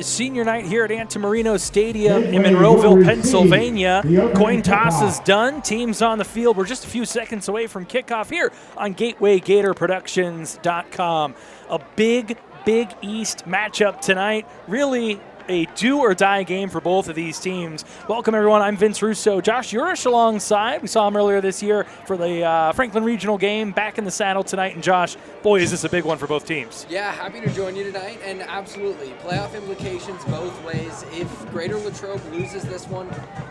senior night here at Antamarino Stadium in Monroeville, Pennsylvania. Coin toss is done. Teams on the field. We're just a few seconds away from kickoff here on GatewayGatorProductions.com. A big East matchup tonight. Really a do-or-die game for both of these teams. Welcome, everyone. I'm Vince Russo. Josh Urish alongside. We saw him earlier this year for the Franklin Regional game. Back in the saddle tonight. And Josh, boy, is this a big one for both teams. Yeah, happy to join you tonight. And absolutely, playoff implications both ways. If Greater Latrobe loses this one,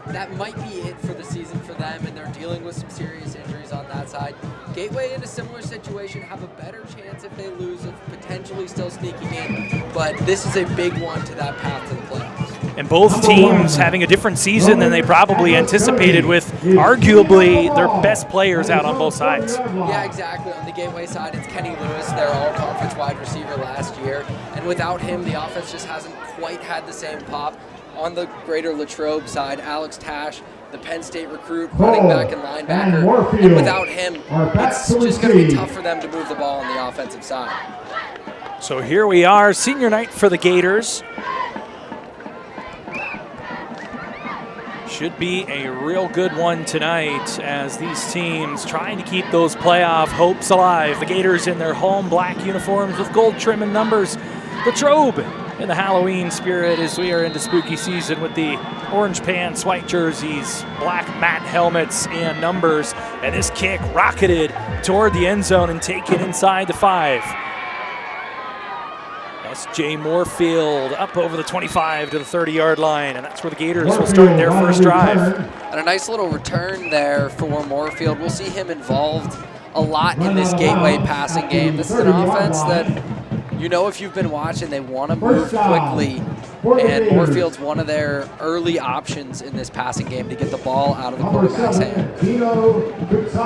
that might be it for the season for them, and they're dealing with some serious injuries on that side. Gateway, in a similar situation, have a better chance if they lose of potentially still sneaking in. But this is a big one to that path to the playoffs. And both teams having a different season than they probably anticipated, with arguably their best players out on both sides. Yeah, exactly. On the Gateway side, it's Kenny Lewis, their all-conference wide receiver last year. And without him, the offense just hasn't quite had the same pop. On the Greater Latrobe side, Alex Tash, the Penn State recruit, running back and linebacker. And without him, it's just going to be tough for them to move the ball on the offensive side. So here we are, senior night for the Gators. Should be a real good one tonight as these teams trying to keep those playoff hopes alive. The Gators in their home black uniforms with gold trim and numbers. Latrobe in the Halloween spirit as we are into spooky season with the orange pants, white jerseys, black matte helmets, and numbers. And this kick rocketed toward the end zone and taken inside the 5. S.J. Moorfield up over the 25 to the 30-yard line, and that's where the Gators will start their first drive. And a nice little return there for Moorfield. We'll see him involved a lot in this Gateway passing game. This is an offense that, you know, if you've been watching, they want to move quickly, and Moorfield's one of their early options in this passing game to get the ball out of the quarterback's hand.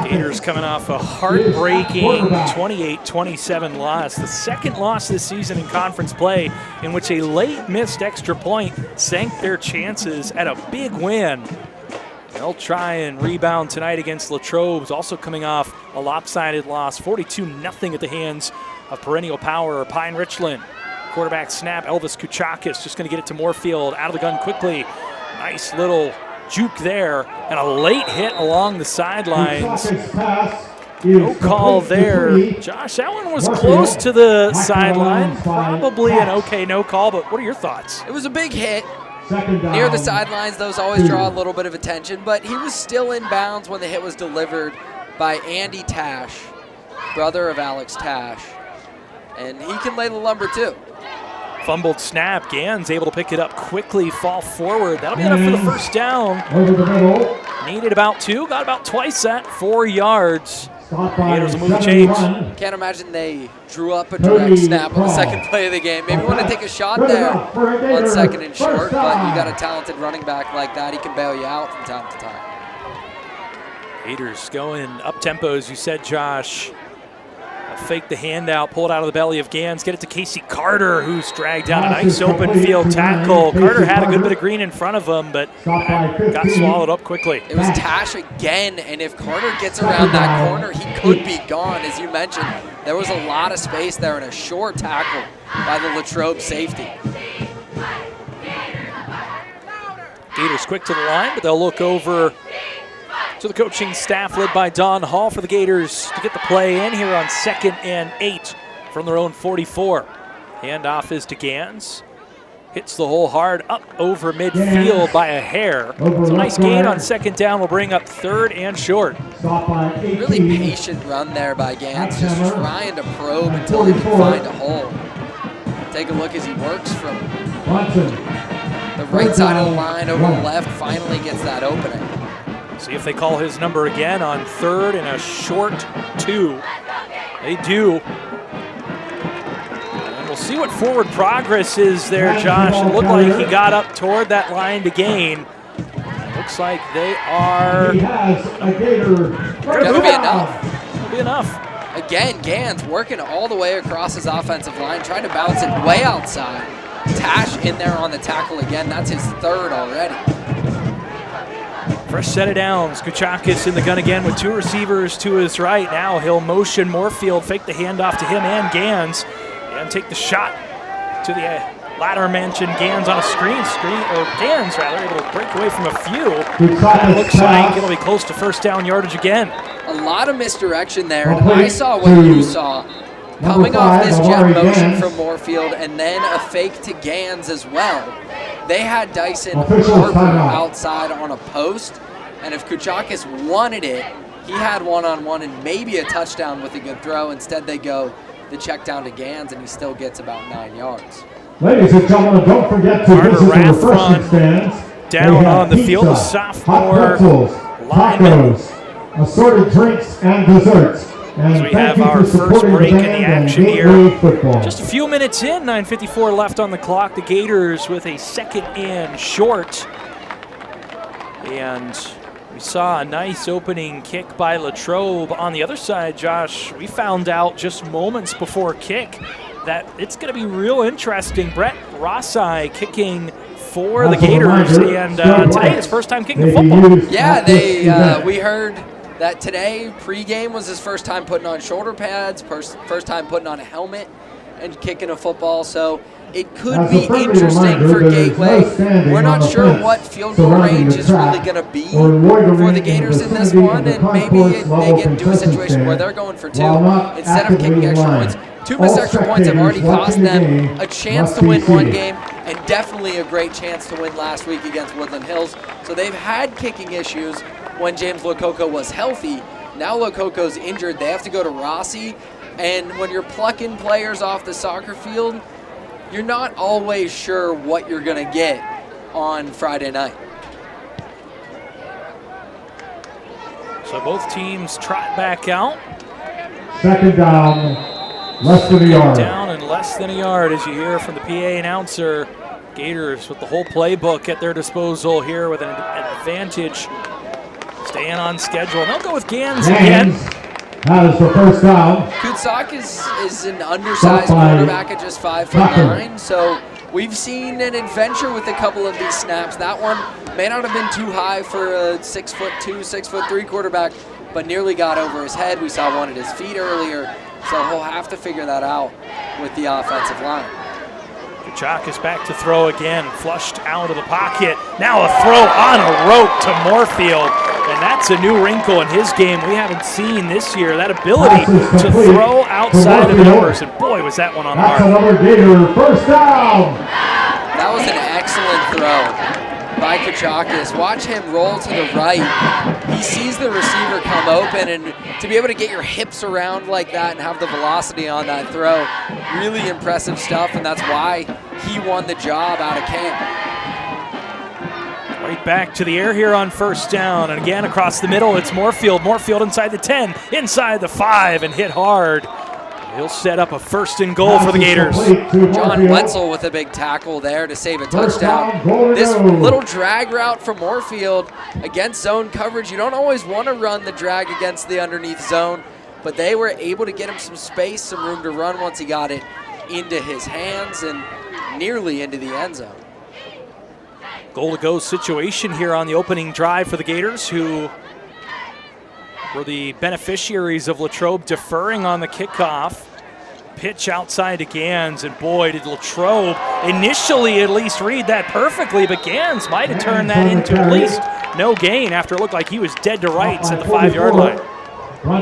Gators coming off a heartbreaking 28-27 loss, the second loss this season in conference play, in which a late missed extra point sank their chances at a big win. They'll try and rebound tonight against Latrobe, also coming off a lopsided loss, 42-0 at the hands of perennial power Pine Richland. Quarterback snap, Elvis Kuchakis just going to get it to Moorfield, out of the gun quickly. Nice little juke there, and a late hit along the sidelines. No call there. Josh, that one was close to the sideline. Probably an okay no call, but what are your thoughts? It was a big hit. Near the sidelines, those always draw a little bit of attention, but he was still in bounds when the hit was delivered by Andy Tash, brother of Alex Tash. And he can lay the lumber too. Fumbled snap. Gans able to pick it up quickly, fall forward. That'll be enough for the first down. Needed about 2, got about twice that, 4 yards. Gators will move the change. Can't imagine they drew up a direct snap on the second play of the game. Maybe want to take a shot there on second and short, but you got a talented running back like that. He can bail you out from time to time. Gators going up-tempo, as you said, Josh. Fake the handout, pull it out of the belly of Gans, get it to Casey Carter, who's dragged down a nice open field tackle. Carter had a good bit of green in front of him, but got swallowed up quickly. It was Tash again, and if Carter gets around that corner, he could be gone. As you mentioned, there was a lot of space there and a short tackle by the Latrobe safety. Gators quick to the line, but they'll look over to the coaching staff led by Don Hall for the Gators to get the play in here on 2nd and 8 from their own 44. Handoff is to Gans. Hits the hole hard up over midfield by a hair. So a nice gain on 2nd down will bring up 3rd and short. Really patient run there by Gans, just trying to probe until he can find a hole. Take a look as he works from the right side of the line over the left, finally gets that opening. See if they call his number again on 3rd and a short 2. They do. And we'll see what forward progress is there, Josh. It looked like he got up toward that line to gain. Looks like they are That'll be enough. That'll be enough. Again, Gans working all the way across his offensive line, trying to bounce it way outside. Tash in there on the tackle again. That's his 3rd already. Fresh set of downs. Kuchakis in the gun again with 2 receivers to his right. Now he'll motion Moorfield, fake the handoff to him and Gans, and take the shot to the Ladder mentioned Gans on a Gans able to break away from a few. That looks like it'll be close to first down yardage again. A lot of misdirection there, and I saw what you saw. Coming off this jet motion from Moorfield and then a fake to Gans as well. They had Dyson Harper outside on a post, and if Kuchakis wanted it, he had one-on-one and maybe a touchdown with a good throw. Instead, they go the check down to Gans, and he still gets about 9 yards. Ladies and gentlemen, don't forget to visit the refreshment stands. Down on the field, a sophomore lineman. Tacos, assorted drinks and desserts. As we have our first break in the action here. Just a few minutes in, 9:54 left on the clock. The Gators with a 2nd and short. And we saw a nice opening kick by Latrobe. On the other side, Josh, we found out just moments before kick that it's going to be real interesting. Brett Rossi kicking for the Gators, and today is first time kicking the football. Yeah, we heard that today, pregame was his first time putting on shoulder pads, first time putting on a helmet and kicking a football. So it could be interesting for Gateway. We're not sure what field goal range is really going to be for the Gators in this one, and maybe they get into a situation where they're going for 2 instead of kicking extra points. 2 missed extra points have already cost them a chance to win one game and definitely a great chance to win last week against Woodland Hills. So they've had kicking issues when James Lococo was healthy. Now Lococo's injured. They have to go to Rossi. And when you're plucking players off the soccer field, you're not always sure what you're going to get on Friday night. So both teams trot back out. 2nd down, less than a yard. Down and less than a yard, as you hear from the PA announcer. Gators with the whole playbook at their disposal here with an advantage. Staying on schedule. And they'll go with Gans again. That is the first down. Kutsak is an undersized quarterback at just 5'9", so we've seen an adventure with a couple of these snaps. That one may not have been too high for a 6'2", 6'3" quarterback, but nearly got over his head. We saw one at his feet earlier, so he'll have to figure that out with the offensive line. Kuchak is back to throw again, flushed out of the pocket. Now a throw on a rope to Moorfield, and that's a new wrinkle in his game we haven't seen this year, that ability to throw outside of the numbers, and boy, was that one on the mark. That's another Gator first down. That was an excellent throw by Kuchakis. Watch him roll to the right. He sees the receiver come open, and to be able to get your hips around like that and have the velocity on that throw, really impressive stuff, and that's why he won the job out of camp. Right back to the air here on first down, and again across the middle, it's Moorfield. Moorfield inside the 10, inside the 5, and hit hard. He'll set up a 1st and goal for the Gators. John Wetzel with a big tackle there to save a touchdown. This little drag route from Moorfield against zone coverage, you don't always want to run the drag against the underneath zone, but they were able to get him some space, some room to run once he got it into his hands and nearly into the end zone. Goal-to-go situation here on the opening drive for the Gators, who were the beneficiaries of Latrobe deferring on the kickoff. Pitch outside to Gans, and boy, did Latrobe initially at least read that perfectly, but Gans might have turned that into at least no gain after it looked like he was dead to rights at the 5-yard line.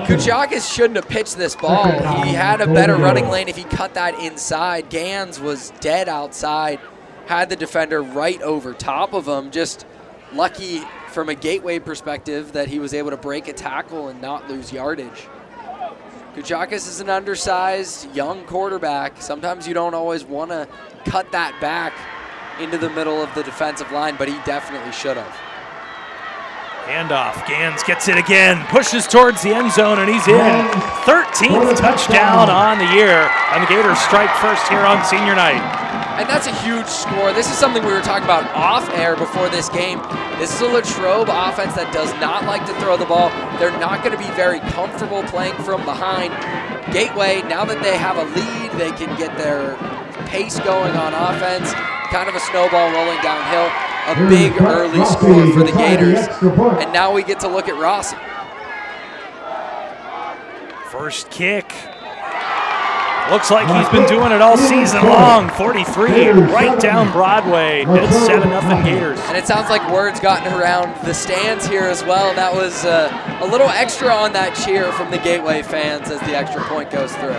Kuchakis shouldn't have pitched this ball. He had a better running lane if he cut that inside. Gans was dead outside, had the defender right over top of him. Just lucky from a Gateway perspective that he was able to break a tackle and not lose yardage. Kuchakis is an undersized young quarterback. Sometimes you don't always want to cut that back into the middle of the defensive line, but he definitely should have. Handoff, Gans gets it again, pushes towards the end zone, and he's in. 13th touchdown on the year, and the Gators strike first here on senior night. And that's a huge score. This is something we were talking about off air before this game. This is a Latrobe offense that does not like to throw the ball. They're not going to be very comfortable playing from behind. Gateway, now that they have a lead, they can get their pace going on offense. Kind of a snowball rolling downhill. A big early score for the Gators. And now we get to look at Rossi. First kick. Looks like he's been doing it all season long. 43 right down Broadway. It's 7-0 Gators. And it sounds like word's gotten around the stands here as well. That was a little extra on that cheer from the Gateway fans as the extra point goes through.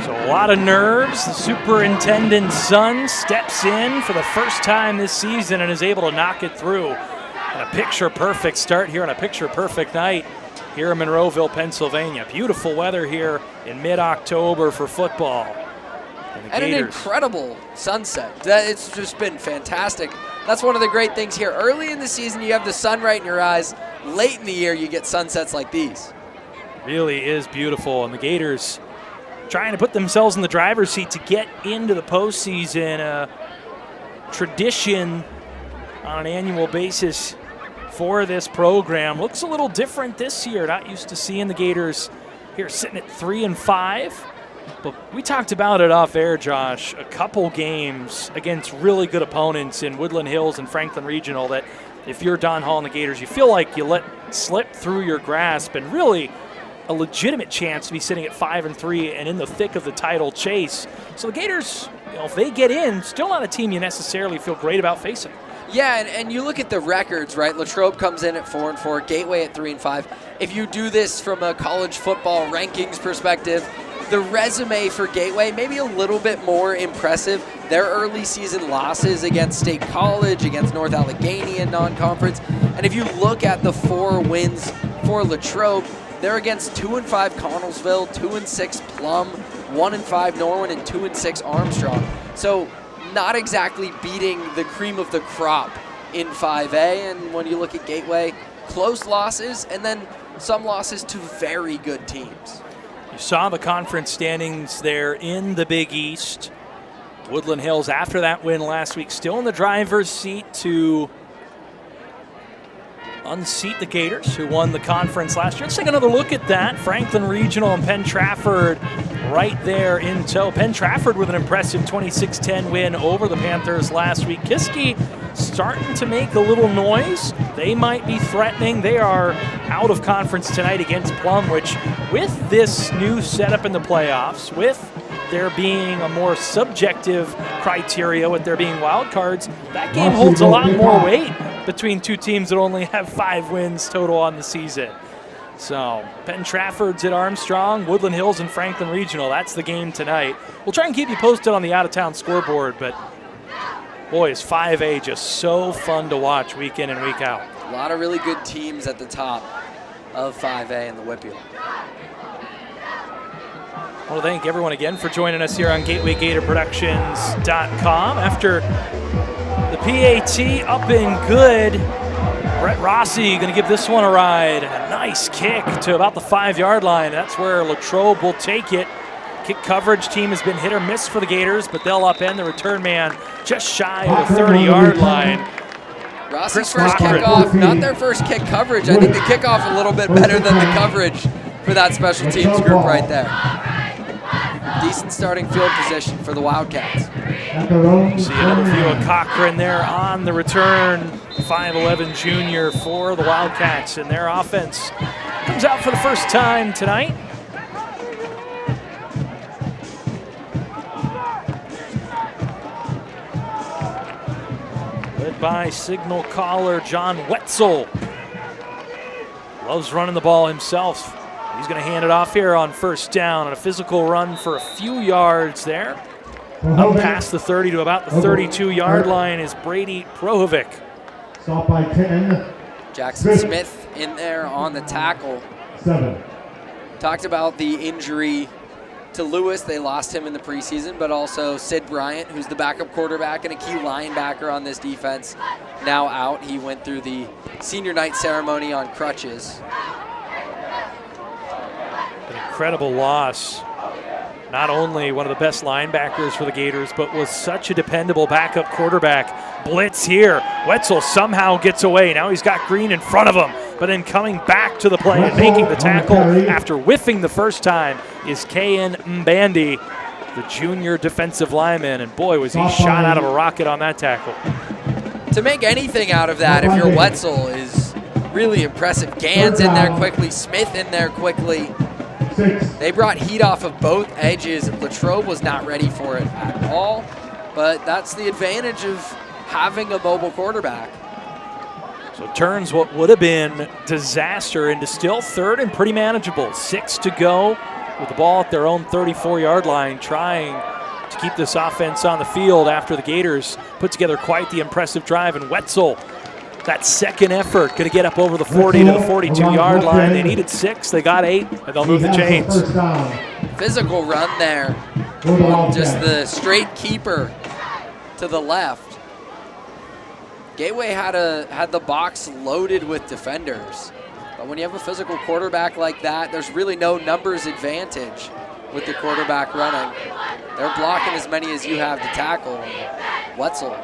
So a lot of nerves. The superintendent's son steps in for the first time this season and is able to knock it through. And a picture-perfect start here on a picture-perfect night here in Monroeville, Pennsylvania. Beautiful weather here in mid-October for football. And an incredible sunset. It's just been fantastic. That's one of the great things here. Early in the season, you have the sun right in your eyes. Late in the year, you get sunsets like these. Really is beautiful. And the Gators trying to put themselves in the driver's seat to get into the postseason. A tradition on an annual basis for this program. Looks a little different this year. Not used to seeing the Gators here sitting at 3-5. But we talked about it off air, Josh. A couple games against really good opponents in Woodland Hills and Franklin Regional that if you're Don Hall and the Gators, you feel like you let slip through your grasp, and really a legitimate chance to be sitting at 5-3 and in the thick of the title chase. So the Gators, if they get in, still not a team you necessarily feel great about facing. Yeah, and you look at the records, right? Latrobe comes in at 4-4, Gateway at 3-5. If you do this from a college football rankings perspective, the resume for Gateway maybe a little bit more impressive. Their early season losses against State College, against North Allegheny in non-conference. And if you look at the 4 wins for Latrobe, they're against 2-5 Connellsville, 2-6 Plum, 1-5 Norwin, and 2-6 Armstrong. So not exactly beating the cream of the crop in 5A. And when you look at Gateway, close losses and then some losses to very good teams. You saw the conference standings there in the Big East. Woodland Hills, after that win last week, still in the driver's seat to unseat the Gators, who won the conference last year. Let's take another look at that. Franklin Regional and Penn Trafford right there in tow. Penn Trafford with an impressive 26-10 win over the Panthers last week. Kiski starting to make a little noise. They might be threatening. They are out of conference tonight against Plum, which with this new setup in the playoffs, with there being a more subjective criteria, with there being wild cards, that game holds a lot more weight between two teams that only have 5 wins total on the season. So Penn Trafford's at Armstrong, Woodland Hills and Franklin Regional. That's the game tonight. We'll try and keep you posted on the out-of-town scoreboard, but boy, is 5A just so fun to watch week in and week out. A lot of really good teams at the top of 5A in the WPIAL. I want to thank everyone again for joining us here on GatewayGatorProductions.com. After the PAT up and good, Brett Rossi going to give this one a ride. A nice kick to about the 5-yard line. That's where Latrobe will take it. Kick coverage team has been hit or miss for the Gators, but they'll upend the return man just shy of the 30-yard line. Rossi's first kickoff, not their first kick coverage. I think the kickoff a little bit better than the coverage for that special teams group right there. Decent starting field position for the Wildcats. See another view of Cochran there on the return. 5'11" junior for the Wildcats, and their offense comes out for the first time tonight. Led by signal caller John Wetzel. Loves running the ball himself. He's going to hand it off here on first down on a physical run for a few yards there. Up past the 30 to about the 32-yard line is Brady Prohovic. Stop by 10. Jackson Smith in there on the tackle. 7. Talked about the injury to Lewis. They lost him in the preseason, but also Sid Bryant, who's the backup quarterback and a key linebacker on this defense, now out. He went through the senior night ceremony on crutches. An incredible loss. Not only one of the best linebackers for the Gators, but was such a dependable backup quarterback. Blitz here. Wetzel somehow gets away. Now he's got Green in front of him, but then coming back to the play and making the tackle after whiffing the first time is Kayan Mbandi, the junior defensive lineman, and boy, was he shot out of a rocket on that tackle. To make anything out of that, if you're Wetzel, is really impressive. Gans in there quickly, Smith in there quickly. They brought heat off of both edges. Latrobe was not ready for it at all, but that's the advantage of having a mobile quarterback. So it turns what would have been disaster into still third and pretty manageable. 6 to go with the ball at their own 34-yard line, trying to keep this offense on the field after the Gators put together quite the impressive drive. And Wetzel, that second effort, going to get up over the 40 to the 42-yard line. They needed 6, they got 8, and they'll move the chains. Physical run there, just the straight keeper to the left. Gateway had the box loaded with defenders, but when you have a physical quarterback like that, there's really no numbers advantage with the quarterback running. They're blocking as many as you have to tackle. Wetzel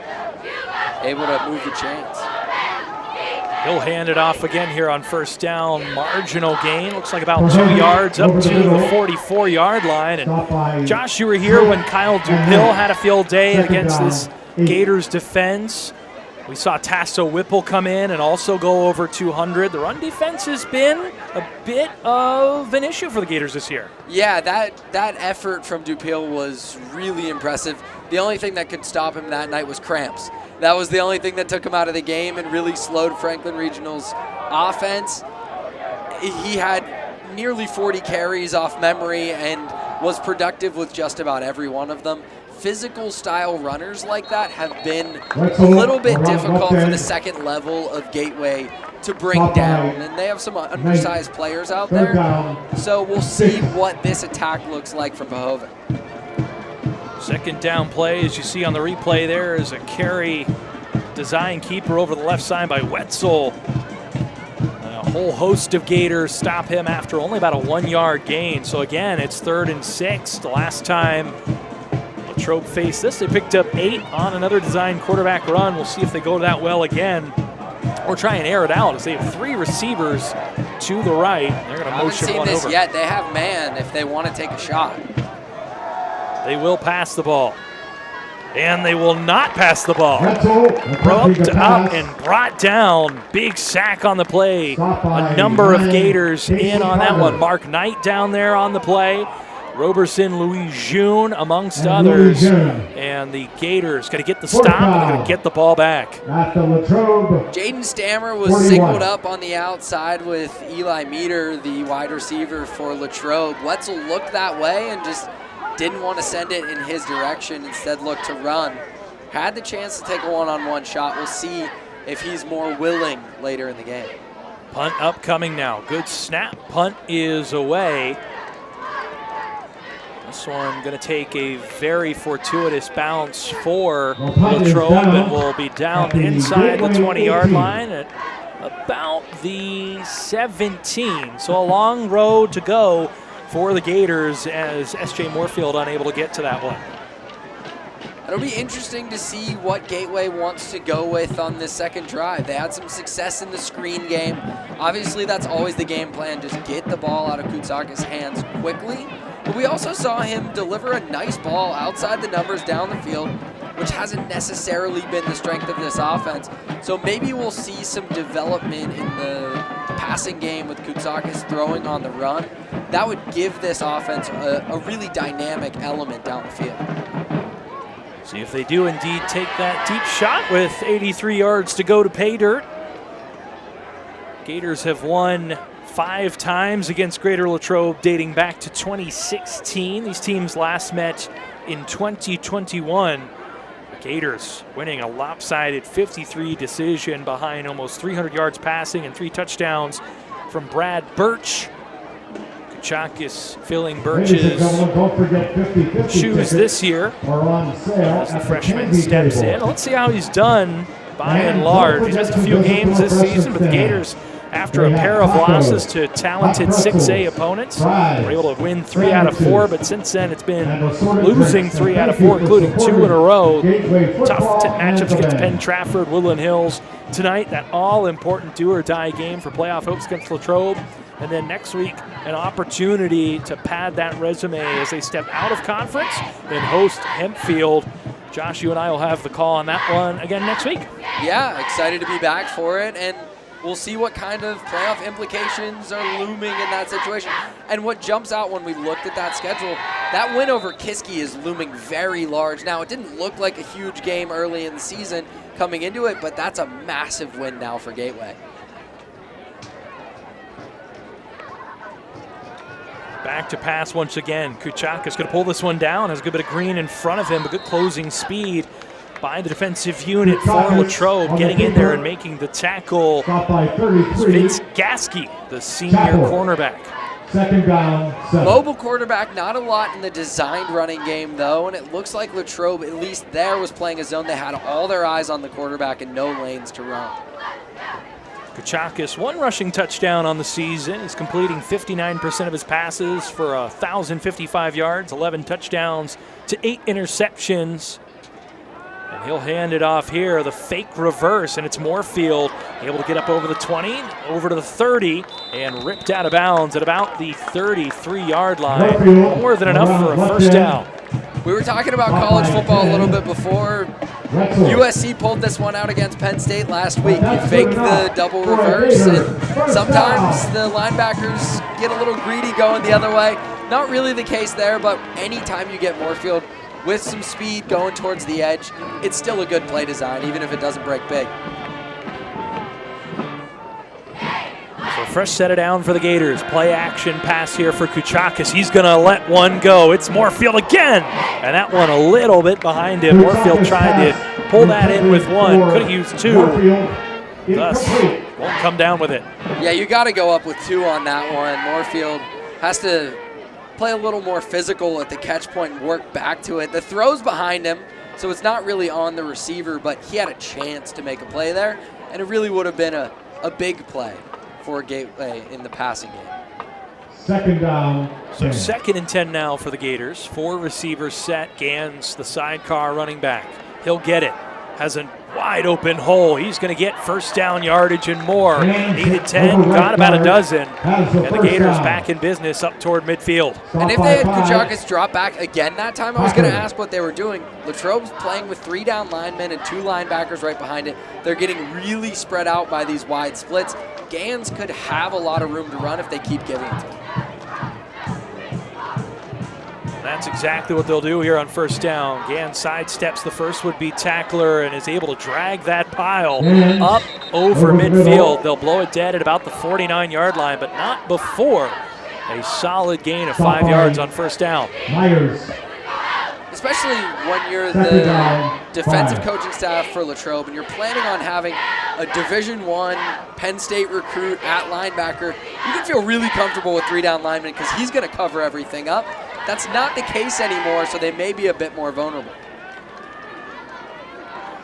able to move the chains. He'll hand it off again here on first down. Marginal gain, looks like about 2 yards up to the 44-yard line. And Josh, you were here when Kyle DuPill had a field day against this Gators defense. We saw Tasso Whipple come in and also go over 200. The run defense has been a bit of an issue for the Gators this year. Yeah, that effort from DuPill was really impressive. The only thing that could stop him that night was cramps. That was the only thing that took him out of the game and really slowed Franklin Regional's offense. He had nearly 40 carries off memory and was productive with just about every one of them. Physical style runners like that have been a little bit difficult for the second level of Gateway to bring down, and they have some undersized players out there, so we'll see what this attack looks like from Bohoven. Second down play, as you see on the replay there, is a carry design keeper over the left side by Wetzel. A whole host of Gators stop him after only about a 1-yard gain. So again, it's 3rd and 6. The last time Latrobe faced this, they picked up 8 on another design quarterback run. We'll see if they go that well again or try and air it out, as they have 3 receivers to the right. They're going to motion one over. I haven't seen this yet. They have man if they want to take a shot. They will pass the ball. And they will not pass the ball. Roped up and brought down. Big sack on the play. A number of Gators in on that one. Mark Knight down there on the play. Roberson, Louis June, amongst others. And the Gators got to get the stop, and they're going to get the ball back. Jaden Stammer was singled up on the outside with Eli Meter, the wide receiver for Latrobe. Wetzel looked that way and just didn't want to send it in his direction, instead looked to run. Had the chance to take a one-on-one shot. We'll see if he's more willing later in the game. Punt upcoming now. Good snap. Punt is away. This one going to take a very fortuitous bounce for Latrobe and will be down inside the 20-yard line at about the 17. So a long road to go for the Gators, as S.J. Moorfield unable to get to that one. It'll be interesting to see what Gateway wants to go with on this second drive. They had some success in the screen game. Obviously, that's always the game plan, just get the ball out of Kutsaka's hands quickly. But we also saw him deliver a nice ball outside the numbers down the field, which hasn't necessarily been the strength of this offense. So maybe we'll see some development in the passing game with Kutsakis throwing on the run. That would give this offense a really dynamic element down the field. See if they do indeed take that deep shot with 83 yards to go to pay dirt. Gators have won 5 times against Greater Latrobe dating back to 2016. These teams last met in 2021. The Gators winning a lopsided 53 decision behind almost 300 yards passing and 3 touchdowns from Brad Birch. Kutsakis filling Birch's shoes this year as the freshman steps in. Let's see how he's done by and large. He's missed a few games this season, but the Gators, after a pair of losses to talented 6A opponents, were able to win 3 out of 4, but since then it's been losing 3 out of 4, including 2 in a row. Tough matchups against Penn Trafford, Woodland Hills. Tonight, that all-important do-or-die game for playoff hopes against Latrobe. And then next week, an opportunity to pad that resume as they step out of conference and host Hempfield. Josh, you and I will have the call on that one again next week. Yeah, excited to be back for it. And we'll see what kind of playoff implications are looming in that situation. And what jumps out when we looked at that schedule, that win over Kiski is looming very large. Now, it didn't look like a huge game early in the season coming into it, but that's a massive win now for Gateway. Back to pass once again. Kuchak is going to pull this one down. Has a good bit of green in front of him, but good closing speed by the defensive unit for Latrobe. Getting in there and making the tackle. Vince Gasky, the senior cornerback. Second down, 7. Mobile quarterback, not a lot in the designed running game, though, and it looks like Latrobe, at least there, was playing a zone. They had all their eyes on the quarterback and no lanes to run. Kuchakis, 1 rushing touchdown on the season. He's completing 59% of his passes for 1,055 yards, 11 touchdowns to 8 interceptions. And he'll hand it off here, the fake reverse, and it's Moorfield able to get up over the 20, over to the 30, and ripped out of bounds at about the 33-yard line. More than enough for a first down. We were talking about college football a little bit before. USC pulled this one out against Penn State last week. You fake the double reverse, and sometimes the linebackers get a little greedy going the other way. Not really the case there, but anytime you get Moorfield with some speed going towards the edge, it's still a good play design, even if it doesn't break big. So fresh set it down for the Gators. Play action pass here for Kuchakis. He's going to let one go. It's Moorfield again. And that one a little bit behind him. Moorfield tried to pull that in with 1. Could have used 2. Thus, won't come down with it. Yeah, you got to go up with 2 on that one. Moorfield has to play a little more physical at the catch point and work back to it. The throw's behind him, so it's not really on the receiver, but he had a chance to make a play there, and it really would have been a big play for Gateway in the passing game. Second down. So 2nd and 10 now for the Gators. 4 receivers set. Gans, the sidecar running back. He'll get it. Has a wide open hole. He's going to get first down yardage and more. Needed 10, got about a dozen. And the Gators back in business up toward midfield. And if they had Kuchakis drop back again that time, I was going to ask what they were doing. Latrobe's playing with 3 down linemen and 2 linebackers right behind it. They're getting really spread out by these wide splits. Gans could have a lot of room to run if they keep giving it to him. That's exactly what they'll do here on first down. Gans sidesteps the first would-be tackler and is able to drag that pile up over midfield. They'll blow it dead at about the 49-yard line, but not before a solid gain of 5 yards on first down. Myers. Especially when you're the defensive coaching staff for Latrobe and you're planning on having a Division I Penn State recruit at linebacker, you can feel really comfortable with 3 down linemen because he's going to cover everything up. That's not the case anymore, so they may be a bit more vulnerable.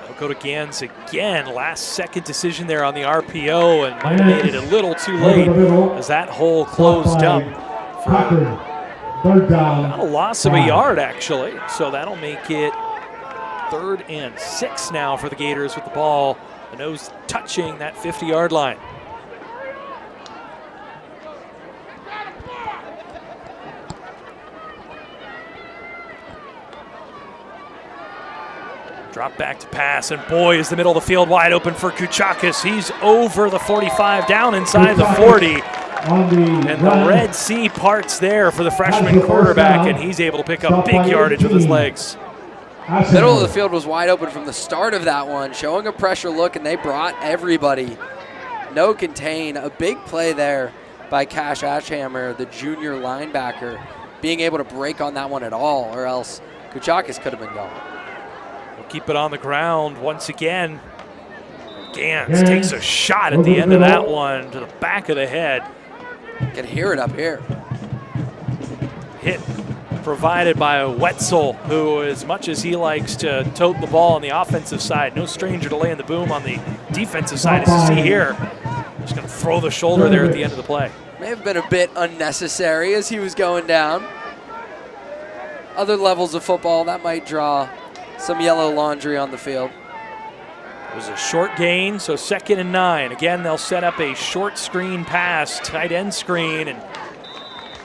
They'll go to Gans again. Last-second decision there on the RPO and might have made it a little too late as that hole closed up for about a loss of a yard, actually. So that'll make it 3rd and 6 now for the Gators with the ball. The nose touching that 50-yard line. Drop back to pass, and boy, is the middle of the field wide open for Kuchakis. He's over the 45, down inside the 40. And the Red Sea parts there for the freshman quarterback, and he's able to pick up big yardage with his legs. Middle of the field was wide open from the start of that one, showing a pressure look, and they brought everybody. No contain. A big play there by Cash Ashhammer, the junior linebacker, being able to break on that one at all, or else Kuchakis could have been gone. We'll keep it on the ground once again. Gans takes a shot at the end of that one to the back of the head. Can hear it up here. Hit provided by Wetzel, who, as much as he likes to tote the ball on the offensive side, no stranger to laying the boom on the defensive side, as you see here. Just going to throw the shoulder there at the end of the play. May have been a bit unnecessary as he was going down. Other levels of football, that might draw some yellow laundry on the field. It was a short gain, so 2nd and 9. Again, they'll set up a short screen pass, tight end screen, and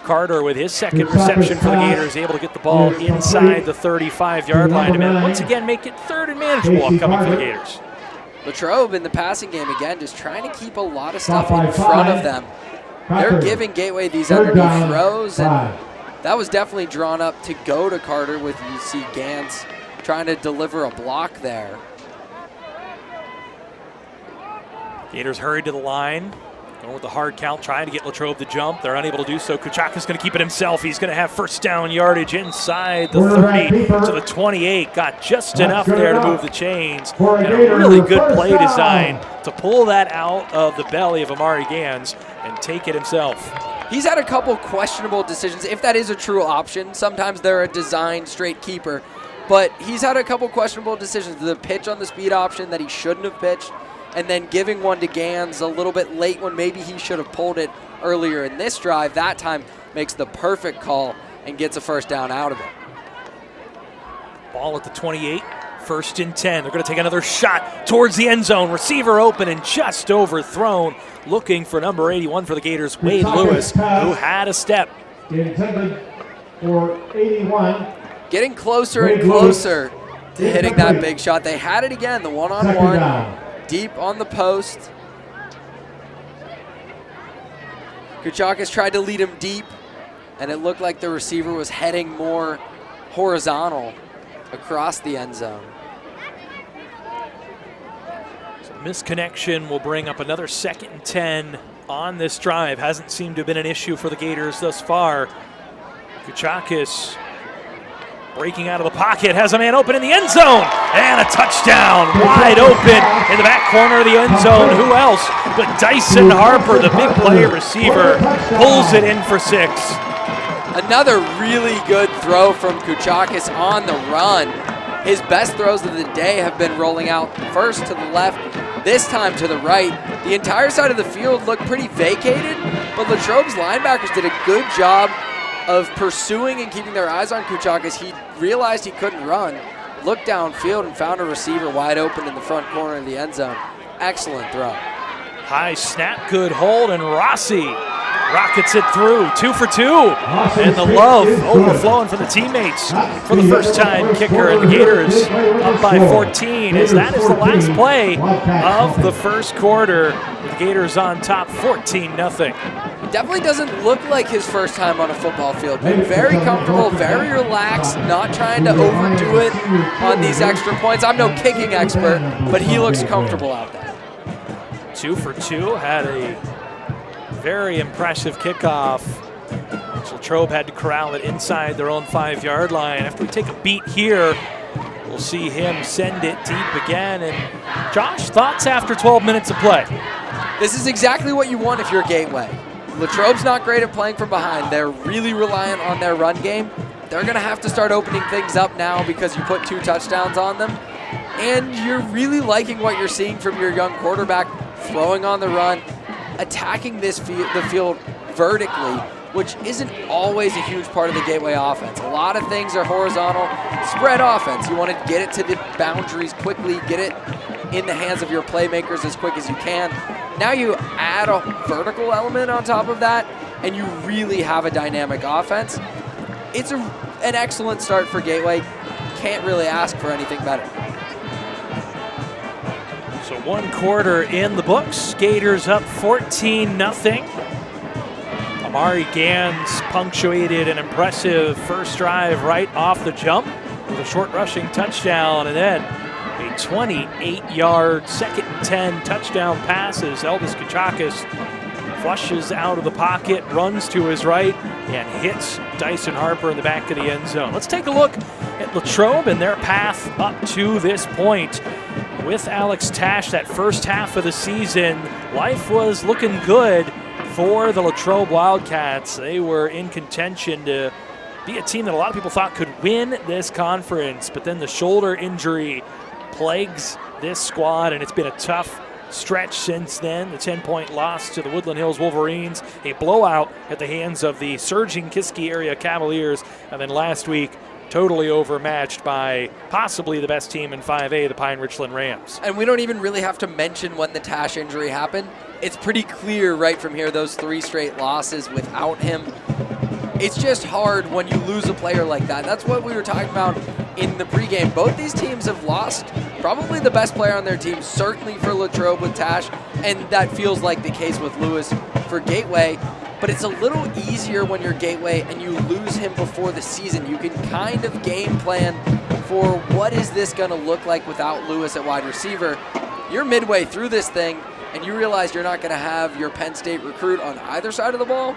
Carter with his 2nd reception for the Gators, able to get the ball inside the 35-yard line to once again make it 3rd and manageable upcoming for the Gators. Latrobe in the passing game, again, just trying to keep a lot of stuff in front of them. They're giving Gateway these underneath throws, and that was definitely drawn up to go to Carter with, you see, Gans trying to deliver a block there. Gators hurried to the line, going with the hard count, trying to get Latrobe to jump. They're unable to do so. Kuchaka's going to keep it himself. He's going to have first down yardage inside the 30 to the 28. Got just enough there to move the chains. And a really good play design to pull that out of the belly of Amari Gans and take it himself. He's had a couple questionable decisions, if that is a true option. Sometimes they're a designed straight keeper, but he's had a couple questionable decisions. The pitch on the speed option that he shouldn't have pitched, and then giving one to Gans a little bit late when maybe he should have pulled it earlier in this drive. That time makes the perfect call and gets a first down out of it. Ball at the 28, 1st and 10. They're going to take another shot towards the end zone. Receiver open and just overthrown. Looking for number 81 for the Gators, Wade Lewis, who had a step. Intended for 81. Getting closer and closer to hitting that big shot. They had it again, the one-on-one. Deep on the post. Kuchakis tried to lead him deep, and it looked like the receiver was heading more horizontal across the end zone. So misconnection will bring up another 2nd and 10 on this drive. Hasn't seemed to have been an issue for the Gators thus far. Kuchakis breaking out of the pocket, has a man open in the end zone, and a touchdown, wide open in the back corner of the end zone. Who else but Dyson Harper, the big play receiver, pulls it in for 6. Another really good throw from Kuchakis on the run. His best throws of the day have been rolling out first to the left, this time to the right. The entire side of the field looked pretty vacated, but Latrobe's linebackers did a good job of pursuing and keeping their eyes on Kuchakis. He realized he couldn't run, looked downfield and found a receiver wide open in the front corner of the end zone. Excellent throw. High snap, good hold, and Rossi rockets it through. 2 for 2. And the love overflowing from the teammates for the first time kicker, and the Gators up by 14 as that is the last play of the first quarter. The Gators on top 14-0. Definitely doesn't look like his first time on a football field. Been very comfortable, very relaxed, not trying to overdo it on these extra points. I'm no kicking expert, but he looks comfortable out there. 2 for 2, had a very impressive kickoff. Latrobe had to corral it inside their own 5-yard line. After we take a beat here, we'll see him send it deep again. And Josh, thoughts after 12 minutes of play? This is exactly what you want if you're Gateway. Latrobe's not great at playing from behind. They're really reliant on their run game. They're going to have to start opening things up now because you put 2 touchdowns on them. And you're really liking what you're seeing from your young quarterback, throwing on the run, attacking the field vertically, which isn't always a huge part of the Gateway offense. A lot of things are horizontal, spread offense. You want to get it to the boundaries quickly, get it in the hands of your playmakers as quick as you can. Now you add a vertical element on top of that, and you really have a dynamic offense. It's an excellent start for Gateway. Can't really ask for anything better. So 1 quarter in the books. Gators up 14-0. Amari Gans punctuated an impressive first drive right off the jump with a short rushing touchdown, and then a 28-yard 2nd and 10 touchdown pass as Eldis Kuchakis flushes out of the pocket, runs to his right, and hits Dyson Harper in the back of the end zone. Let's take a look at Latrobe and their path up to this point. With Alex Tash, that first half of the season, life was looking good for the Latrobe Wildcats. They were in contention to be a team that a lot of people thought could win this conference, but then the shoulder injury plagues this squad, and it's been a tough stretch since then. The 10-point loss to the Woodland Hills Wolverines, a blowout at the hands of the surging Kiski area Cavaliers, and then last week, totally overmatched by possibly the best team in 5A, the Pine Richland Rams. And we don't even really have to mention when the Tash injury happened. It's pretty clear right from here, those 3 straight losses without him. It's just hard when you lose a player like that. That's what we were talking about in the pregame. Both these teams have lost probably the best player on their team, certainly for Latrobe with Tash, and that feels like the case with Lewis for Gateway. But it's a little easier when you're Gateway and you lose him before the season. You can kind of game plan for what is this going to look like without Lewis at wide receiver. You're midway through this thing and you realize you're not going to have your Penn State recruit on either side of the ball.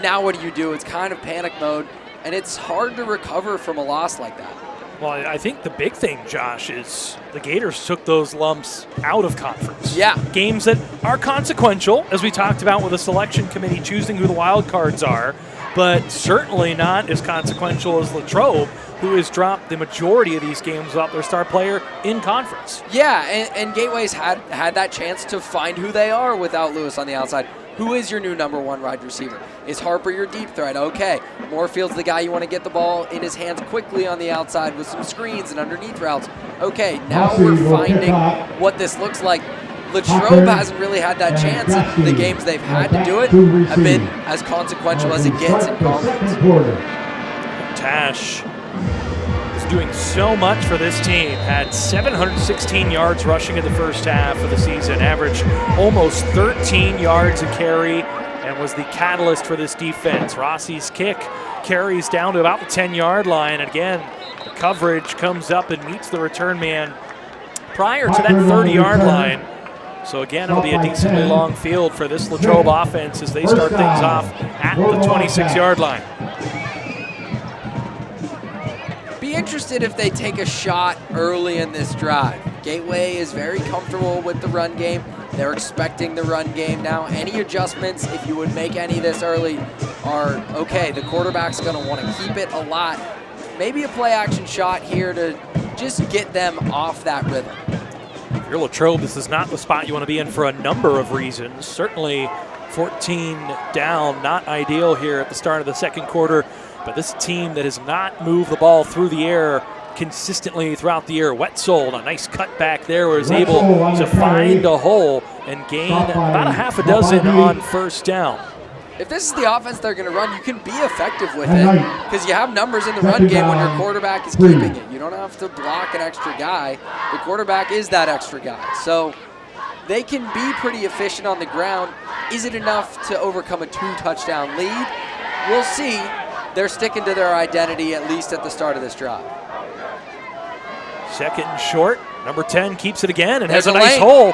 Now what do? It's kind of panic mode, and it's hard to recover from a loss like that. Well, I think the big thing, Josh, is the Gators took those lumps out of conference. Yeah. Games that are consequential, as we talked about with the selection committee choosing who the wild cards are, but certainly not as consequential as Latrobe, who has dropped the majority of these games without their star player in conference. Yeah, and Gateway's had that chance to find who they are without Lewis on the outside. Who is your new number one wide receiver? Is Harper your deep threat? Okay. Morefield's the guy you want to get the ball in his hands quickly on the outside with some screens and underneath routes. Okay, now we're finding what this looks like. Latrobe hasn't really had that chance, and the games they've had to do it have been as consequential as it gets in conference. Tash is doing so much for this team. Had 716 yards rushing in the first half of the season, averaged almost 13 yards a carry, and was the catalyst for this defense. Rossi's kick carries down to about the 10-yard line, and again, the coverage comes up and meets the return man prior to that 30-yard line. So again, it'll be a decently long field for this Latrobe offense as they start things off at the 26-yard line. Be interested if they take a shot early in this drive. Gateway is very comfortable with the run game. They're expecting the run game now. Any adjustments, if you would make any this early, are okay. The quarterback's going to want to keep it a lot. Maybe a play action shot here to just get them off that rhythm. If you're Latrobe, this is not the spot you want to be in for a number of reasons. Certainly 14 down, not ideal here at the start of the second quarter. But this team that has not moved the ball through the air consistently throughout the year. Wetzel, a nice cut back there, was able to find a hole and gain about a half a dozen on first down. If this is the offense they're going to run, you can be effective with it because you have numbers in the run game when your quarterback is keeping it. You don't have to block an extra guy. The quarterback is that extra guy. So they can be pretty efficient on the ground. Is it enough to overcome a 2-touchdown lead? We'll see. They're sticking to their identity, at least at the start of this drive. Second and short. Number 10 keeps it again and There's has a nice hole.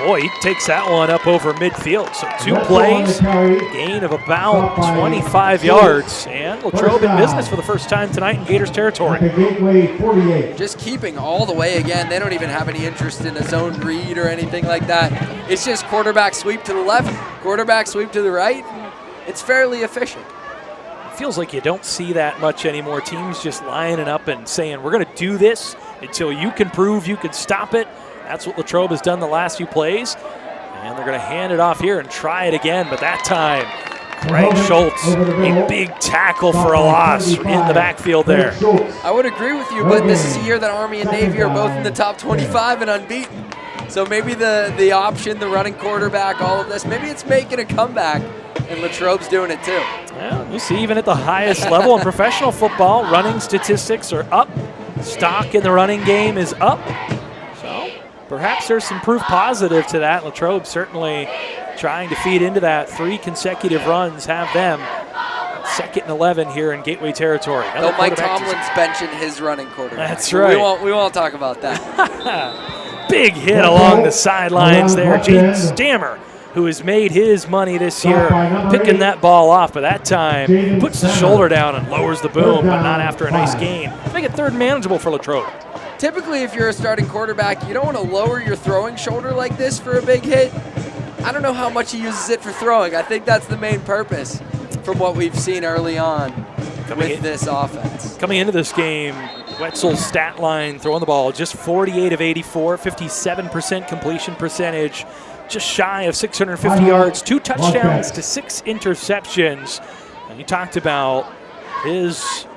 Boy, he takes that one up over midfield. So 2 plays, gain of about 25 yards. And Latrobe in business for the first time tonight in Gators territory. Just keeping all the way again. They don't even have any interest in a zone read or anything like that. It's just quarterback sweep to the left, quarterback sweep to the right. It's fairly efficient. Feels like you don't see that much anymore. Teams just lining up and saying, we're going to do this until you can prove you can stop it. That's what Latrobe has done the last few plays. And they're going to hand it off here and try it again. But that time, Greg Schultz, a big tackle for a loss in the backfield there. I would agree with you, but this is a year that Army and Navy are both in the top 25 and unbeaten. So maybe the option, the running quarterback, all of this, maybe it's making a comeback, and Latrobe's doing it too. Well, you see, even at the highest level in professional football, running statistics are up. Stock in the running game is up. So perhaps there's some proof positive to that. Latrobe certainly trying to feed into that. 3 consecutive runs have them. 2nd and 11 here in Gateway territory. Though Mike Tomlin's benching his running quarterback. That's right. We won't talk about that. Big hit along the sidelines there. Jaden Stammer, who has made his money this year, picking that ball off, but that time puts the shoulder down and lowers the boom, but not after a nice gain. Make it 3rd and manageable for Latrobe. Typically, if you're a starting quarterback, you don't want to lower your throwing shoulder like this for a big hit. I don't know how much he uses it for throwing. I think that's the main purpose from what we've seen early on with this offense. Coming into this game, Wetzel's stat line throwing the ball just 48 of 84, 57% completion percentage, just shy of 650 yards, 2 touchdowns to 6 interceptions. And he talked about his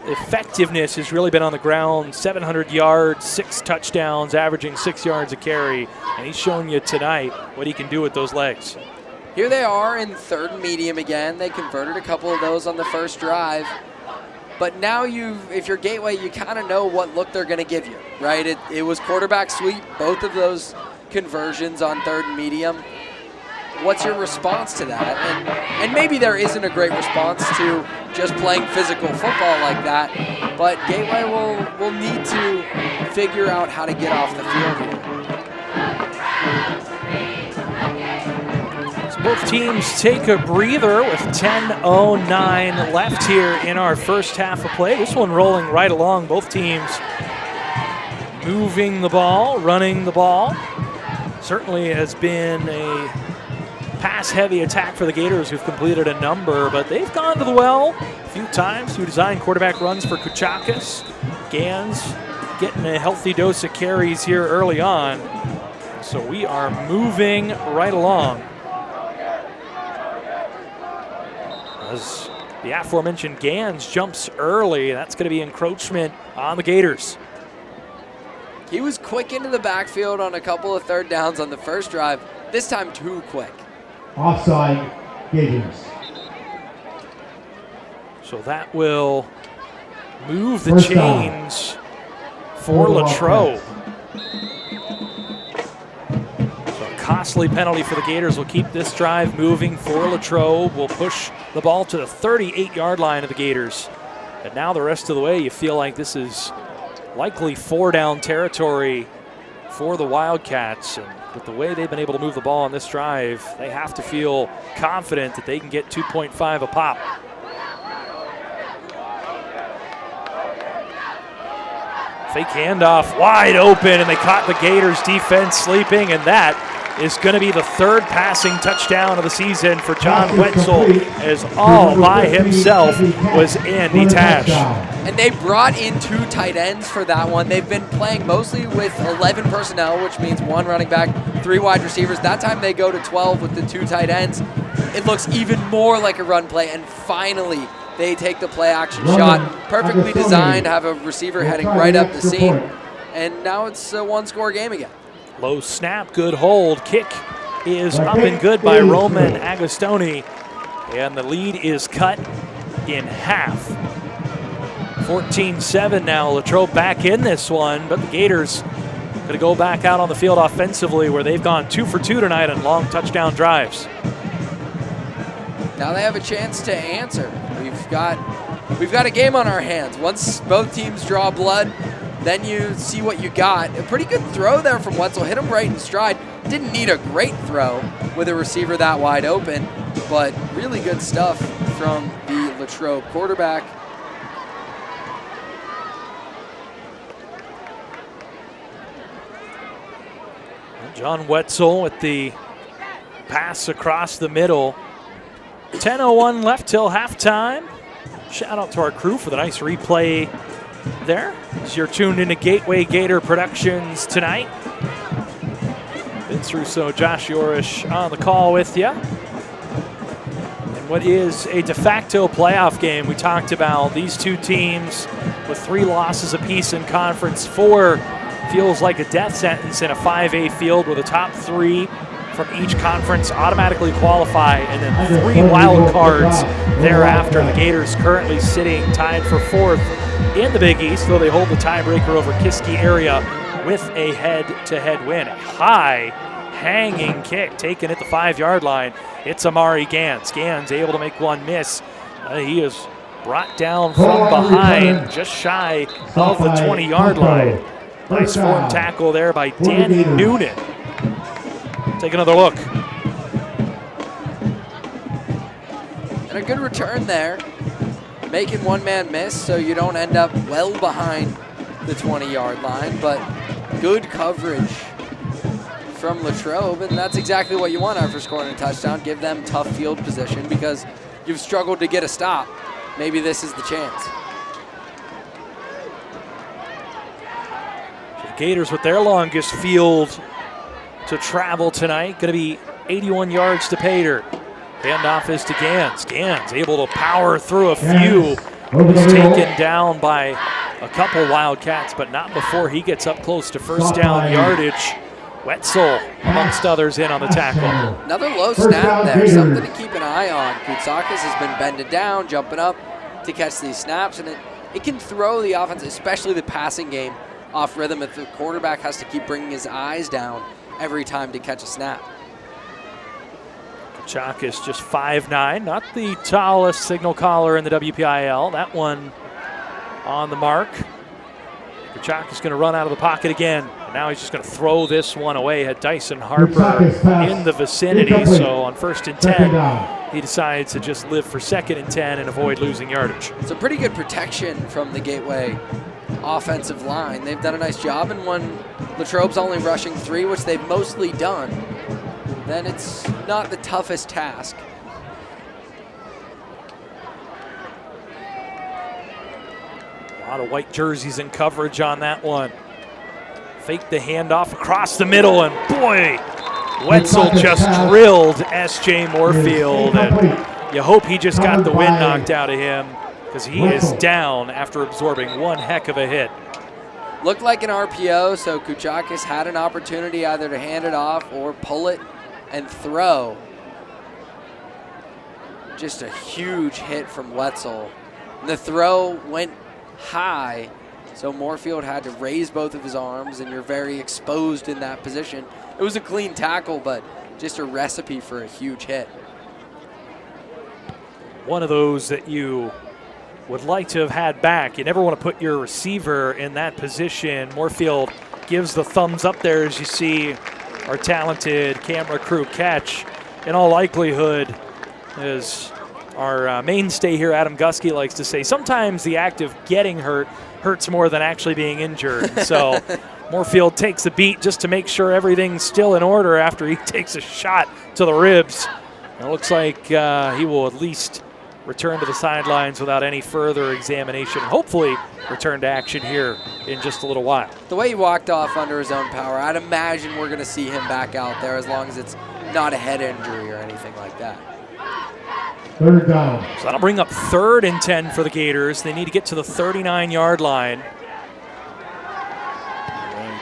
effectiveness has really been on the ground, 700 yards, 6 touchdowns, averaging 6 yards a carry. And he's shown you tonight what he can do with those legs. Here they are in 3rd and medium again. They converted a couple of those on the first drive. But now if you're Gateway, you kind of know what look they're going to give you, right? It was quarterback sweep, both of those conversions on 3rd and medium. What's your response to that? And maybe there isn't a great response to just playing physical football like that, but Gateway will need to figure out how to get off the field here. So both teams take a breather with 10:09 left here in our first half of play. This one rolling right along. Both teams moving the ball, running the ball. Certainly has been a pass-heavy attack for the Gators, who've completed a number, but they've gone to the well a few times through design quarterback runs for Kuchakis. Gans getting a healthy dose of carries here early on. So we are moving right along. As the aforementioned Gans jumps early, that's going to be encroachment on the Gators. He was quick into the backfield on a couple of 3rd downs on the first drive, this time too quick. Offside, Gators. So that will move the chains for Latrobe. So a costly penalty for the Gators will keep this drive moving for Latrobe. Will push the ball to the 38-yard line of the Gators. And now the rest of the way, you feel like this is likely 4-down territory for the Wildcats. And with the way they've been able to move the ball on this drive, they have to feel confident that they can get 2.5 a pop. Fake handoff, wide open, and they caught the Gators defense sleeping, and that is going to be the 3rd passing touchdown of the season for John Wetzel, as all by himself was Andy Tash. And they brought in 2 tight ends for that one. They've been playing mostly with 11 personnel, which means 1 running back, 3 wide receivers. That time they go to 12 with the 2 tight ends. It looks even more like a run play, and finally they take the play action shot. Perfectly designed, have a receiver heading right up the seam. And now it's a 1-score game again. Low snap, good hold. Kick is up and good by Roman Agostoni. And the lead is cut in half. 14-7 now. Latrobe back in this one, but the Gators going to go back out on the field offensively, where they've gone 2 for 2 tonight on long touchdown drives. Now they have a chance to answer. We've got a game on our hands. Once both teams draw blood, then you see what you got. A pretty good throw there from Wetzel. Hit him right in stride. Didn't need a great throw with a receiver that wide open, but really good stuff from the Latrobe quarterback. John Wetzel with the pass across the middle. 10:01 left till halftime. Shout out to our crew for the nice replay there, as you're tuned into Gateway Gator Productions tonight. Vince Russo, Josh Yorish on the call with you. And what is a de facto playoff game? We talked about these 2 teams with 3 losses apiece in conference. 4 feels like a death sentence in a 5A field, where the top 3 from each conference automatically qualify, and then 3 wild cards thereafter. The Gators currently sitting tied for 4th in the Big East, though they hold the tiebreaker over Kiski area with a head-to-head win. A high hanging kick taken at the 5-yard line. It's Amari Gans. Gans able to make one miss. He is brought down from behind, just shy of the 20-yard line. Nice form tackle there by Danny Noonan. Take another look. And a good return there. Making one man miss so you don't end up well behind the 20-yard line, but good coverage from Latrobe, and that's exactly what you want after scoring a touchdown. Give them tough field position because you've struggled to get a stop. Maybe this is the chance. The Gators with their longest field to travel tonight. Going to be 81 yards to Pater. Handoff is to Gans. Gans able to power through a few. Was taken down by a couple Wildcats, but not before he gets up close to first down yardage. Wetzel, amongst others, in on the tackle. Another low snap there, something to keep an eye on. Kutsakis has been bended down, jumping up, to catch these snaps, and it can throw the offense, especially the passing game, off rhythm if the quarterback has to keep bringing his eyes down every time to catch a snap. Kachakis just 5'9", not the tallest signal caller in the WPIAL. That one on the mark. Kachakis is going to run out of the pocket again. And now he's just going to throw this one away. Had Dyson Harper in the vicinity. So on 1st and 10, he decides to just live for 2nd and 10 and avoid losing yardage. It's a pretty good protection from the Gateway offensive line. They've done a nice job, and when Latrobe's only rushing 3, which they've mostly done, then it's not the toughest task. A lot of white jerseys in coverage on that one. Fake the handoff across the middle, and boy, Wetzel just drilled S.J. Moorfield, and you hope he just got the wind knocked out of him, because he is down after absorbing one heck of a hit. Looked like an RPO, so Kachakis had an opportunity either to hand it off or pull it and throw. Just a huge hit from Wetzel. The throw went high, so Moorfield had to raise both of his arms, and you're very exposed in that position. It was a clean tackle, but just a recipe for a huge hit. One of those that you would like to have had back. You never want to put your receiver in that position. Moorfield gives the thumbs up there as you see our talented camera crew catch. In all likelihood, as our mainstay here, Adam Gusky, likes to say, sometimes the act of getting hurt hurts more than actually being injured. So Moorfield takes a beat just to make sure everything's still in order after he takes a shot to the ribs. It looks like he will at least return to the sidelines without any further examination. Hopefully return to action here in just a little while. The way he walked off under his own power, I'd imagine we're going to see him back out there as long as it's not a head injury or anything like that. 3rd down. So that'll bring up 3rd and 10 for the Gators. They need to get to the 39-yard line.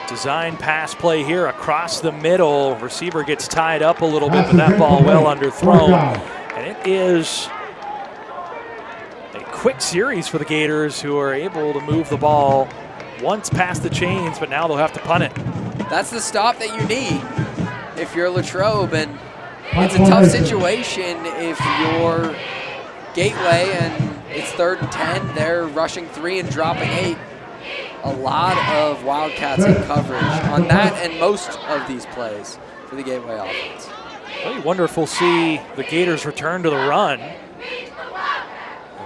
Design pass play here across the middle. Receiver gets tied up a little bit, but that ball well underthrown. And it is a quick series for the Gators, who are able to move the ball once past the chains, but now they'll have to punt it. That's the stop that you need if you're Latrobe, and it's a tough situation if you're Gateway and it's 3rd and 10. They're rushing 3 and dropping 8. A lot of Wildcats in coverage on that and most of these plays for the Gateway offense. Well, you wonder if we'll see the Gators return to the run.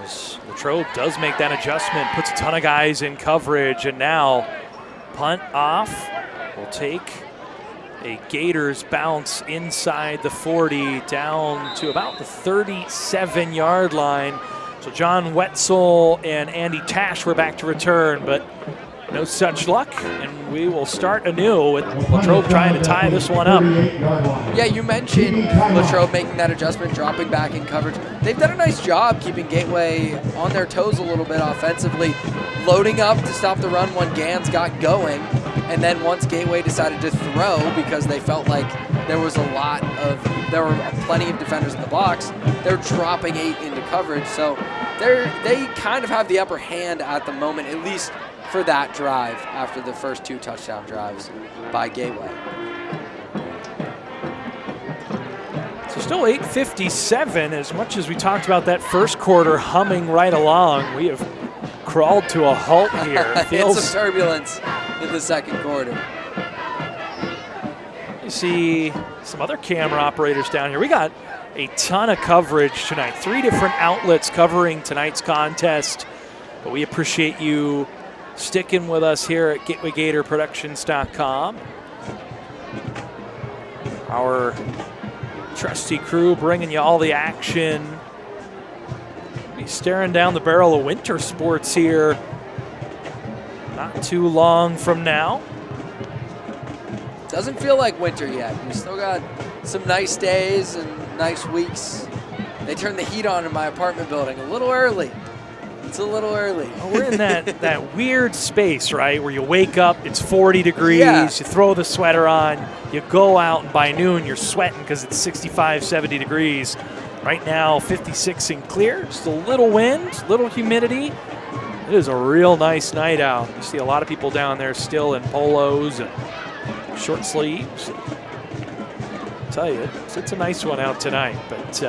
As Latrobe does make that adjustment, puts a ton of guys in coverage, and now punt off. Will take a Gators bounce inside the 40 down to about the 37-yard line. So John Wetzel and Andy Tash were back to return, but no such luck, and we will start anew with Latrobe trying to tie this one up. Yeah, you mentioned Latrobe making that adjustment, dropping back in coverage. They've done a nice job keeping Gateway on their toes a little bit offensively, loading up to stop the run when Gans got going, and then once Gateway decided to throw because they felt like there were plenty of defenders in the box, they're dropping 8 into coverage. So they kind of have the upper hand at the moment, at least for that drive after the first 2 touchdown drives by Gateway. So still 8:57, as much as we talked about that first quarter humming right along, we have crawled to a halt here. It's some turbulence in the second quarter. You see some other camera operators down here. We got a ton of coverage tonight. 3 different outlets covering tonight's contest, but we appreciate you sticking with us here at GatewayGatorProductions.com. Our trusty crew bringing you all the action. Be staring down the barrel of winter sports here not too long from now. Doesn't feel like winter yet. We still got some nice days and nice weeks. They turned the heat on in my apartment building a little early. It's a little early. Well, we're in that weird space, right, where you wake up, it's 40 degrees, yeah. You throw the sweater on, you go out, and by noon you're sweating because it's 65, 70 degrees. Right now, 56 and clear. Just a little wind, little humidity. It is a real nice night out. You see a lot of people down there still in polos and short sleeves. I'll tell you, it's a nice one out tonight. But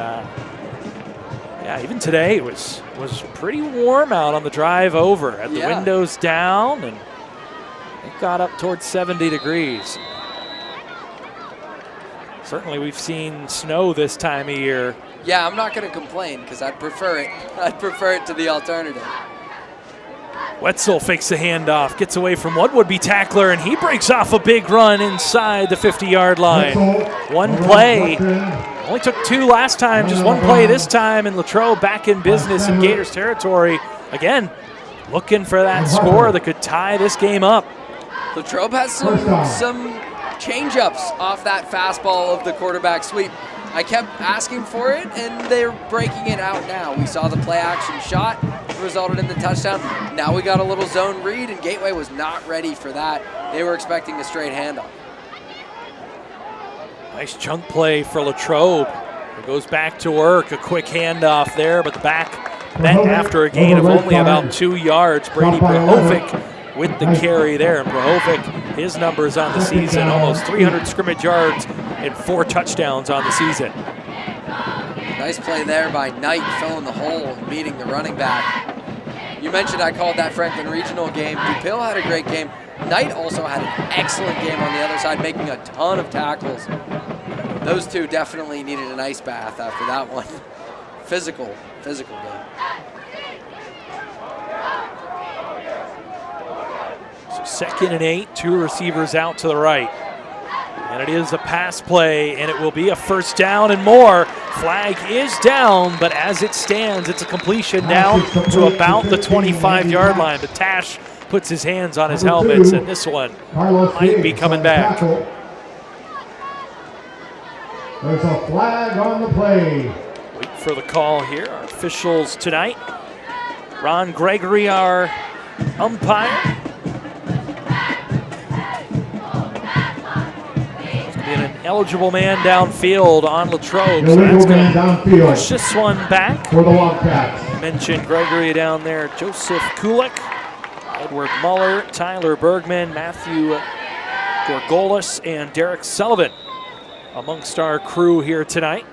yeah, even today it was pretty warm out on the drive over. Had the windows down, and it got up towards 70 degrees. Certainly we've seen snow this time of year. Yeah, I'm not going to complain because I'd prefer it. I'd prefer it to the alternative. Wetzel fakes the handoff, gets away from what would be tackler, and he breaks off a big run inside the 50-yard line. One play. Only took 2 last time, just 1 play this time, and Latrobe back in business in Gators territory. Again, looking for that score that could tie this game up. Latrobe has some change-ups off that fastball of the quarterback sweep. I kept asking for it, and they're breaking it out now. We saw the play-action shot, resulted in the touchdown. Now we got a little zone read, and Gateway was not ready for that. They were expecting a straight handoff. Nice chunk play for Latrobe. It goes back to work, a quick handoff there, but the back met after a gain of only about 2 yards. Brady Prahovic with the carry there, and Prahovic, his numbers on the season, almost 300 scrimmage yards and 4 touchdowns on the season. Nice play there by Knight, filling the hole and meeting the running back. You mentioned I called that Franklin Regional game. DuPill had a great game. Knight also had an excellent game on the other side, making a ton of tackles. Those two definitely needed an ice bath after that one. Physical game. So 2nd and 8, 2 receivers out to the right. And it is a pass play, and it will be a first down and more. Flag is down, but as it stands, it's a completion down to about the 25-yard line. But Tash puts his hands on his helmets, and this one might be coming back. There's a flag on the play. Wait for the call here. Our officials tonight. Ron Gregory, our umpire. An eligible man downfield on Latrobe, so that's going to push this one back. For the Wildcats. Mentioned Gregory down there, Joseph Kulik, Edward Muller, Tyler Bergman, Matthew Gorgolis, and Derek Sullivan amongst our crew here tonight.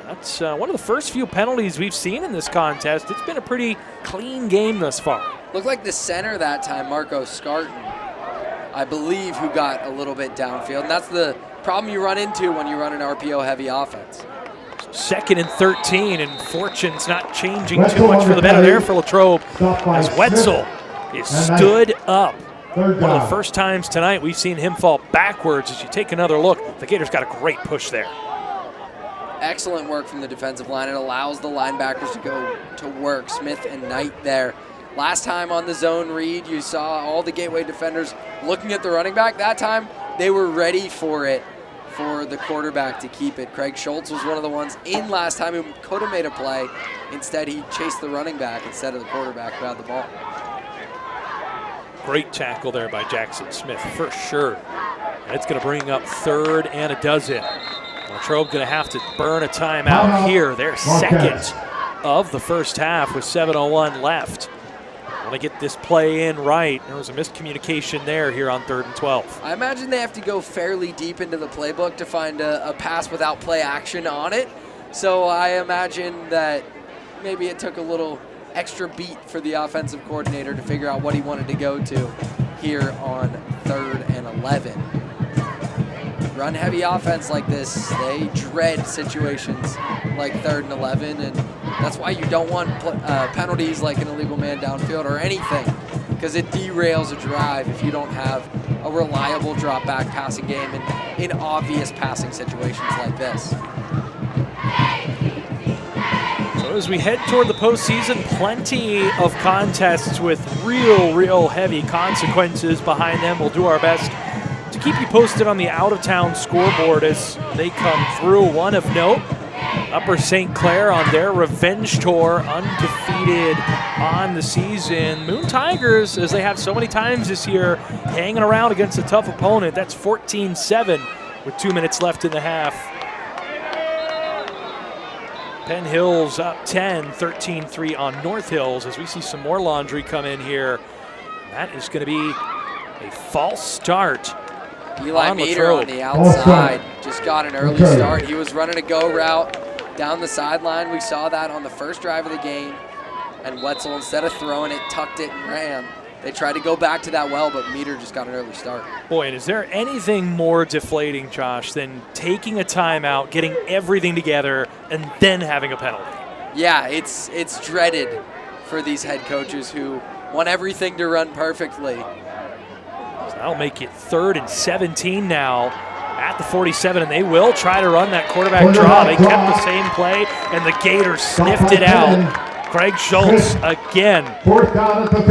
That's one of the first few penalties we've seen in this contest. It's been a pretty clean game thus far. Looked like the center that time, Marco Scarton, I believe, who got a little bit downfield. And that's the problem you run into when you run an RPO-heavy offense. 2nd and 13, and fortune's not changing too much for the better there for Latrobe as Wetzel is stood up. One of the first times tonight we've seen him fall backwards. As you take another look, the Gators got a great push there. Excellent work from the defensive line. It allows the linebackers to go to work. Smith and Knight there. Last time on the zone read, you saw all the Gateway defenders looking at the running back. That time, they were ready for it, for the quarterback to keep it. Craig Schultz was one of the ones in last time who could have made a play. Instead, he chased the running back instead of the quarterback who had the ball. Great tackle there by Jackson Smith, for sure. And it's going to bring up 3rd and a dozen. Latrobe going to have to burn a timeout here. Their second of the first half with 7:01 left. Want to get this play in right. There was a miscommunication there here on 3rd and 12. I imagine they have to go fairly deep into the playbook to find a pass without play action on it. So I imagine that maybe it took a little extra beat for the offensive coordinator to figure out what he wanted to go to here on 3rd and 11. Run-heavy offense like this, they dread situations like 3rd and 11, and that's why you don't want penalties like an illegal man downfield or anything, because it derails a drive if you don't have a reliable drop-back passing game in obvious passing situations like this. So as we head toward the postseason, plenty of contests with real heavy consequences behind them. We'll do our best to keep you posted on the out-of-town scoreboard as they come through. One of note, Upper St. Clair on their revenge tour, undefeated on the season. Moon Tigers, as they have so many times this year, hanging around against a tough opponent. That's 14-7 with 2 minutes left in the half. Penn Hills up 10, 13-3 on North Hills as we see some more laundry come in here. That is going to be a false start. Eli Meter on the outside just got an early start. He was running a go route down the sideline. We saw that on the first drive of the game. And Wetzel, instead of throwing it, tucked it and ran. They tried to go back to that well, but Meter just got an early start. Boy, and is there anything more deflating, Josh, than taking a timeout, getting everything together, and then having a penalty? Yeah, it's dreaded for these head coaches who want everything to run perfectly. So that'll make it 3rd and 17 now at the 47, and they will try to run that quarterback draw. They kept the same play, and the Gators sniffed it out. Craig Schultz again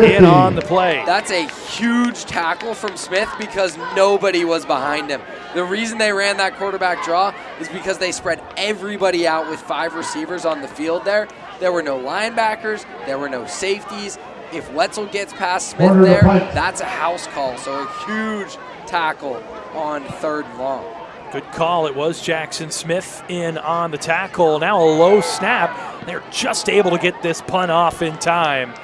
in on the play. That's a huge tackle from Smith because nobody was behind him. The reason they ran that quarterback draw is because they spread everybody out with 5 receivers on the field there. There were no linebackers. There were no safeties. If Wetzel gets past Smith there, that's a house call. So a huge tackle on 3rd and long. Good call. It was Jackson Smith in on the tackle. Now a low snap. They're just able to get this punt off in time.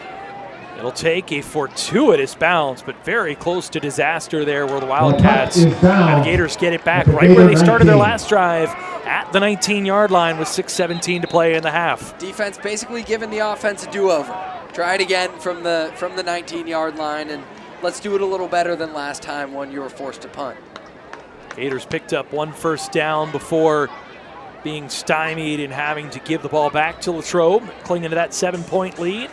It'll take a fortuitous bounce, but very close to disaster there where the Wildcats and the Gators get it back right where they started their last drive at the 19-yard line with 6:17 to play in the half. Defense basically giving the offense a do-over. Try it again from the 19-yard line, and let's do it a little better than last time when you were forced to punt. Gators picked up 1 first down before being stymied and having to give the ball back to Latrobe, clinging to that 7-point lead.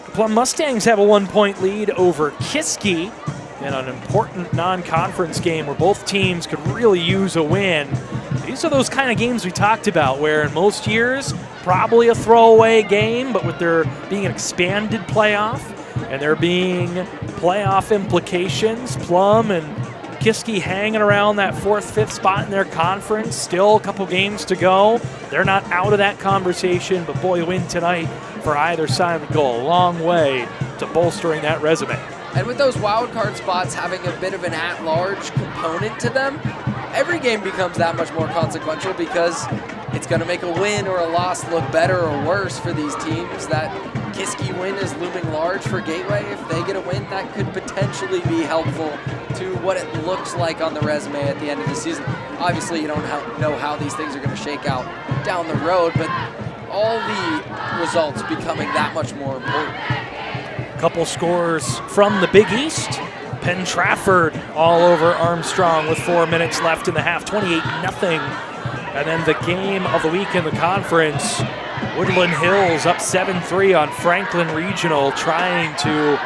The Plum Mustangs have a 1-point lead over Kiski in an important non-conference game where both teams could really use a win. These are those kind of games we talked about where in most years, probably a throwaway game, but with there being an expanded playoff and there being playoff implications, Plum and Kiski hanging around that 4th, 5th spot in their conference. Still a couple games to go. They're not out of that conversation, but boy, a win tonight for either side would go a long way to bolstering that resume. And with those wild card spots having a bit of an at-large component to them, every game becomes that much more consequential because it's going to make a win or a loss look better or worse for these teams. That Kiski win is looming large for Gateway. If they get a win, that could potentially be helpful to what it looks like on the resume at the end of the season. Obviously, you don't know how these things are going to shake out down the road, but all the results becoming that much more important. Couple scores from the Big East. Penn Trafford all over Armstrong with 4 minutes left in the half, 28-0. And then the game of the week in the conference, Woodland Hills up 7-3 on Franklin Regional, trying to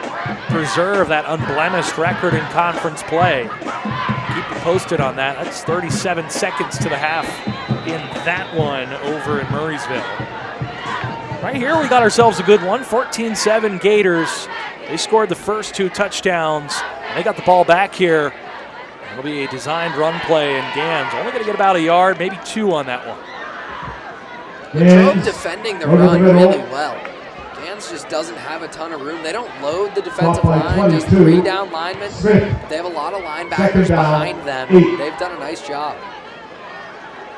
preserve that unblemished record in conference play. Keep you posted on that. That's 37 seconds to the half in that one over in Murraysville. Right here we got ourselves a good one, 14-7 Gators. They scored the first 2 touchdowns, and they got the ball back here. It'll be a designed run play, and Gans only going to get about a yard, maybe 2 on that one. Latrobe defending the run really well. Gans just doesn't have a ton of room. They don't load the defensive line, just 3 down linemen. They have a lot of linebackers behind them. They've done a nice job.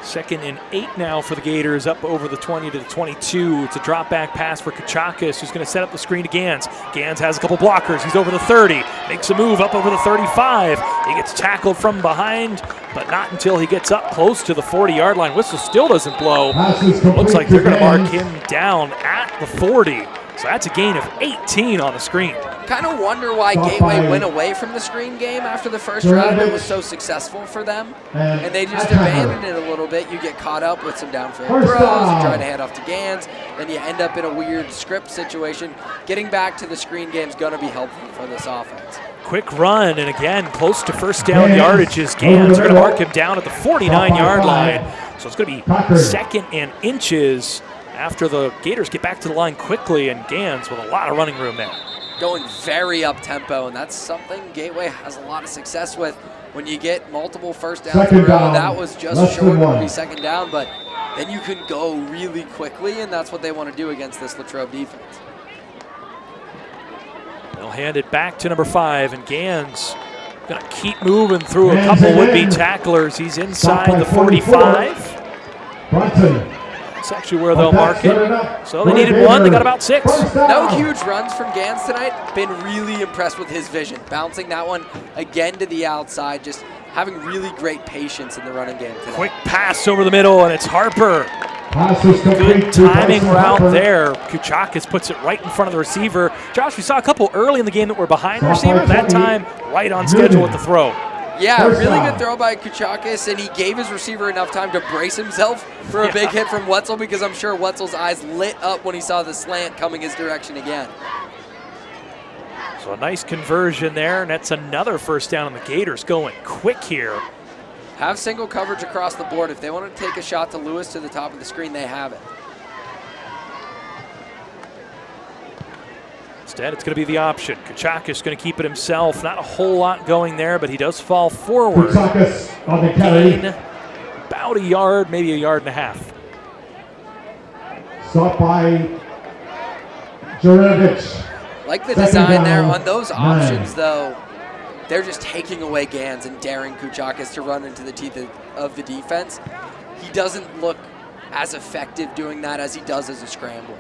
2nd and 8 now for the Gators, up over the 20 to the 22. It's a drop back pass for Kachakis, who's going to set up the screen to Gans. Gans has a couple blockers. He's over the 30, makes a move up over the 35. He gets tackled from behind, but not until he gets up close to the 40-yard line. Whistle still doesn't blow. Looks like they're going to mark him down at the 40. So that's a gain of 18 on the screen. Kind of wonder why Gateway went away from the screen game after the first drive. It was so successful for them, and they just abandoned it a little bit. You get caught up with some downfield throws, you try to hand off to Gans, and you end up in a weird script situation. Getting back to the screen game is going to be helpful for this offense. Quick run, and again, close to first down yardage as Gans are going to mark him down at the 49-yard line. So it's going to be 2nd and inches after the Gators get back to the line quickly, and Gans with a lot of running room there. Going very up-tempo, and that's something Gateway has a lot of success with. When you get multiple first downs in a row, that was just short, it would be 2nd down, but then you can go really quickly, and that's what they want to do against this Latrobe defense. They'll hand it back to number 5, and Gans going to keep moving through a couple would-be tacklers. He's inside the 45. That's actually where they'll mark it. So they needed one. They got about 6. No huge runs from Gans tonight. Been really impressed with his vision. Bouncing that one again to the outside. Just having really great patience in the running game today. Quick pass over the middle, and it's Harper. Good Timing route there. Kuchakis puts it right in front of the receiver. Josh, we saw a couple early in the game that were behind the receiver. That time, right on schedule with the throw. Yeah, really good throw by Kuchakis, and he gave his receiver enough time to brace himself for a big hit from Wetzel, because I'm sure Wetzel's eyes lit up when he saw the slant coming his direction again. So a nice conversion there, and that's another first down, and the Gators going quick here. Have single coverage across the board. If they want to take a shot to Lewis to the top of the screen, they have it. Instead, it's going to be the option. Kuchakis going to keep it himself. Not a whole lot going there, but he does fall forward. Kuchakis on the carry. Gain about a yard, maybe a yard and a half. Stop by Jurevich. Like the design there on those options, though. They're just taking away Gans and daring Kuchakis to run into the teeth of the defense. He doesn't look as effective doing that as he does as a scrambler.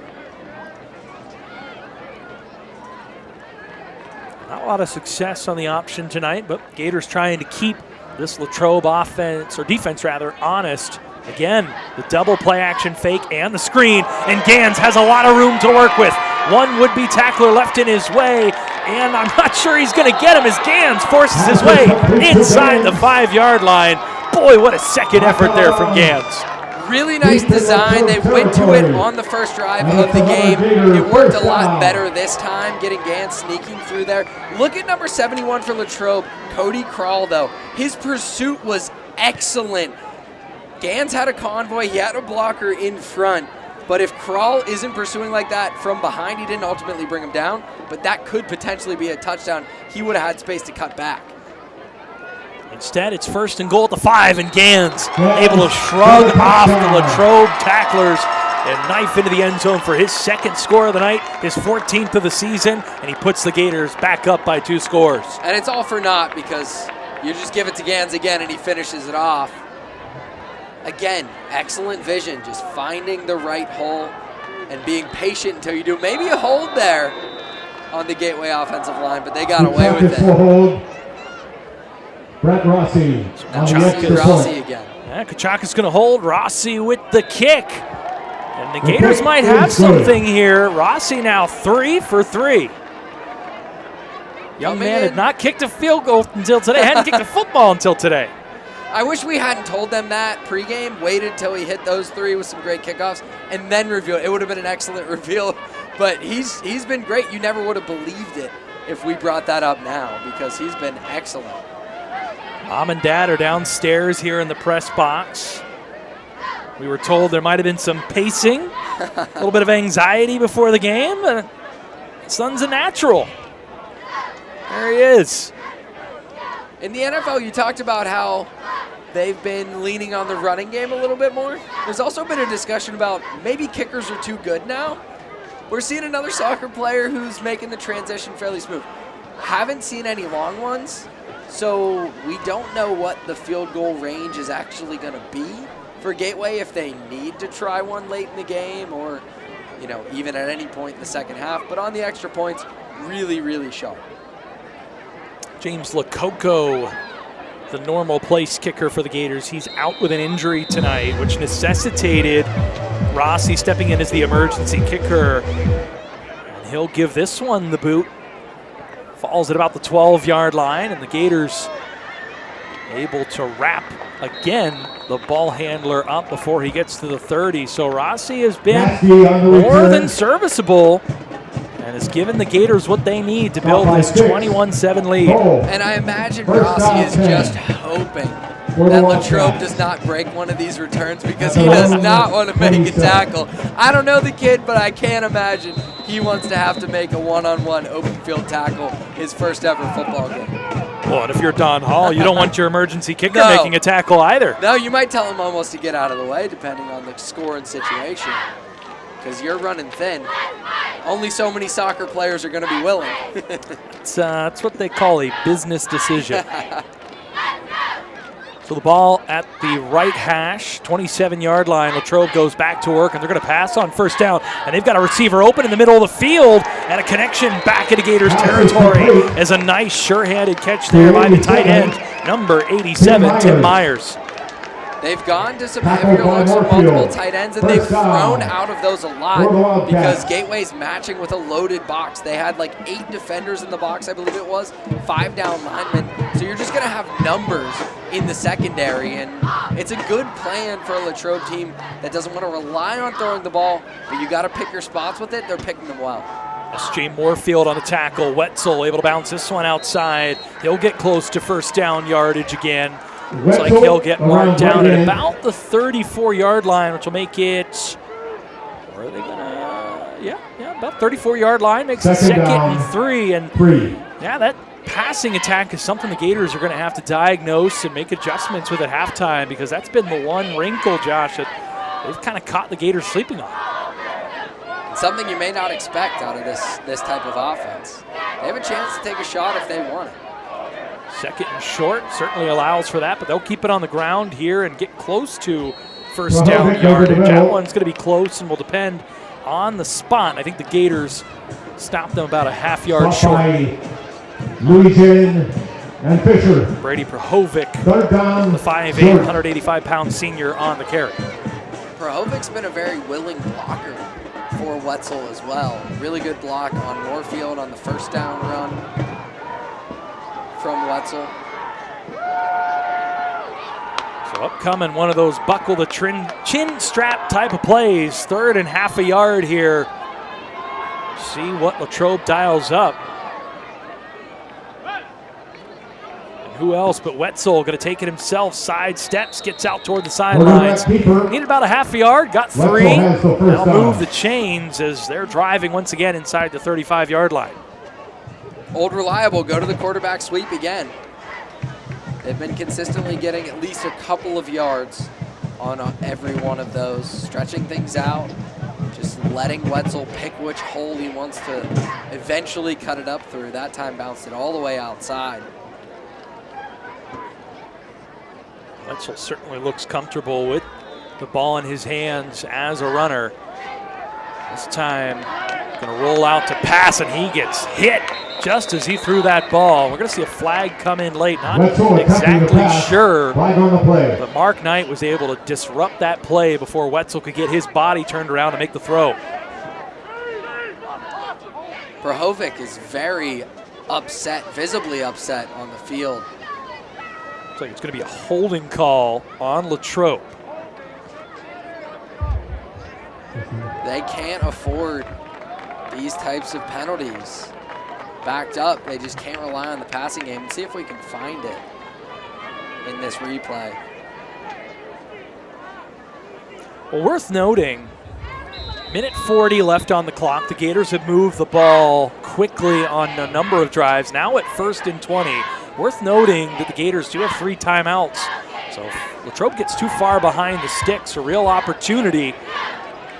Not a lot of success on the option tonight, but Gators trying to keep this Latrobe offense, or defense rather, honest. Again, the double play action fake and the screen, and Gans has a lot of room to work with. One would-be tackler left in his way, and I'm not sure he's going to get him as Gans forces his way inside the 5-yard line. Boy, what a second effort there from Gans. Really nice design. They went to it on the first drive of the game. It worked a lot better this time, getting Gans sneaking through there. Look at number 71 for Latrobe, Cody Krall, though. His pursuit was excellent. Gans had a convoy. He had a blocker in front. But if Krall isn't pursuing like that from behind, he didn't ultimately bring him down, but that could potentially be a touchdown. He would have had space to cut back. Instead, it's 1st and goal at the 5, and Gans able to shrug off the Latrobe tacklers and knife into the end zone for his 2nd score of the night, his 14th of the season, and he puts the Gators back up by 2 scores. And it's all for naught, because you just give it to Gans again and he finishes it off. Again, excellent vision, just finding the right hole and being patient until you do. Maybe a hold there on the Gateway offensive line, but they got away with it. Brett Rossi. Rossi again. Yeah, Kuchakis going to hold. Rossi with the kick. And the Gators might have something here. Rossi now 3 for 3. Young man had not kicked a field goal until today. Hadn't kicked a football until today. I wish we hadn't told them that pregame, waited till he hit those 3 with some great kickoffs, and then revealed it. It would have been an excellent reveal, but he's been great. You never would have believed it if we brought that up now, because he's been excellent. Mom and Dad are downstairs here in the press box. We were told there might have been some pacing, a little bit of anxiety before the game. Son's a natural. There he is. In the NFL, you talked about how they've been leaning on the running game a little bit more. There's also been a discussion about maybe kickers are too good now. We're seeing another soccer player who's making the transition fairly smooth. Haven't seen any long ones, so we don't know what the field goal range is actually going to be for Gateway, if they need to try one late in the game or, you know, even at any point in the second half. But on the extra points, really, really sharp. James Lococo, the normal place kicker for the Gators. He's out with an injury tonight, which necessitated Rossi stepping in as the emergency kicker. And he'll give this one the boot. Falls at about the 12-yard line, and the Gators able to wrap, again, the ball handler up before he gets to the 30. So Rossi has been more than serviceable and has given the Gators what they need to build this 21-7 lead. And I imagine Rossi is just hoping that Latrobe does not break one of these returns, because he does not want to make a tackle. I don't know the kid, but I can't imagine he wants to have to make a one-on-one open field tackle his first ever football game. Well, and if you're Don Hall, you don't want your emergency kicker making a tackle either. No, you might tell him almost to get out of the way, depending on the score and situation, because you're running thin. Only so many soccer players are going to be willing. That's what they call a business decision. So the ball at the right hash, 27-yard line. Latrobe goes back to work, and they're going to pass on first down. And they've got a receiver open in the middle of the field, and a connection back into Gators territory as a nice sure-handed catch there by the tight end, number 87, Tim Myers. They've gone to some heavier looks with multiple tight ends, and they've thrown out of those a lot because Gateway's matching with a loaded box. They had like 8 defenders in the box, I believe it was, 5 down linemen. So you're just going to have numbers in the secondary, and it's a good plan for a Latrobe team that doesn't want to rely on throwing the ball, but you got to pick your spots with it. They're picking them well. S.J. Moorfield on the tackle. Wetzel able to bounce this one outside. He'll get close to first down yardage again. Looks like he'll get marked down at about the 34-yard line, which will make it, where are they gonna, yeah, about 34-yard line, makes it 2nd and 3. And yeah, that passing attack is something the Gators are gonna have to diagnose and make adjustments with at halftime, because that's been the one wrinkle, Josh, that they've kind of caught the Gators sleeping on. Something you may not expect out of this type of offense. They have a chance to take a shot if they want it. 2nd and short certainly allows for that, but they'll keep it on the ground here and get close to first down yardage. That one's going to be close and will depend on the spot. I think the Gators stopped them about a half-yard short. Lujan and Fisher. Brady Prahovic, the 5'8", 185-pound senior on the carry. Prahovic's been a very willing blocker for Wetzel as well. Really good block on Moorfield on the first down run from Wetzel. So upcoming one of those buckle the chin strap type of plays. 3rd and half a yard here. See what Latrobe dials up. And who else but Wetzel going to take it himself. Side steps, gets out toward the sidelines. Needed about a half a yard, got 3. They'll move the chains as they're driving once again inside the 35-yard line. Old Reliable go to the quarterback sweep again. They've been consistently getting at least a couple of yards on every one of those, stretching things out, just letting Wetzel pick which hole he wants to eventually cut it up through. That time bounced it all the way outside. Wetzel certainly looks comfortable with the ball in his hands as a runner. This time, going to roll out to pass, and he gets hit just as he threw that ball. We're going to see a flag come in late. Not exactly sure, but Mark Knight was able to disrupt that play before Wetzel could get his body turned around to make the throw. Prahovic is very upset, visibly upset on the field. Looks like it's going to be a holding call on Latrobe. They can't afford these types of penalties. Backed up, they just can't rely on the passing game. Let's see if we can find it in this replay. Well, worth noting, minute 40 left on the clock. The Gators have moved the ball quickly on a number of drives. Now at 1st and 20. Worth noting that the Gators do have 3 timeouts. So if Latrobe gets too far behind the sticks, a real opportunity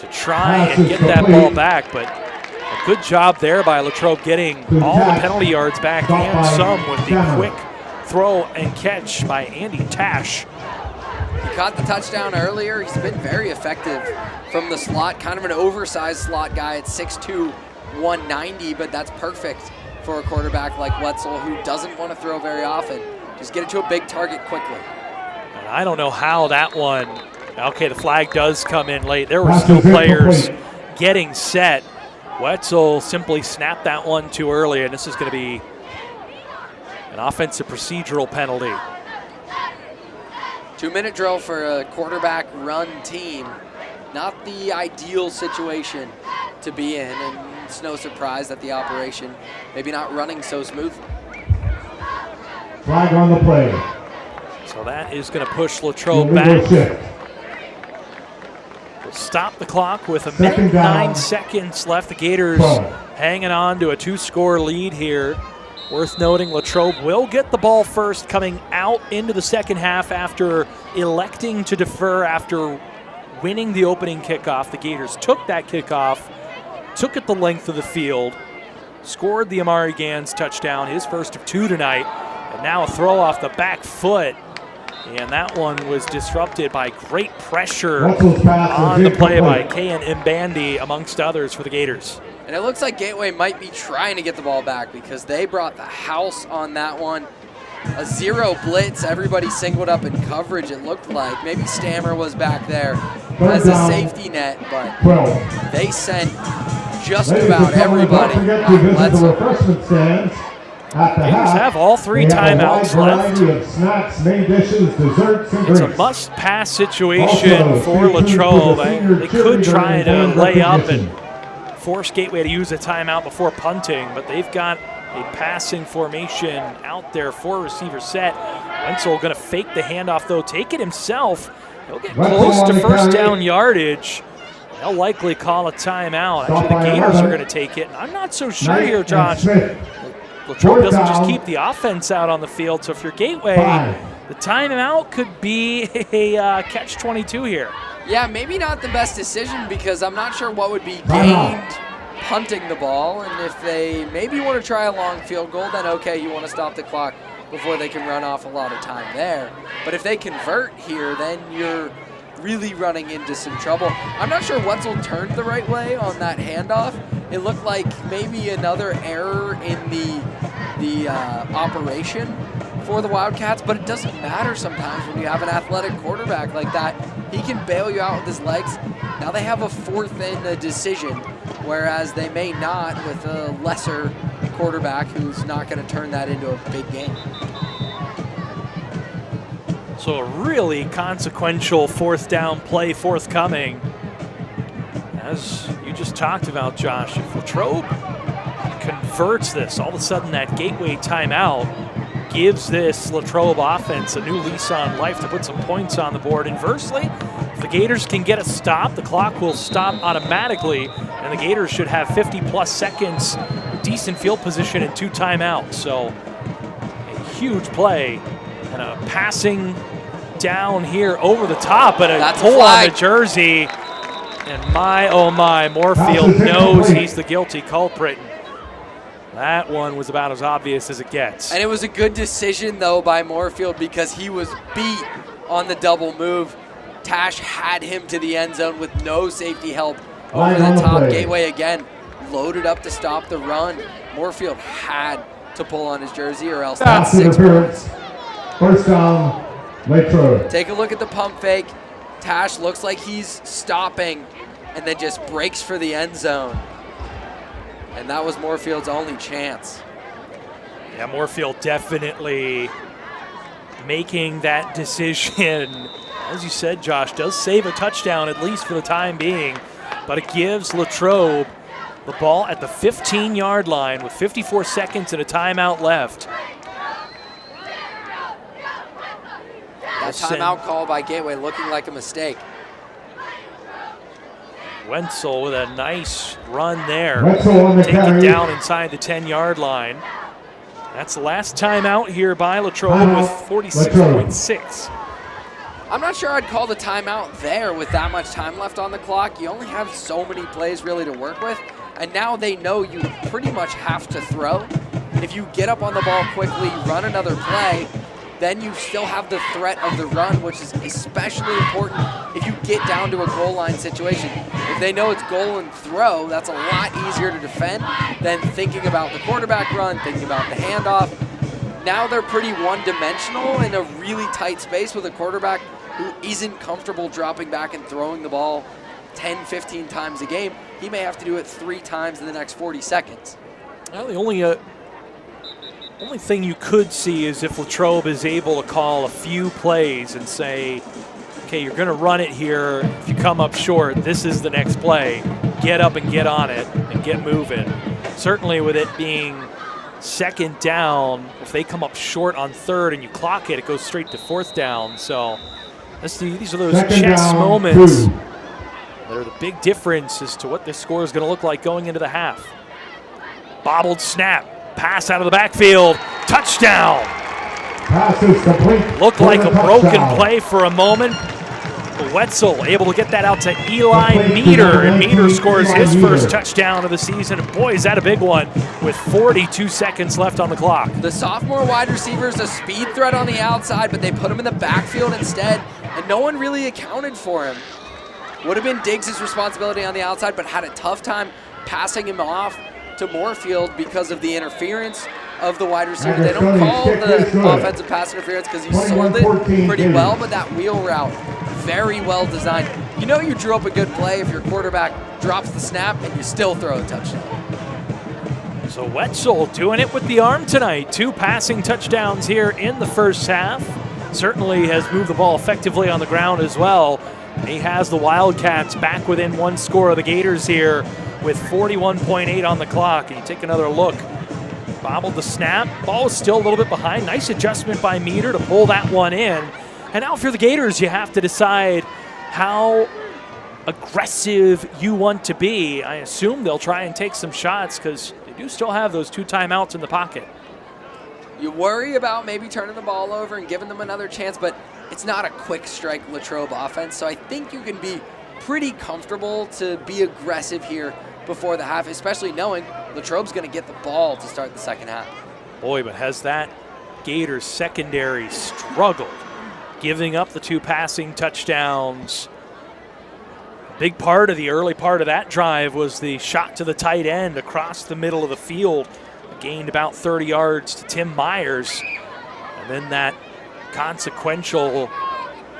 to try and get that ball back, but a good job there by Latrobe getting all the penalty yards back and some with the quick throw and catch by Andy Tash. He caught the touchdown earlier. He's been very effective from the slot, kind of an oversized slot guy at 6'2", 190, but that's perfect for a quarterback like Wetzel who doesn't want to throw very often. Just get it to a big target quickly. And I don't know how that one, okay, the flag does come in late. There were still players getting set. Wetzel simply snapped that one too early, and this is going to be an offensive procedural penalty. 2-minute drill for a quarterback run team. Not the ideal situation to be in, and it's no surprise that the operation maybe not running so smoothly. Flag on the play. So that is going to push Latrobe back. We'll stop the clock with a minute 9 seconds left. The Gators hanging on to a 2-score lead here. Worth noting, Latrobe will get the ball first coming out into the second half after electing to defer after winning the opening kickoff. The Gators took that kickoff, took it the length of the field, scored the Amari Gans touchdown, his first of 2 tonight, and now a throw off the back foot And that one was disrupted by great pressure on the play by Kayan Mbandi, amongst others, for the Gators. And it looks like Gateway might be trying to get the ball back because they brought the house on that one. A zero blitz, everybody singled up in coverage, it looked like. Maybe Stammer was back there as a safety net, but they sent just about everybody. Gators have all 3 timeouts left. It's a must-pass situation for Latrobe. They could try to lay up and force Gateway to use a timeout before punting, but they've got a passing formation out there, 4-receiver set. Wenzel going to fake the handoff, though, take it himself. He'll get close to first down yardage. They'll likely call a timeout. Actually, the Gators are going to take it. And I'm not so sure here, Josh. Latrobe doesn't just keep the offense out on the field, so if you're Gateway, the timeout could be a catch-22 here. Yeah, maybe not the best decision because I'm not sure what would be gained punting the ball, and if they maybe want to try a long field goal, then okay, you want to stop the clock before they can run off a lot of time there. But if they convert here, then you're really running into some trouble. I'm not sure Wetzel turned the right way on that handoff. It looked like maybe another error in the operation for the Wildcats, but it doesn't matter sometimes when you have an athletic quarterback like that. He can bail you out with his legs. Now they have a 4th and decision, whereas they may not with a lesser quarterback who's not going to turn that into a big game. So a really consequential 4th down play forthcoming. As you just talked about, Josh, if Latrobe converts this, all of a sudden that Gateway timeout gives this Latrobe offense a new lease on life to put some points on the board. Inversely, if the Gators can get a stop, the clock will stop automatically, and the Gators should have 50-plus seconds, decent field position, and 2 timeouts. So a huge play and a passing down here over the top, but a pull on the jersey. And my, oh my, Moorfield knows he's the guilty culprit. That one was about as obvious as it gets. And it was a good decision, though, by Moorfield because he was beat on the double move. Tash had him to the end zone with no safety help over the top. Gateway again loaded up to stop the run. Moorfield had to pull on his jersey or else that's 6 points. First down, Latrobe. Take a look at the pump fake. Tash looks like he's stopping and then just breaks for the end zone. And that was Moorfield's only chance. Yeah, Moorfield definitely making that decision. As you said, Josh, does save a touchdown, at least for the time being. But it gives Latrobe the ball at the 15-yard line with 54 seconds and a timeout left. That timeout call by Gateway looking like a mistake. Wenzel with a nice run there. Take it down inside the 10-yard line. That's the last timeout here by Latrobe with 46.6. I'm not sure I'd call the timeout there with that much time left on the clock. You only have so many plays really to work with, and now they know you pretty much have to throw. If you get up on the ball quickly, run another play, then you still have the threat of the run, which is especially important if you get down to a goal line situation. If they know it's goal and throw, that's a lot easier to defend than thinking about the quarterback run, thinking about the handoff. Now they're pretty one-dimensional in a really tight space with a quarterback who isn't comfortable dropping back and throwing the ball 10, 15 times a game. He may have to do it 3 times in the next 40 seconds. Well, the only thing you could see is if Latrobe is able to call a few plays and say, okay, you're going to run it here. If you come up short, this is the next play. Get up and get on it and get moving. Certainly with it being second down, if they come up short on third and you clock it, it goes straight to 4th down. So these are those chess moments that are the big difference as to what this score is going to look like going into the half. Bobbled snap. Pass out of the backfield. Touchdown. Pass is complete. Looked like a broken play for a moment. But Wetzel able to get that out to Eli Meter, and Meter scores his first touchdown of the season. And boy, is that a big one with 42 seconds left on the clock. The sophomore wide receiver is a speed threat on the outside, but they put him in the backfield instead, and no one really accounted for him. Would have been Diggs' responsibility on the outside, but had a tough time passing him off to Moorfield because of the interference of the wide receiver. They don't call the offensive pass interference because he sold it pretty well, but that wheel route, very well designed. You know you drew up a good play if your quarterback drops the snap and you still throw a touchdown. So Wetzel doing it with the arm tonight. 2 passing touchdowns here in the first half. Certainly has moved the ball effectively on the ground as well. He has the Wildcats back within 1 score of the Gators here with 41.8 on the clock. And you take another look. Bobbled the snap. Ball is still a little bit behind. Nice adjustment by Meter to pull that one in. And now for the Gators, you have to decide how aggressive you want to be. I assume they'll try and take some shots because they do still have those 2 timeouts in the pocket. You worry about maybe turning the ball over and giving them another chance, but it's not a quick strike Latrobe offense, so I think you can be pretty comfortable to be aggressive here before the half, especially knowing Latrobe's going to get the ball to start the second half. Boy, but has that Gators secondary struggled, giving up the 2 passing touchdowns. Big part of the early part of that drive was the shot to the tight end across the middle of the field. Gained about 30 yards to Tim Myers. And then that consequential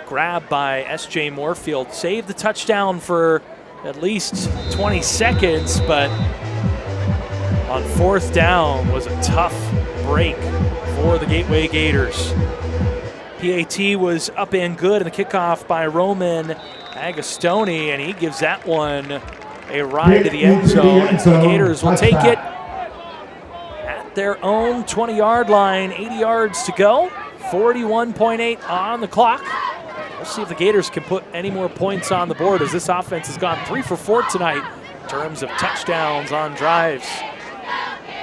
grab by S.J. Moorfield saved the touchdown for at least 20 seconds, but on 4th down was a tough break for the Gateway Gators. PAT was up and good in the kickoff by Roman Agostoni, and he gives that one a ride to the end zone. And so the Gators will take it at their own 20-yard line, 80 yards to go, 41.8 on the clock. We'll see if the Gators can put any more points on the board as this offense has gone 3 for 4 tonight in terms of touchdowns on drives.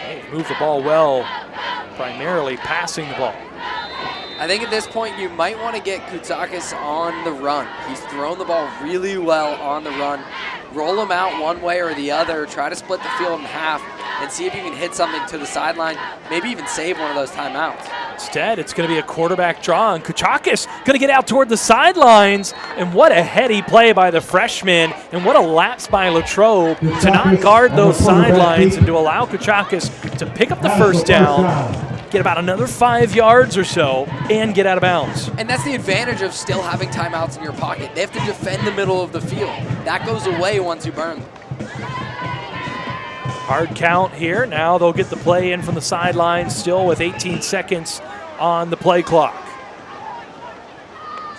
They've moved the ball well, primarily passing the ball. I think at this point you might want to get Koutsakis on the run. He's thrown the ball really well on the run. Roll him out one way or the other, try to split the field in half, and see if you can hit something to the sideline, maybe even save one of those timeouts. Instead, it's going to be a quarterback draw, and Koutsakis going to get out toward the sidelines, and what a heady play by the freshman, and what a lapse by Latrobe to not guard those sidelines and to allow Koutsakis to pick up the first down, get about another 5 yards or so, and get out of bounds. And that's the advantage of still having timeouts in your pocket. They have to defend the middle of the field. That goes away once you burn them. Hard count here. Now they'll get the play in from the sidelines, still with 18 seconds on the play clock.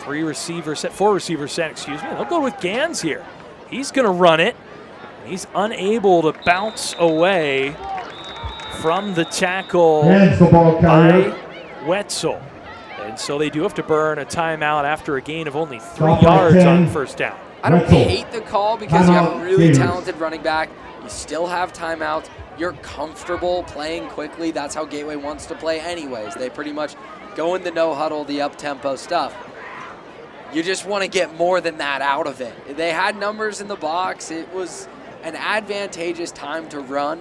4 receiver set, excuse me. They'll go with Gans here. He's going to run it. He's unable to bounce away from the tackle by Wetzel. And so they do have to burn a timeout after a gain of only 3 yards on first down. I don't hate the call because you have a really talented running back. You still have timeouts. You're comfortable playing quickly. That's how Gateway wants to play anyways. They pretty much go in the no-huddle, the up-tempo stuff. You just want to get more than that out of it. They had numbers in the box. It was an advantageous time to run.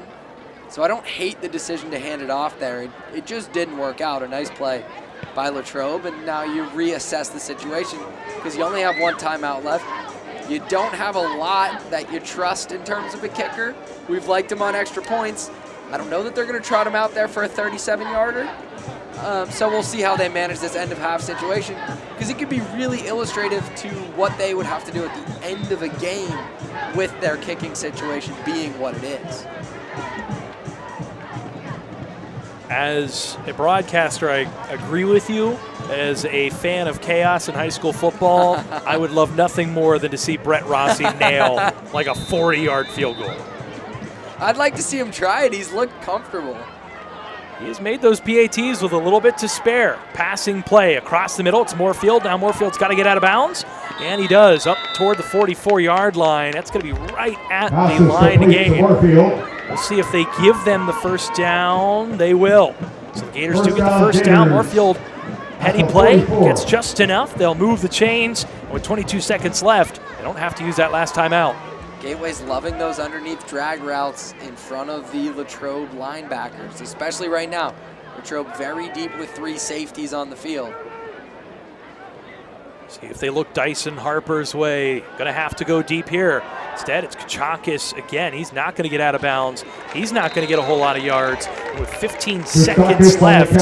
So I don't hate the decision to hand it off there. It just didn't work out. A nice play by Latrobe, and now you reassess the situation because you only have 1 timeout left. You don't have a lot that you trust in terms of a kicker. We've liked him on extra points. I don't know that they're going to trot him out there for a 37-yarder. So we'll see how they manage this end-of-half situation because it could be really illustrative to what they would have to do at the end of a game with their kicking situation being what it is. As a broadcaster, I agree with you. As a fan of chaos in high school football, I would love nothing more than to see Brett Rossi nail like a 40-yard field goal. I'd like to see him try it. He's looked comfortable. He has made those PATs with a little bit to spare. Passing play across the middle. It's Moorfield. Now Moorfield's got to get out of bounds. And he does, up toward the 44-yard line. That's going to be right at the line to gain. We'll see if they give them the first down. They will. So the Gators do get the first down. Moorfield, heady play, gets just enough. They'll move the chains With 22 seconds left, they don't have to use that last timeout. Gateway's loving those underneath drag routes in front of the Latrobe linebackers, especially right now. Latrobe very deep with 3 safeties on the field. See if they look Dyson Harper's way. Gonna have to go deep here. Instead, it's Kachakis again. He's not gonna get out of bounds. He's not gonna get a whole lot of yards. And with 15 seconds left,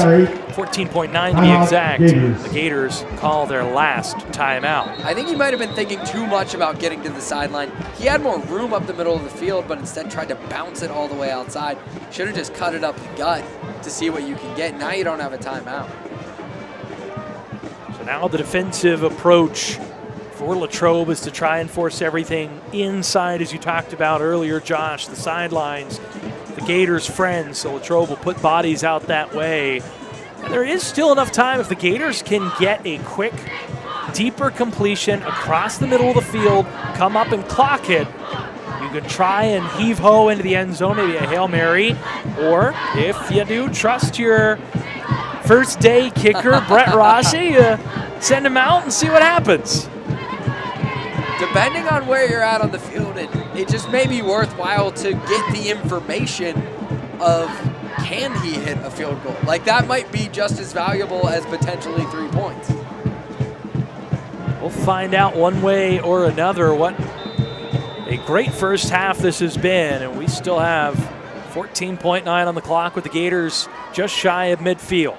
14.9 to be exact, the Gators call their last timeout. I think he might have been thinking too much about getting to the sideline. He had more room up the middle of the field, but instead tried to bounce it all the way outside. Should have just cut it up the gut to see what you can get. Now you don't have a timeout. So now the defensive approach for Latrobe is to try and force everything inside, as you talked about earlier, Josh, the sidelines, the Gators' friends, so Latrobe will put bodies out that way. And there is still enough time if the Gators can get a quick, deeper completion across the middle of the field, come up and clock it. You can try and heave-ho into the end zone, maybe a Hail Mary, or if you do trust your first day kicker, Brett Rossi, send him out and see what happens. Depending on where you're at on the field, it just may be worthwhile to get the information of, can he hit a field goal? Like, that might be just as valuable as potentially 3 points. We'll find out one way or another. What a great first half this has been, and we still have 14.9 on the clock with the Gators just shy of midfield.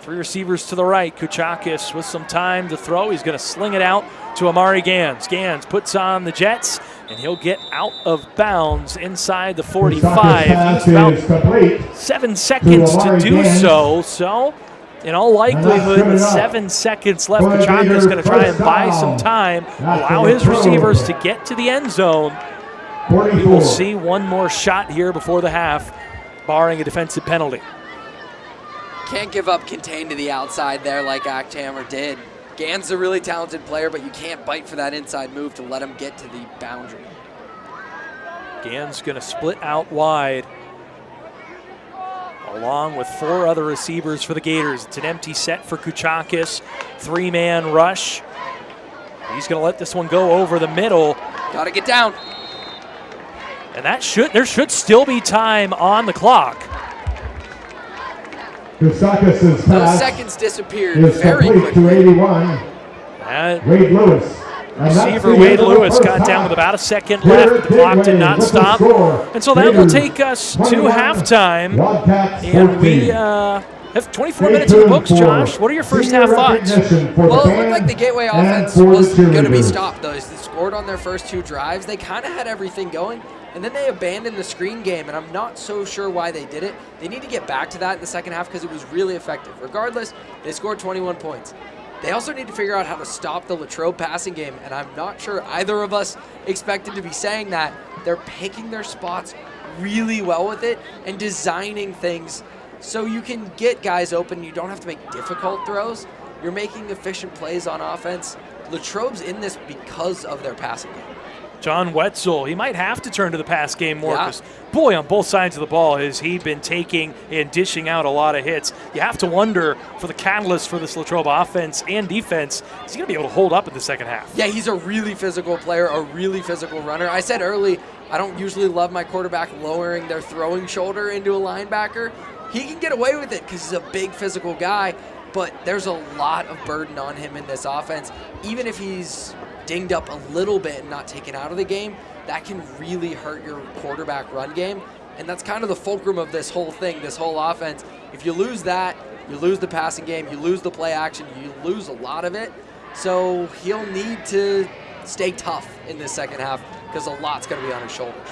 3 receivers to the right. Kachakis with some time to throw. He's going to sling it out to Amari Gans. Gans puts on the Jets, and he'll get out of bounds inside the 45. Used about 7 seconds to do so. So, in all likelihood, with 7 seconds left, Kachakis is going to try and buy some time, allow his receivers to get to the end zone. We will see one more shot here before the half, barring a defensive penalty. Can't give up contain to the outside there like Achthammer did. Gans is a really talented player, but you can't bite for that inside move to let him get to the boundary. Gans going to split out wide, along with 4 other receivers for the Gators. It's an empty set for Kachakis. 3-man rush. He's going to let this one go over the middle. Got to get down. And there should still be time on the clock. Those seconds disappeared very quickly. Wade Lewis. Receiver Wade Lewis got down with about a second left, but the clock did not stop. And so that will take us to halftime. And we have 24 minutes in the books, Josh. What are your first half thoughts? Well, it looked like the Gateway offense was going to be stopped, though. They scored on their first 2 drives. They kind of had everything going, and then they abandoned the screen game, and I'm not so sure why they did it. They need to get back to that in the second half because it was really effective. Regardless, they scored 21 points. They also need to figure out how to stop the Latrobe passing game, and I'm not sure either of us expected to be saying that. They're picking their spots really well with it and designing things so you can get guys open. You don't have to make difficult throws. You're making efficient plays on offense. Latrobe's in this because of their passing game. John Wetzel, he might have to turn to the pass game more because, boy, on both sides of the ball has he been taking and dishing out a lot of hits. You have to wonder for the catalyst for this Latrobe offense and defense, is he going to be able to hold up in the second half? Yeah, he's a really physical player, a really physical runner. I said early, I don't usually love my quarterback lowering their throwing shoulder into a linebacker. He can get away with it because he's a big physical guy, but there's a lot of burden on him in this offense. Even if he's dinged up a little bit and not taken out of the game, that can really hurt your quarterback run game. And that's kind of the fulcrum of this whole thing, this whole offense. If you lose that, you lose the passing game, you lose the play action, you lose a lot of it. So he'll need to stay tough in this second half because a lot's going to be on his shoulders.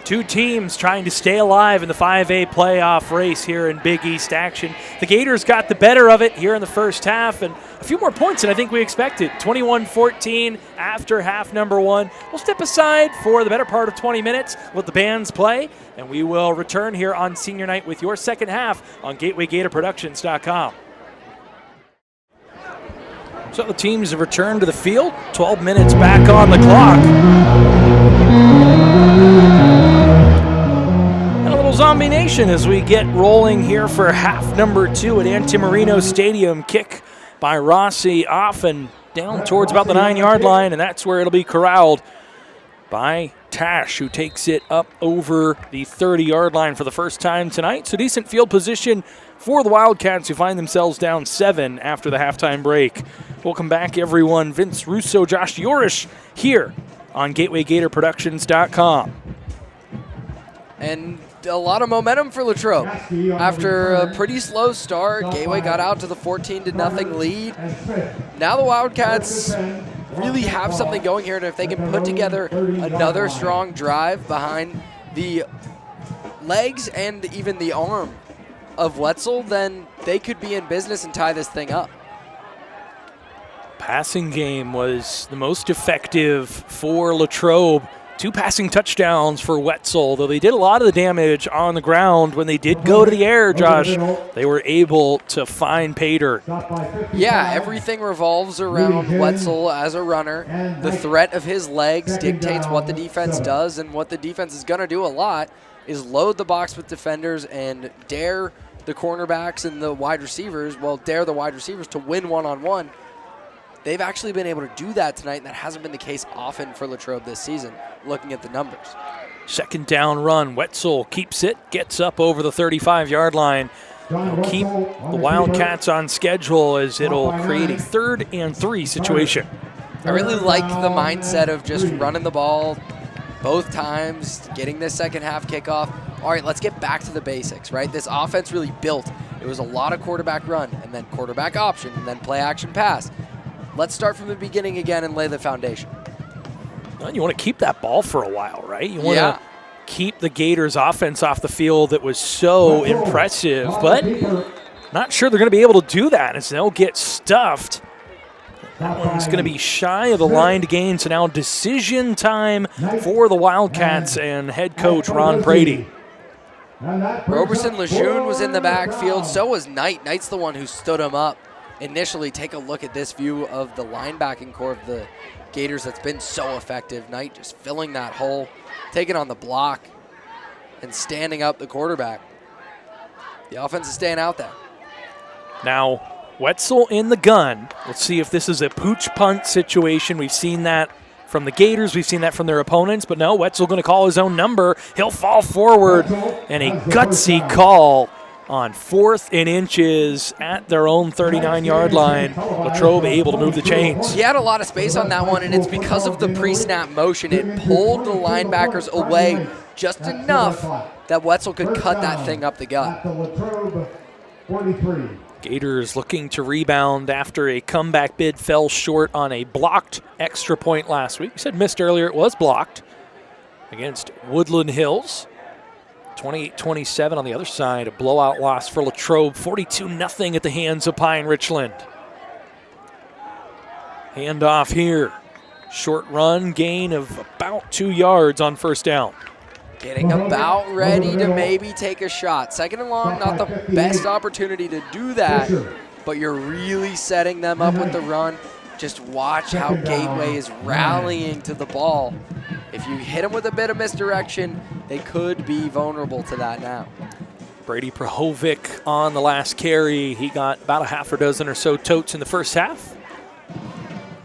2 teams trying to stay alive in the 5A playoff race here in Big East action. The Gators got the better of it here in the first half, and a few more points than I think we expected. 21-14 after half number 1. We'll step aside for the better part of 20 minutes, let the bands play, and we will return here on Senior Night with your second half on GatewayGatorProductions.com. So the teams have returned to the field. 12 minutes back on the clock. Zombie Nation as we get rolling here for half number 2 at Antimarino Stadium. Kick by Rossi off and down towards about the 9-yard line, and that's where it'll be corralled by Tash, who takes it up over the 30-yard line for the first time tonight. So decent field position for the Wildcats, who find themselves down 7 after the halftime break. Welcome back, everyone. Vince Russo, Josh Yorish here on GatewayGatorProductions.com. And a lot of momentum for Latrobe. After a pretty slow start, Gateway got out to the 14-0 lead. Now the Wildcats really have something going here, and if they can put together another strong drive behind the legs and even the arm of Wetzel, then they could be in business and tie this thing up. Passing game was the most effective for Latrobe. 2 passing touchdowns for Wetzel, though they did a lot of the damage on the ground. When they did go to the air, Josh, they were able to find Pater. Yeah, everything revolves around Wetzel as a runner. The threat of his legs dictates what the defense does, and what the defense is going to do a lot is load the box with defenders and dare the cornerbacks and the wide receivers, dare the wide receivers to win one-on-one. They've actually been able to do that tonight, and that hasn't been the case often for Latrobe this season, looking at the numbers. Second down run. Wetzel keeps it, gets up over the 35-yard line. It'll keep the Wildcats on schedule as it'll create a 3rd and 3 situation. I really like the mindset of just running the ball both times, getting this second half kickoff. All right, let's get back to the basics, right? This offense really built. It was a lot of quarterback run, and then quarterback option, and then play action pass. Let's start from the beginning again and lay the foundation. Well, you want to keep that ball for a while, right? You want to keep the Gators offense off the field that was so impressive, but not sure they're going to be able to do that as they'll get stuffed. That one's going to be shy of the line to gain, so now decision time for the Wildcats and head coach Ron Brady. Roberson Lejeune was in the backfield, so was Knight. Knight's the one who stood him up. Initially, take a look at this view of the linebacking core of the Gators that's been so effective. Knight just filling that hole, taking on the block, and standing up the quarterback. The offense is staying out there. Now, Wetzel in the gun. Let's see if this is a pooch punt situation. We've seen that from the Gators. We've seen that from their opponents. But no, Wetzel going to call his own number. He'll fall forward, and a gutsy call on 4th and inches at their own 39-yard line. Latrobe able to move the chains. He had a lot of space on that one, and it's because of the pre-snap motion. It pulled the linebackers away just enough that Wetzel could cut that thing up the gut. Gators looking to rebound after a comeback bid fell short on a blocked extra point last week. We said missed earlier. It was blocked against Woodland Hills. 28-27 on the other side, a blowout loss for Latrobe, 42-0 at the hands of Pine Richland. Handoff here. Short run, gain of about 2 yards on first down. Getting about ready to maybe take a shot. Second and long, not the best opportunity to do that, but you're really setting them up with the run. Just watch how Gateway is rallying to the ball. If you hit them with a bit of misdirection, they could be vulnerable to that now. Brady Prahovic on the last carry. He got about a half a dozen or so totes in the first half.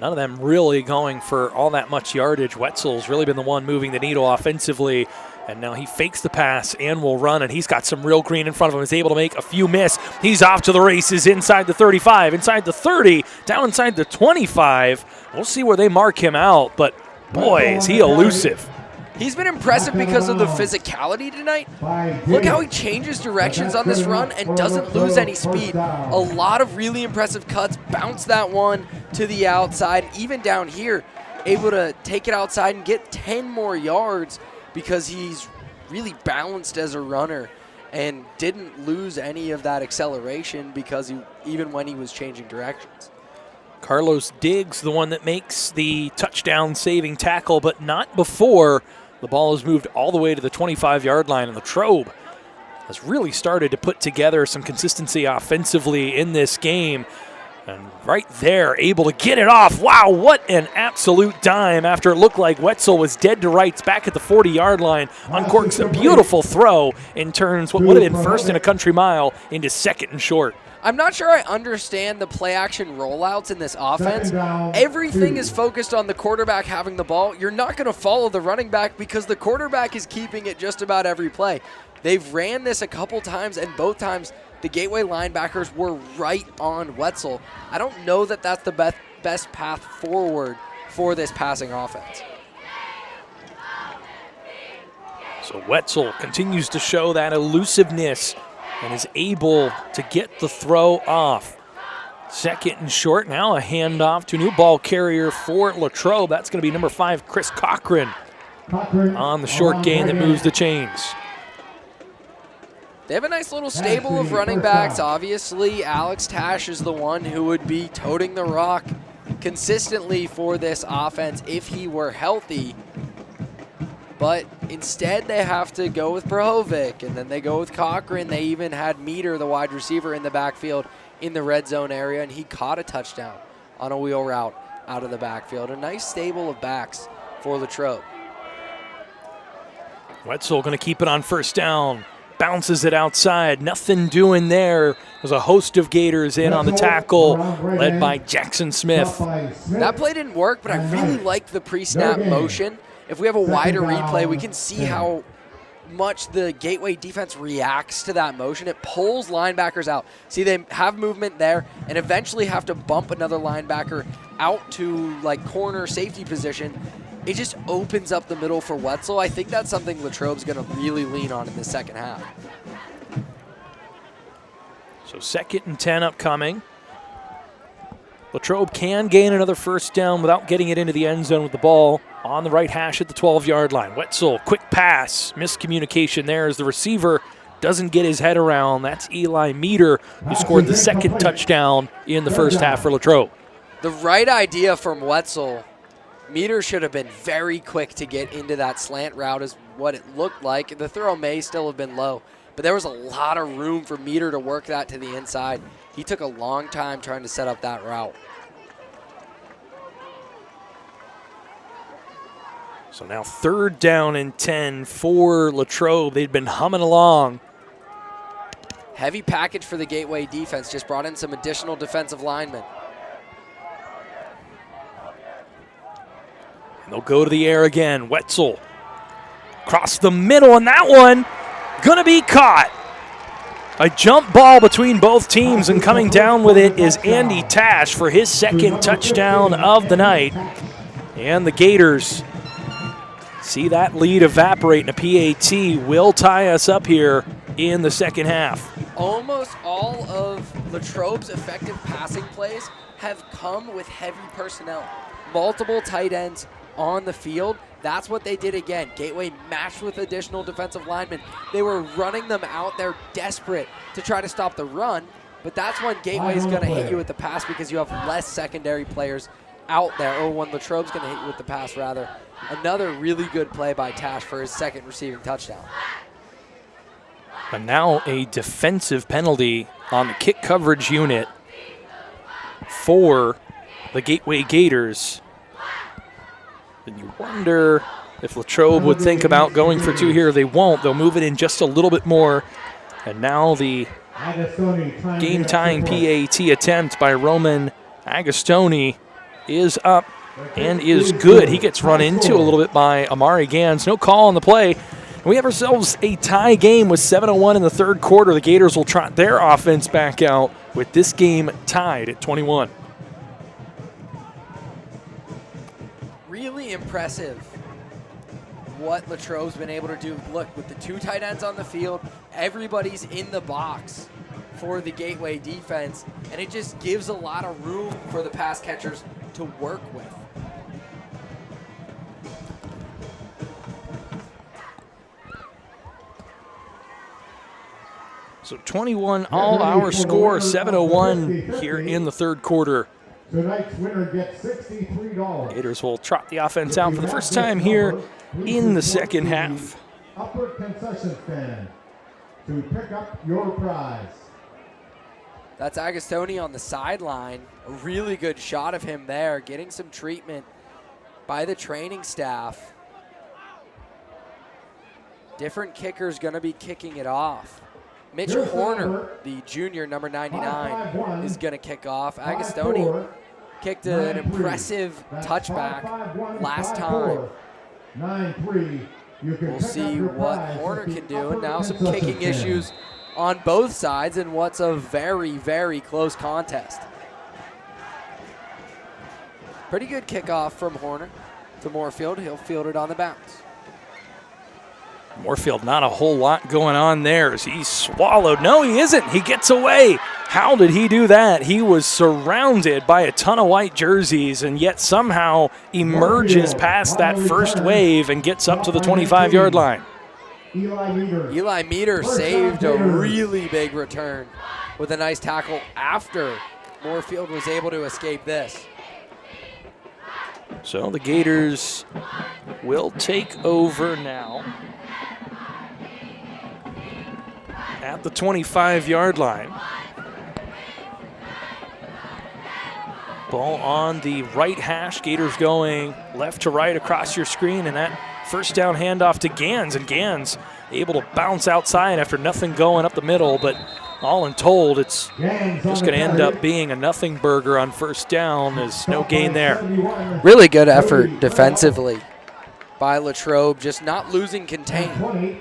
None of them really going for all that much yardage. Wetzel's really been the one moving the needle offensively. And now he fakes the pass and will run, and he's got some real green in front of him. He's able to make a few miss. He's off to the races inside the 35, inside the 30, down inside the 25. We'll see where they mark him out, but boy, is he elusive. He's been impressive because of the physicality tonight. Look how he changes directions on this run and doesn't lose any speed. A lot of really impressive cuts, bounce that one to the outside. Even down here, able to take it outside and get 10 more yards because he's really balanced as a runner and didn't lose any of that acceleration because even when he was changing directions. Carlos Diggs, the one that makes the touchdown-saving tackle, but not before the ball is moved all the way to the 25-yard line, and Latrobe has really started to put together some consistency offensively in this game. And right there, able to get it off. Wow, what an absolute dime after it looked like Wetzel was dead to rights back at the 40-yard line. Uncorks a beautiful throw and turns what would have been first and a country mile into second and short. I'm not sure I understand the play action rollouts in this offense. Everything is focused on the quarterback having the ball. You're not going to follow the running back because the quarterback is keeping it just about every play. They've ran this a couple times, and both times the Gateway linebackers were right on Wetzel. I don't know that that's the best path forward for this passing offense. So Wetzel continues to show that elusiveness and is able to get the throw off. Second and short, now a handoff to a new ball carrier for Latrobe. That's going to be number 5, Chris Cochran on the short gain that moves the chains. They have a nice little stable of running backs. Obviously, Alex Tash is the one who would be toting the rock consistently for this offense if he were healthy. But instead, they have to go with Brahovic, and then they go with Cochran. They even had Meter, the wide receiver, in the backfield in the red zone area, and he caught a touchdown on a wheel route out of the backfield. A nice stable of backs for Latrobe. Wetzel going to keep it on first down. Bounces it outside. Nothing doing there. There's a host of Gators in on the tackle, led by Jackson Smith. That play didn't work, but I really like the pre-snap motion. If we have a wider replay, we can see how much the Gateway defense reacts to that motion. It pulls linebackers out. See, they have movement there and eventually have to bump another linebacker out to like corner safety position. It just opens up the middle for Wetzel. I think that's something Latrobe's going to really lean on in the second half. So 2nd and 10 upcoming. Latrobe can gain another first down without getting it into the end zone with the ball on the right hash at the 12-yard line. Wetzel, quick pass, miscommunication there as the receiver doesn't get his head around. That's Eli Meter, who scored the second touchdown in the first half for Latrobe. The right idea from Wetzel. Meter should have been very quick to get into that slant route is what it looked like. The throw may still have been low, but there was a lot of room for Meter to work that to the inside. He took a long time trying to set up that route. So now 3rd down and 10 for Latrobe. They'd been humming along. Heavy package for the Gateway defense. Just brought in some additional defensive linemen. They'll go to the air again. Wetzel across the middle, and that one going to be caught. A jump ball between both teams, and coming down with it is Andy Tash for his second touchdown of the night. And the Gators see that lead evaporate, and a PAT will tie us up here in the second half. Almost all of Latrobe's effective passing plays have come with heavy personnel. Multiple tight ends on the field. That's what they did again. Gateway matched with additional defensive linemen. They were running them out there desperate to try to stop the run, but that's when Gateway is going to hit you with the pass because you have less secondary players out there, or when Latrobe's going to hit you with the pass, rather. Another really good play by Tash for his second receiving touchdown. But now a defensive penalty on the kick coverage unit for the Gateway Gators. And you wonder if Latrobe would think about going for 2 here. They won't. They'll move it in just a little bit more. And now the game-tying PAT attempt by Roman Agostoni is up and is good. He gets run into a little bit by Amari Gans. No call on the play. And we have ourselves a tie game with 7:01 in the 3rd quarter. The Gators will trot their offense back out with this game tied at 21. Really impressive what Latrobe's been able to do. Look, with the 2 tight ends on the field, everybody's in the box for the Gateway defense, and it just gives a lot of room for the pass catchers to work with. So 21 all our score, 7:01 here in the 3rd quarter. Tonight's winner gets $63. Gators will trot the offense out for the first time here in the second half. Upper concession stand to pick up your prize. That's Agostoni on the sideline. A really good shot of him there, getting some treatment by the training staff. Different kickers going to be kicking it off. Mitch Horner, the junior, number 99, is going to kick off. Agostoni kicked an impressive touchback last time. 9-3. We'll see what Horner can do. And now some kicking issues on both sides in what's a very, very close contest. Pretty good kickoff from Horner to Moorfield. He'll field it on the bounce. Moorfield, not a whole lot going on there as he's swallowed. No, he isn't. He gets away. How did he do that? He was surrounded by a ton of white jerseys and yet somehow emerges past that first wave and gets up to the 25-yard line. Eli Meter saved a really big return with a nice tackle after Moorfield was able to escape this. So the Gators will take over now at the 25-yard line. Ball on the right hash. Gators going left to right across your screen, and that first down handoff to Gans, and Gans able to bounce outside after nothing going up the middle, but all in told, it's just going to end up being a nothing burger on first down. There's no gain there. Really good effort defensively by Latrobe, just not losing contain.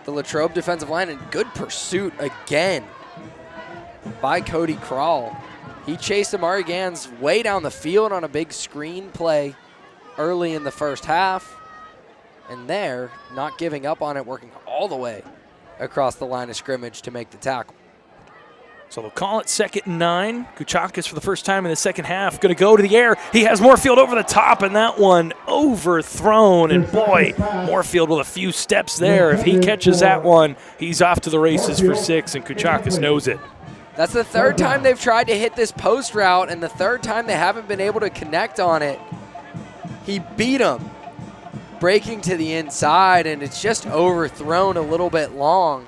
The Latrobe defensive line in good pursuit again by Cody Krall. He chased Amari Gans way down the field on a big screen play early in the first half. And there, not giving up on it, working all the way across the line of scrimmage to make the tackle. So they'll call it 2nd and 9. Kuchakis for the first time in the second half going to go to the air. He has Moorfield over the top, and that one overthrown. And boy, Moorfield with a few steps there. If he catches that one, he's off to the races for 6, and Kuchakis knows it. That's the third time they've tried to hit this post route, and the third time they haven't been able to connect on it. He beat him, breaking to the inside, and it's just overthrown a little bit long.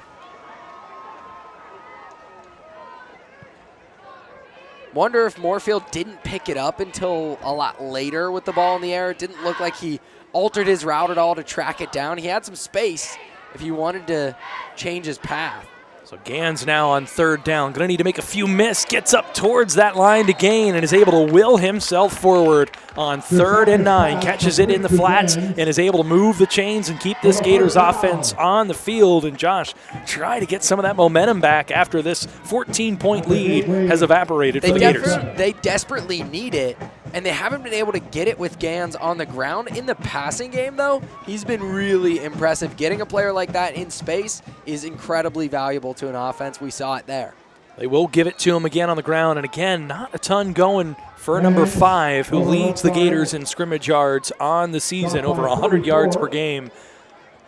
Wonder if Moorfield didn't pick it up until a lot later with the ball in the air. It didn't look like he altered his route at all to track it down. He had some space if he wanted to change his path. So Gans now on 3rd down. Going to need to make a few miss. Gets up towards that line to gain and is able to will himself forward on 3rd and 9. Catches it in the flats and is able to move the chains and keep this Gators offense on the field. And Josh, try to get some of that momentum back after this 14-point lead has evaporated for the Gators. They desperately need it, and they haven't been able to get it with Gans on the ground. In the passing game, though, he's been really impressive. Getting a player like that in space is incredibly valuable to an offense. We saw it there. They will give it to him again on the ground, and again, not a ton going for number 5, who leads the Gators in scrimmage yards on the season, over 100 yards per game.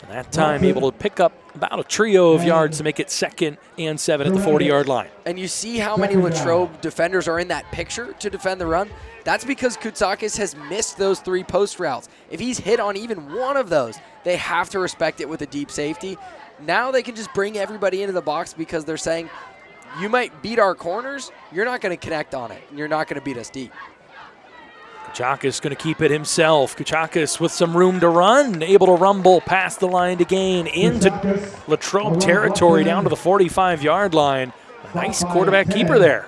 And that time able to pick up about a trio of yards to make it 2nd and 7 at the 40-yard line. And you see how many Latrobe defenders are in that picture to defend the run? That's because Kutsakis has missed those 3 post routes. If he's hit on even one of those, they have to respect it with a deep safety. Now they can just bring everybody into the box because they're saying, you might beat our corners, you're not going to connect on it, and you're not going to beat us deep. Kuchakis going to keep it himself. Kuchakis with some room to run, able to rumble past the line to gain into Latrobe territory down to the 45-yard line. A nice quarterback keeper there.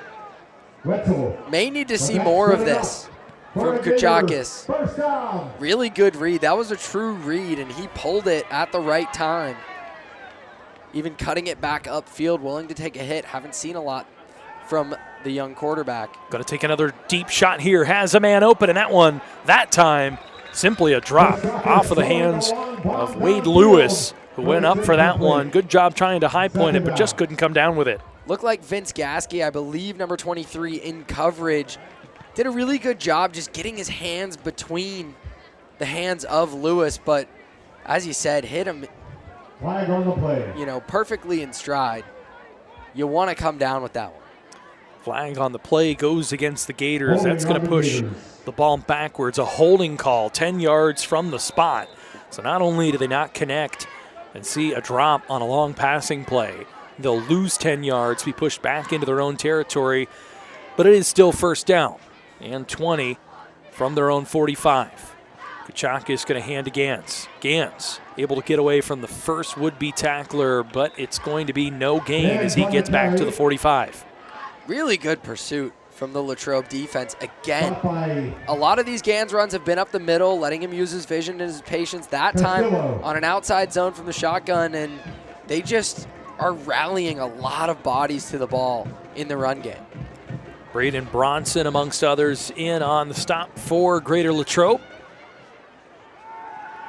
May need to see more of this from Kuchakis. Really good read. That was a true read, and he pulled it at the right time. Even cutting it back upfield, willing to take a hit. Haven't seen a lot from the young quarterback. Going to take another deep shot here. Has a man open, and that one, that time, simply a drop off of the hands of Wade Lewis, who went up for that one. Good job trying to high point it, but just couldn't come down with it. Looked like Vince Gasky, I believe, number 23 in coverage, did a really good job just getting his hands between the hands of Lewis, but as you said, hit him, Flag on the play. Perfectly in stride. You want to come down with that one. Flag on the play goes against the Gators. That's going to push the ball backwards. A holding call 10 yards from the spot. So not only do they not connect and see a drop on a long passing play, they'll lose 10 yards, be pushed back into their own territory, but it is still first down and 20 from their own 45. Kuchakis going to hand to Gans. Gans able to get away from the first would-be tackler, but it's going to be no gain as he gets back to the 45. Really good pursuit from the Latrobe defense. Again, a lot of these Gans runs have been up the middle, letting him use his vision and his patience. That time on an outside zone from the shotgun, and they just are rallying a lot of bodies to the ball in the run game. Braden Bronson, amongst others, in on the stop for Greater Latrobe.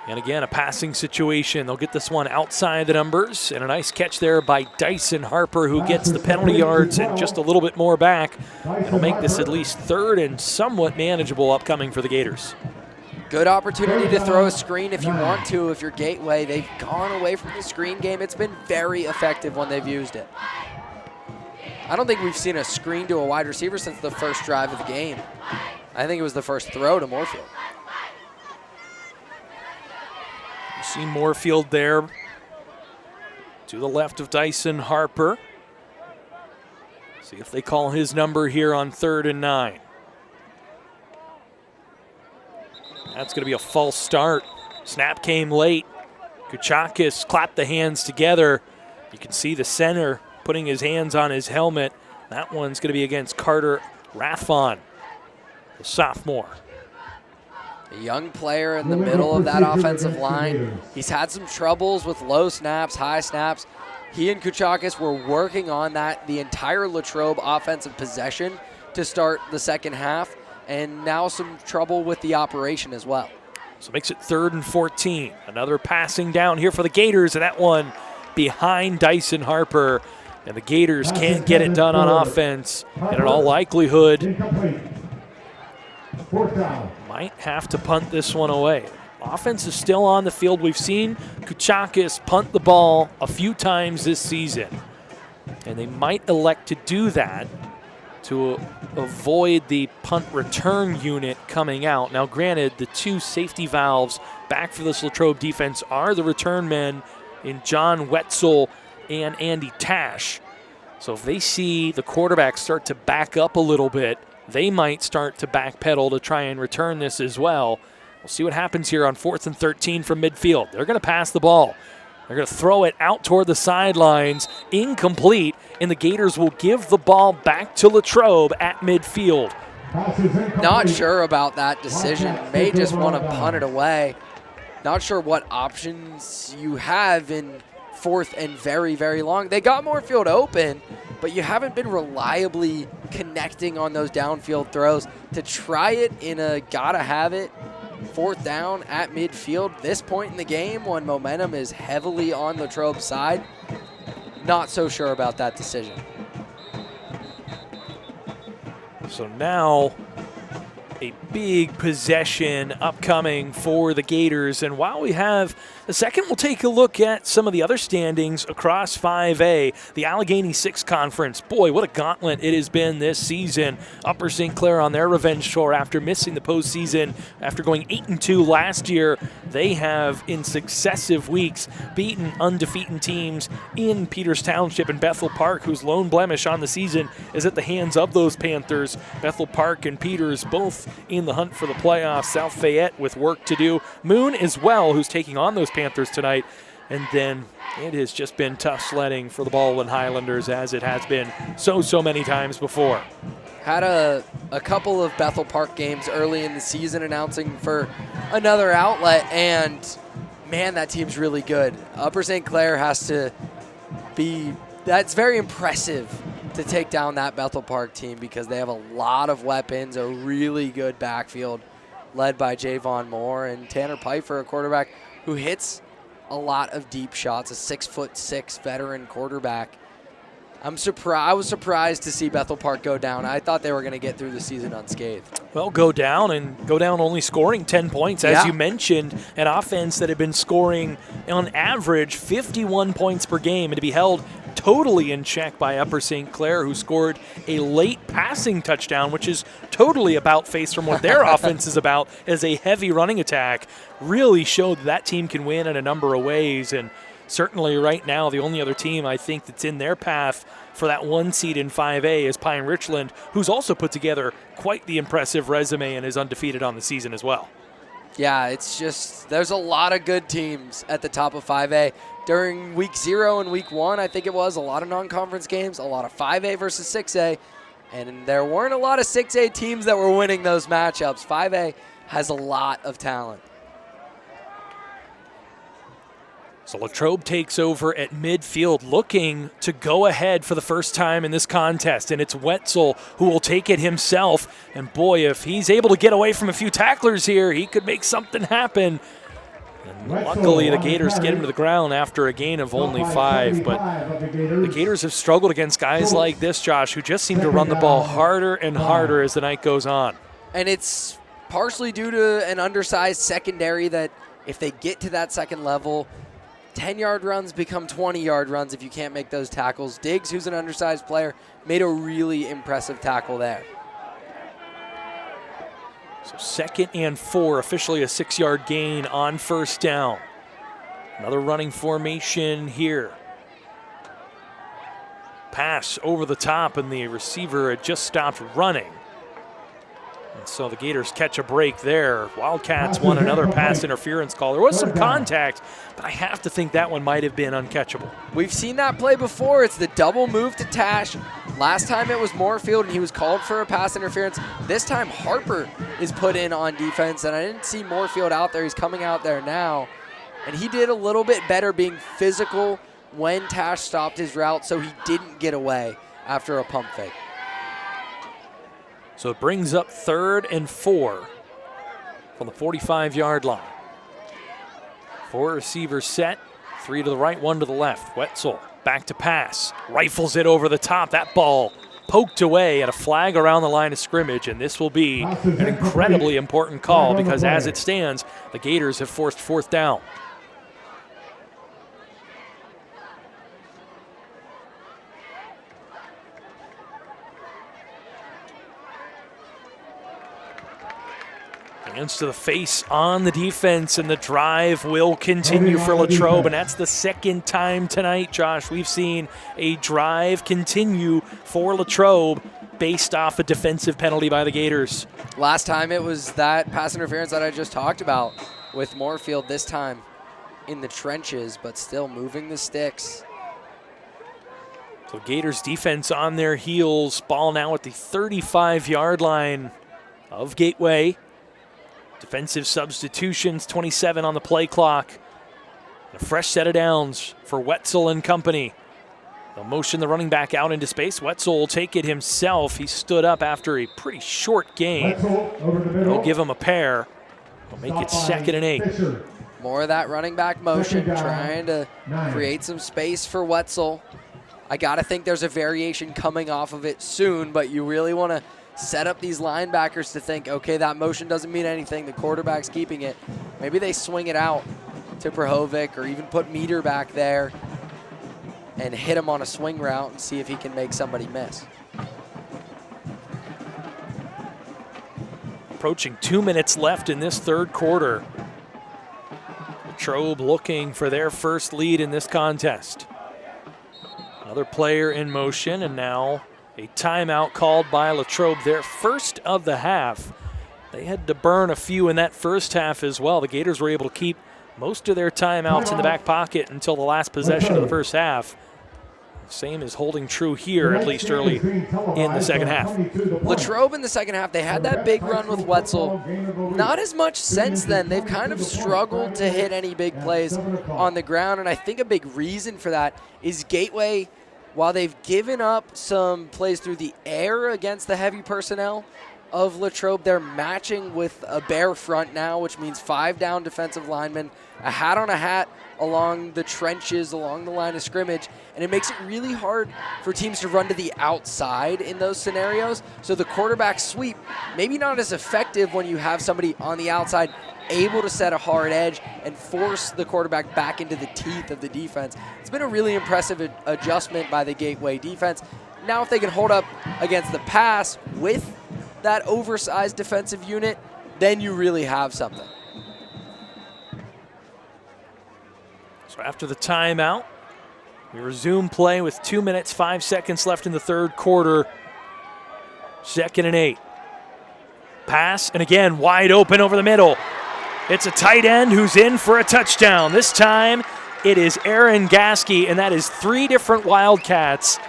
And again, a passing situation. They'll get this one outside the numbers, and a nice catch there by Dyson Harper, who gets the penalty yards and just a little bit more back. It'll make this at least third and somewhat manageable upcoming for the Gators. Good opportunity to throw a screen if you want to, if you're Gateway. They've gone away from the screen game. It's been very effective when they've used it. I don't think we've seen a screen to a wide receiver since the first drive of the game. I think it was the first throw to Moorfield. You see Moorfield there to the left of Dyson Harper. See if they call his number here on 3rd and 9. That's going to be a false start. Snap came late. Kuchakis clapped the hands together. You can see the center putting his hands on his helmet. That one's going to be against Carter Rathfon, the sophomore. A young player in the middle of that offensive line. He's had some troubles with low snaps, high snaps. He and Kuchakis were working on that the entire Latrobe offensive possession to start the second half, and now some trouble with the operation as well. So it makes it 3rd and 14. Another passing down here for the Gators, and that one behind Dyson Harper. And the Gators can't get it done on offense, and in all likelihood might have to punt this one away. Offense is still on the field. We've seen Kuchakis punt the ball a few times this season, and they might elect to do that to avoid the punt return unit coming out. Now, granted, the two safety valves back for this Latrobe defense are the return men in John Wetzel and Andy Tash. So if they see the quarterback start to back up a little bit, they might start to backpedal to try and return this as well. We'll see what happens here on 4th and 13 from midfield. They're going to pass the ball. They're going to throw it out toward the sidelines, incomplete, and the Gators will give the ball back to Latrobe at midfield. Not sure about that decision. May just want to punt it away. Not sure what options you have in 4th and very, very long. They got Moorfield open, but you haven't been reliably connecting on those downfield throws. To try it in a gotta have it 4th down at midfield, this point in the game when momentum is heavily on Latrobe's side, not so sure about that decision. So now a big possession upcoming for the Gators. And while we have a second, we'll take a look at some of the other standings across 5A. The Allegheny 6 Conference. Boy, what a gauntlet it has been this season. Upper St. Clair on their revenge tour after missing the postseason. After going 8-2 last year, they have in successive weeks beaten undefeated teams in Peters Township and Bethel Park, whose lone blemish on the season is at the hands of those Panthers. Bethel Park and Peters both in the hunt for the playoffs. South Fayette with work to do. Moon as well, who's taking on those Panthers tonight. And then it has just been tough sledding for the Baldwin Highlanders, as it has been so many times before. Had a couple of Bethel Park games early in the season announcing for another outlet, and man, that team's really good. Upper St. Clair has to be, that's very impressive to take down that Bethel Park team because they have a lot of weapons, a really good backfield led by Javon Moore and Tanner Pfeiffer, a quarterback who hits a lot of deep shots, a 6'6" veteran quarterback. I was surprised to see Bethel Park go down. I thought they were going to get through the season unscathed. Well, go down only scoring 10 points, as you mentioned, an offense that had been scoring on average 51 points per game, and to be held totally in check by Upper St. Clair, who scored a late passing touchdown, which is totally about face from what their offense is about, as a heavy running attack. Really showed that team can win in a number of ways, and certainly right now the only other team I think that's in their path for that 1 seed in 5A is Pine Richland, who's also put together quite the impressive resume and is undefeated on the season as well. Yeah, it's just there's a lot of good teams at the top of 5A. During week 0 and week 1, I think it was, a lot of non-conference games, a lot of 5A versus 6A, and there weren't a lot of 6A teams that were winning those matchups. 5A has a lot of talent. So Latrobe takes over at midfield, looking to go ahead for the first time in this contest, and it's Wetzel who will take it himself. And boy, if he's able to get away from a few tacklers here, he could make something happen. And luckily, the Gators get him to the ground after a gain of only 5. But the Gators have struggled against guys like this, Josh, who just seem to run the ball harder and harder as the night goes on. And it's partially due to an undersized secondary that if they get to that second level, 10-yard runs become 20-yard runs if you can't make those tackles. Diggs, who's an undersized player, made a really impressive tackle there. So 2nd and 4, officially a 6-yard gain on first down. Another running formation here. Pass over the top, and the receiver had just stopped running. And so the Gators catch a break there. Wildcats won another pass interference call. There was some contact, but I have to think that one might have been uncatchable. We've seen that play before. It's the double move to Tash. Last time it was Moorfield, and he was called for a pass interference. This time Harper is put in on defense, and I didn't see Moorfield out there. He's coming out there now. And he did a little bit better being physical when Tash stopped his route, so he didn't get away after a pump fake. So it brings up 3rd and 4 from the 45-yard line. 4 receivers set, 3 to the right, 1 to the left. Wetzel back to pass, rifles it over the top. That ball poked away at a flag around the line of scrimmage, and this will be an incredibly important call because as it stands, the Gators have forced 4th down. Hands to the face on the defense, and the drive will continue for Latrobe, and that's the 2nd time tonight, Josh, we've seen a drive continue for Latrobe based off a defensive penalty by the Gators. Last time it was that pass interference that I just talked about with Moorfield, this time in the trenches, but still moving the sticks. So Gators defense on their heels, ball now at the 35-yard line of Gateway. Defensive substitutions, 27 on the play clock. And a fresh set of downs for Wetzel and company. They'll motion the running back out into space. Wetzel will take it himself. He stood up after a pretty short gain. They'll give him a pair. They'll make it 2nd and 8. More of that running back motion, trying to create some space for Wetzel. I got to think there's a variation coming off of it soon, but you really want to set up these linebackers to think, okay, that motion doesn't mean anything. The quarterback's keeping it. Maybe they swing it out to Prahovic or even put Meter back there and hit him on a swing route and see if he can make somebody miss. Approaching 2 minutes left in this 3rd quarter. Latrobe looking for their first lead in this contest. Another player in motion, and now a timeout called by Latrobe, their first of the half. They had to burn a few in that first half as well. The Gators were able to keep most of their timeouts in the back pocket until the last possession of the first half. Same is holding true here, at least early in the 2nd half. Latrobe in the 2nd half, they had that big run with Wetzel. Not as much since then. They've kind of struggled to hit any big plays on the ground, and I think a big reason for that is Gateway, while they've given up some plays through the air against the heavy personnel of Latrobe, they're matching with a bare front now, which means 5 down defensive linemen, a hat on a hat along the trenches, along the line of scrimmage, and it makes it really hard for teams to run to the outside in those scenarios. So the quarterback sweep, maybe not as effective when you have somebody on the outside able to set a hard edge and force the quarterback back into the teeth of the defense. It's been a really impressive adjustment by the Gateway defense. Now if they can hold up against the pass with that oversized defensive unit, then you really have something. So after the timeout, we resume play with 2 minutes, 5 seconds left in the 3rd quarter. 2nd and 8. Pass, and again, wide open over the middle. It's a tight end who's in for a touchdown. This time it is Aaron Gaskey, and that is 3 different Wildcats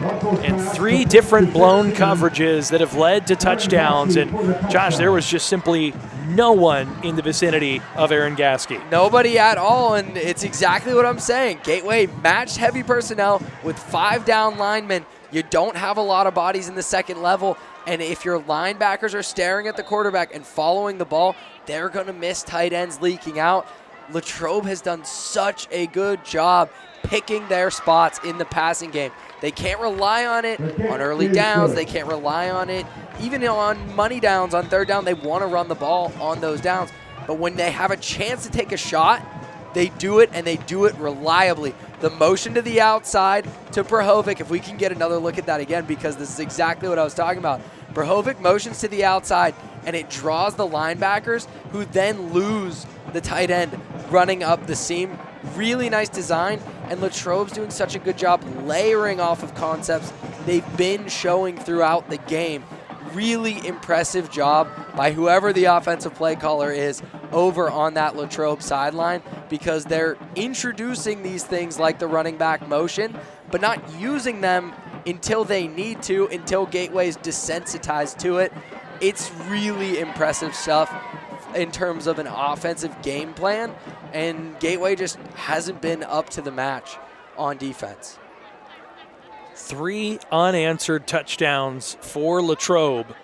and 3 different blown coverages that have led to touchdowns. And Josh, there was just simply no one in the vicinity of Aaron Gaskey. Nobody at all, and it's exactly what I'm saying. Gateway matched heavy personnel with 5 down linemen. You don't have a lot of bodies in the second level, and if your linebackers are staring at the quarterback and following the ball, they're going to miss tight ends leaking out. Latrobe has done such a good job picking their spots in the passing game. They can't rely on it on early downs. They can't rely on it even on money downs, on third down. They want to run the ball on those downs. But when they have a chance to take a shot, they do it, and they do it reliably. The motion to the outside to Prahovic, if we can get another look at that again, because this is exactly what I was talking about. Prahovic motions to the outside, and it draws the linebackers, who then lose the tight end running up the seam. Really nice design, and Latrobe's doing such a good job layering off of concepts they've been showing throughout the game. Really impressive job by whoever the offensive play caller is over on that Latrobe sideline, because they're introducing these things like the running back motion, but not using them until they need to, until Gateway's desensitized to it. It's really impressive stuff in terms of an offensive game plan, and Gateway just hasn't been up to the match on defense. 3 unanswered touchdowns for Latrobe,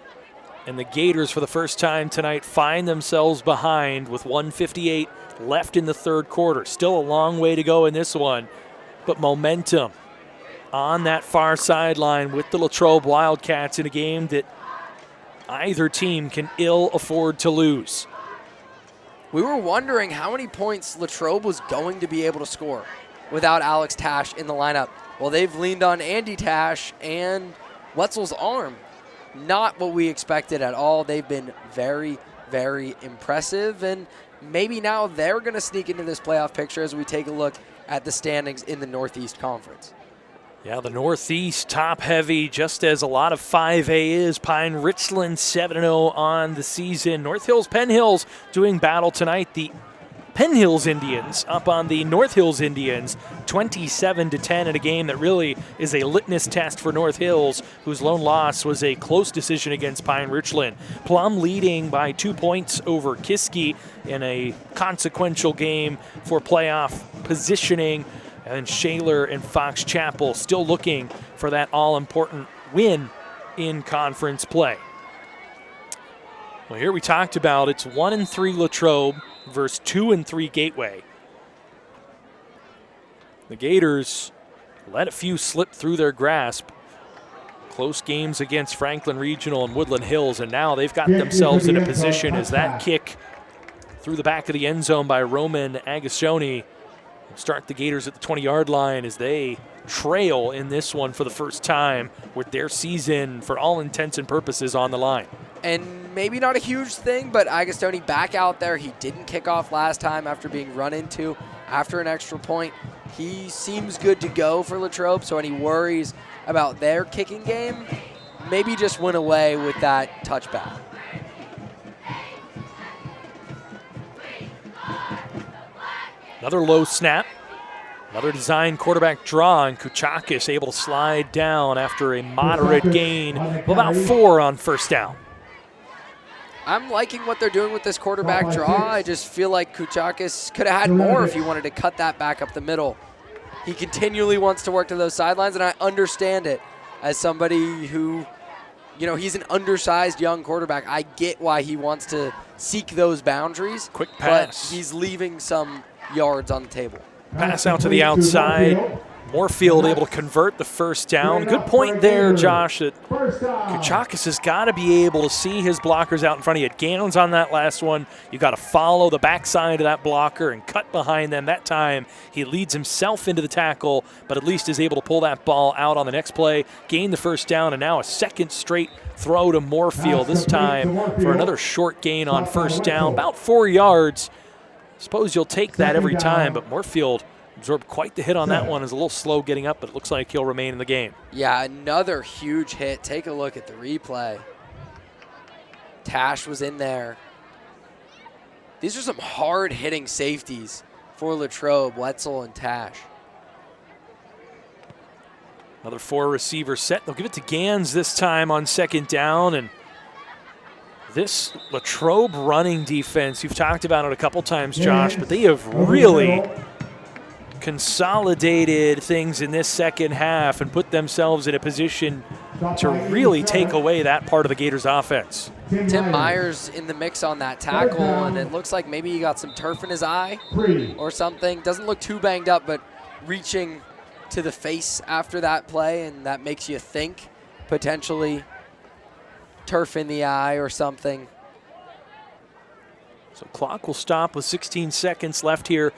and the Gators for the first time tonight find themselves behind with 1:58 left in the third quarter. Still a long way to go in this one, but momentum on that far sideline with the Latrobe Wildcats in a game that either team can ill afford to lose. We were wondering how many points Latrobe was going to be able to score without Alex Tash in the lineup. Well, they've leaned on Andy Tash and Wetzel's arm. Not what we expected at all. They've been very, very impressive, and maybe now they're going to sneak into this playoff picture as we take a look at the standings in the Northeast Conference. Yeah, the Northeast top heavy, just as a lot of 5A is. Pine Richland 7-0 on the season. North Hills, Penn Hills doing battle tonight. The Penn Hills Indians up on the North Hills Indians 27-10 in a game that really is a litmus test for North Hills, whose lone loss was a close decision against Pine Richland. Plum leading by 2 points over Kiski in a consequential game for playoff positioning. And Shaler and Fox Chapel still looking for that all-important win in conference play. Well, here we talked about it's 1-3 Latrobe versus 2-3 Gateway. The Gators let a few slip through their grasp. Close games against Franklin Regional and Woodland Hills, and now they've got themselves in a position as that kick through the back of the end zone by Roman Agostoni start the Gators at the 20-yard line as they trail in this one for the first time with their season, for all intents and purposes, on the line. And maybe not a huge thing, but Agostoni back out there. He didn't kick off last time after being run into after an extra point. He seems good to go for Latrobe, so any worries about their kicking game maybe just went away with that touchback. Another low snap. Another design quarterback draw, and Kuchakis able to slide down after a moderate gain of about 4 on first down. I'm liking what they're doing with this quarterback draw. I just feel like Kuchakis could have had more if he wanted to cut that back up the middle. He continually wants to work to those sidelines, and I understand it as somebody who, you know, he's an undersized young quarterback. I get why he wants to seek those boundaries. Quick pass. But he's leaving some yards on the table. Pass out to the outside. Moorfield able to convert the first down. Good point there, Josh, that Kuchakis has got to be able to see his blockers out in front of you. Gans on that last one. You've got to follow the backside of that blocker and cut behind them. That time he leads himself into the tackle, but at least is able to pull that ball out on the next play, gain the first down, and now a second straight throw to Moorfield, this time for another short gain on first down, about 4 yards. Suppose you'll take that every time, but Moorfield absorbed quite the hit on that one. Is a little slow getting up, but it looks like he'll remain in the game. Yeah, another huge hit. Take a look at the replay. Tash was in there. These are some hard-hitting safeties for Latrobe, Wetzel, and Tash. Another 4-receiver set. They'll give it to Gans this time on second down. And this Latrobe running defense, you've talked about it a couple times, Josh, but they have really consolidated things in this second half and put themselves in a position to really take away that part of the Gators offense. Tim Myers in the mix on that tackle, and it looks like maybe he got some turf in his eye or something. Doesn't look too banged up, but reaching to the face after that play, and that makes you think potentially turf in the eye or something. So clock will stop with 16 seconds left here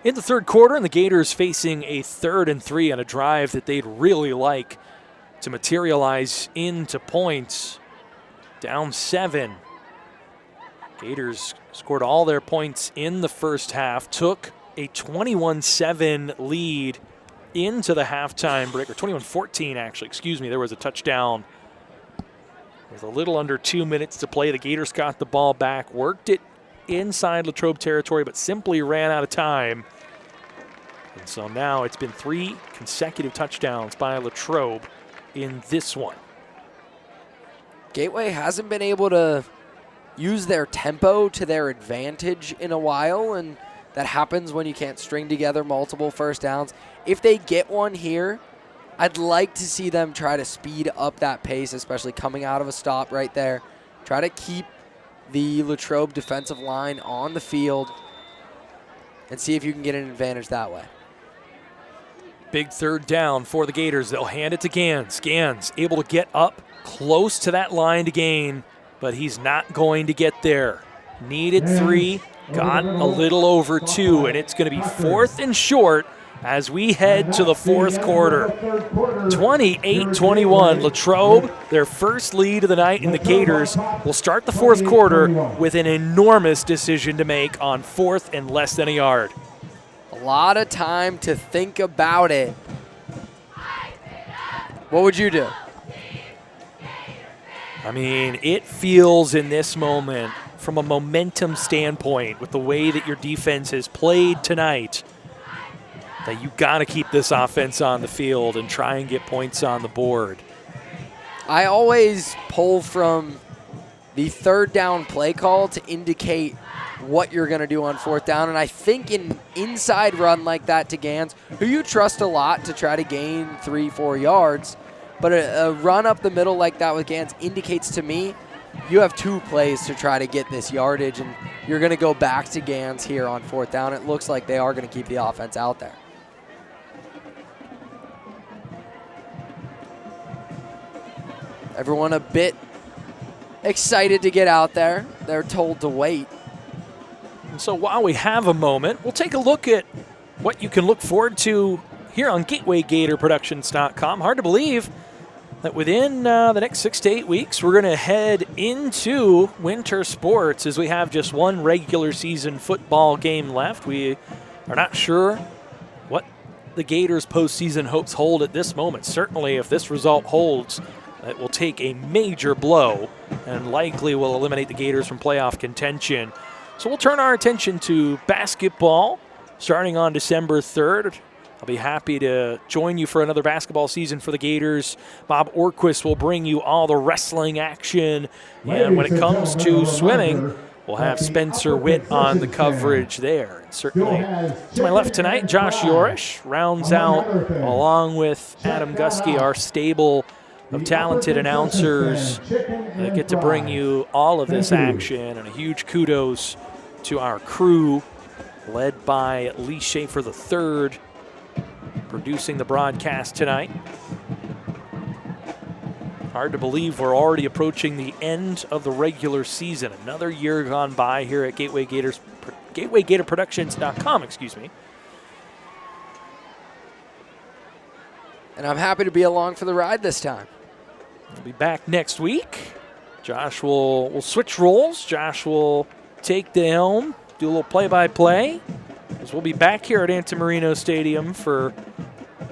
in the third quarter, and the Gators facing a 3rd and 3 on a drive that they'd really like to materialize into points. Down 7. Gators scored all their points in the first half, took a 21-7 lead into the halftime break, or 21-14 actually, excuse me. There was a touchdown with a little under 2 minutes to play. The Gators got the ball back, worked it inside Latrobe territory, but simply ran out of time. And so now it's been 3 consecutive touchdowns by Latrobe in this one. Gateway hasn't been able to use their tempo to their advantage in a while, and that happens when you can't string together multiple first downs. If they get one here, I'd like to see them try to speed up that pace, especially coming out of a stop right there. Try to keep the Latrobe defensive line on the field and see if you can get an advantage that way. Big third down for the Gators. They'll hand it to Gans. Gans able to get up close to that line to gain, but he's not going to get there. Needed 3, got a little over 2, and it's going to be 4th and short as we head to the fourth quarter. 28-21, Latrobe, their first lead of the night, and the Gators will start the fourth quarter with an enormous decision to make on 4th and less than a yard. A lot of time to think about it. What would you do? I mean, it feels in this moment, from a momentum standpoint, with the way that your defense has played tonight, that you got to keep this offense on the field and try and get points on the board. I always pull from the third down play call to indicate what you're going to do on 4th down, and I think an inside run like that to Gans, who you trust a lot to try to gain 3-4 yards, but a run up the middle like that with Gans indicates to me you have 2 plays to try to get this yardage, and you're going to go back to Gans here on 4th down. It looks like they are going to keep the offense out there. Everyone a bit excited to get out there. They're told to wait. And so while we have a moment, we'll take a look at what you can look forward to here on GatewayGatorProductions.com. Hard to believe that within the next 6 to 8 weeks, we're going to head into winter sports as we have just one regular season football game left. We are not sure what the Gators' postseason hopes hold at this moment. Certainly, if this result holds, it will take a major blow and likely will eliminate the Gators from playoff contention. So we'll turn our attention to basketball starting on December 3rd. I'll be happy to join you for another basketball season for the Gators. Bob Orquist will bring you all the wrestling action. And when it comes to swimming, we'll have Spencer Witt on the coverage there. And certainly to my left tonight, Josh Yorish rounds out, along with Adam Gusky, our stable of talented announcers that get to bring you all of this action. And a huge kudos to our crew, led by Lee Schaefer III, producing the broadcast tonight. Hard to believe we're already approaching the end of the regular season. Another year gone by here at GatewayGatorProductions.com, excuse me. And I'm happy to be along for the ride this time. We'll be back next week. Josh will switch roles. Josh will take the helm, do a little play-by-play, as we'll be back here at Antamarino Stadium for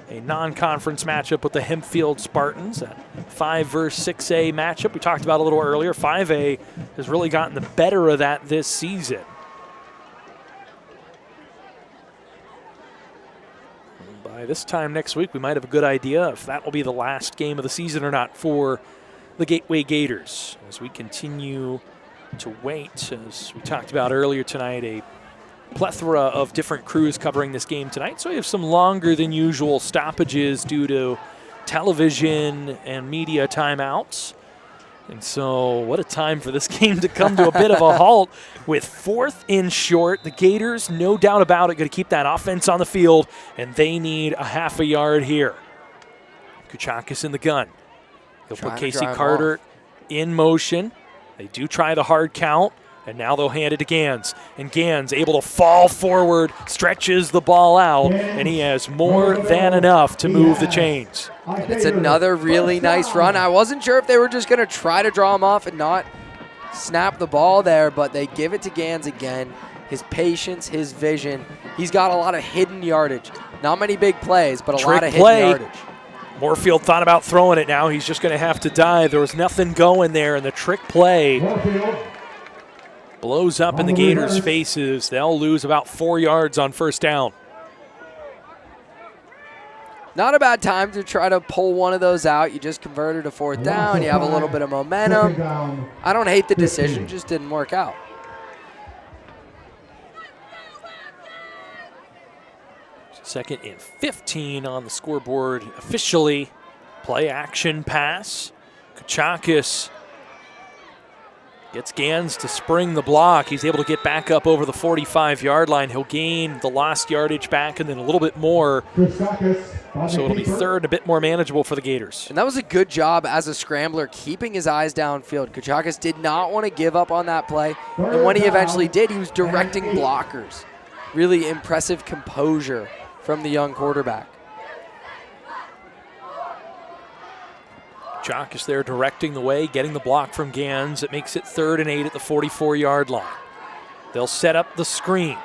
a non-conference matchup with the Hempfield Spartans, a 5 versus 6A matchup we talked about a little earlier. 5A has really gotten the better of that this season. By this time next week, we might have a good idea if that will be the last game of the season or not for the Gateway Gators. As we continue to wait, as we talked about earlier tonight, a plethora of different crews covering this game tonight. So we have some longer than usual stoppages due to television and media timeouts. And so what a time for this game to come to a bit of a halt with 4th and short. The Gators, no doubt about it, going to keep that offense on the field, and they need a half a yard here. Kuchakis in the gun. He'll put Casey Carter in motion. They do try the hard count, and now they'll hand it to Gans. And Gans able to fall forward, stretches the ball out, and he has more than enough to move the chains. And it's another really nice run. I wasn't sure if they were just going to try to draw him off and not snap the ball there, but they give it to Gans again. His patience, his vision. He's got a lot of hidden yardage. Not many big plays, but a lot of hidden yardage. Moorfield thought about throwing it now. He's just going to have to dive. There was nothing going there, and the trick play blows up in the Gators' faces. They'll lose about 4 yards on first down. Not a bad time to try to pull one of those out. You just converted to 4th down. You have a little bit of momentum. I don't hate the decision, just didn't work out. Second and 15 on the scoreboard officially. Play action pass. Kuchakis gets Gans to spring the block. He's able to get back up over the 45-yard line. He'll gain the lost yardage back and then a little bit more. So it'll be third, a bit more manageable for the Gators. And that was a good job as a scrambler, keeping his eyes downfield. Kuchakis did not want to give up on that play. And when he eventually did, he was directing blockers. Really impressive composure from the young quarterback. Kuchakis there directing the way, getting the block from Gans. It makes it 3rd and 8 at the 44-yard line. They'll set up the screen.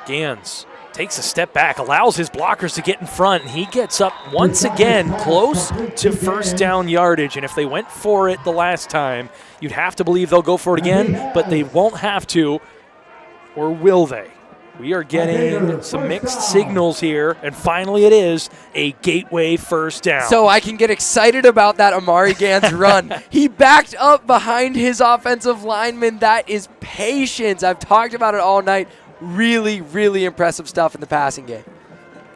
Gans takes a step back, allows his blockers to get in front, and he gets up once again close to first down yardage. And if they went for it the last time, you'd have to believe they'll go for it again, but they won't have to, or will they? We are getting some mixed signals here, and finally it is a Gateway first down. So I can get excited about that Amari Gans run. He backed up behind his offensive lineman. That is patience. I've talked about it all night. Really, really impressive stuff in the passing game.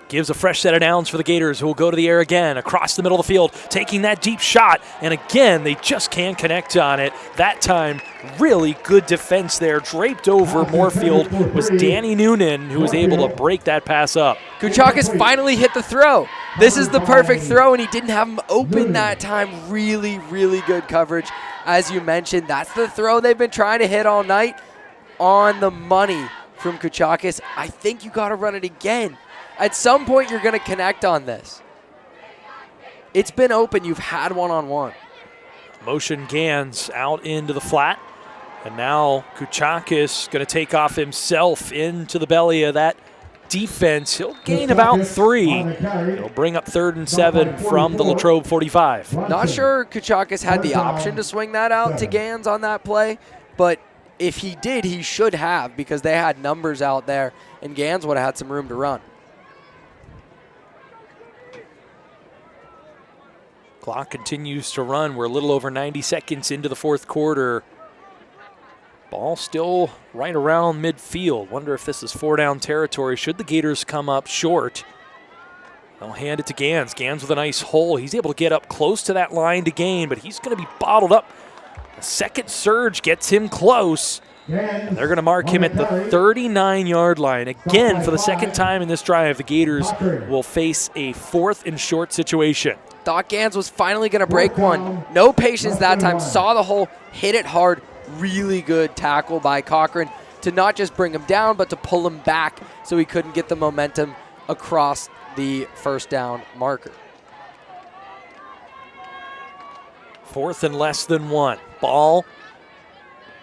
Gives a fresh set of downs for the Gators, who will go to the air again, across the middle of the field, taking that deep shot. And again, they just can't connect on it. That time, really good defense there. Draped over Moorfield was Danny Noonan, who was able to break that pass up. Kuchakis finally hit the throw. This is the perfect throw, and he didn't have him open that time. Really, really good coverage. As you mentioned, that's the throw they've been trying to hit all night. On the money from Kuchakis. I think you got to run it again. At some point, you're going to connect on this. It's been open. You've had one-on-one. Motion Gans out into the flat. And now Kuchakis going to take off himself into the belly of that defense. He'll gain about 3. He'll bring up 3rd and 7 from the Latrobe 45. Not sure Kuchakis had the option to swing that out to Gans on that play, but if he did, he should have, because they had numbers out there, and Gans would have had some room to run. Clock continues to run. We're a little over 90 seconds into the 4th quarter. Ball still right around midfield. Wonder if this is 4-down territory. Should the Gators come up short, they'll hand it to Gans. Gans with a nice hole. He's able to get up close to that line to gain, but he's going to be bottled up. A second surge gets him close, and they're going to mark him at the 39-yard line. Again, for the second time in this drive, the Gators will face a 4th and short situation. Thought Gans was finally going to break one. No patience that time. Saw the hole, hit it hard. Really good tackle by Cochran to not just bring him down, but to pull him back so he couldn't get the momentum across the first down marker. 4th and less than 1. Ball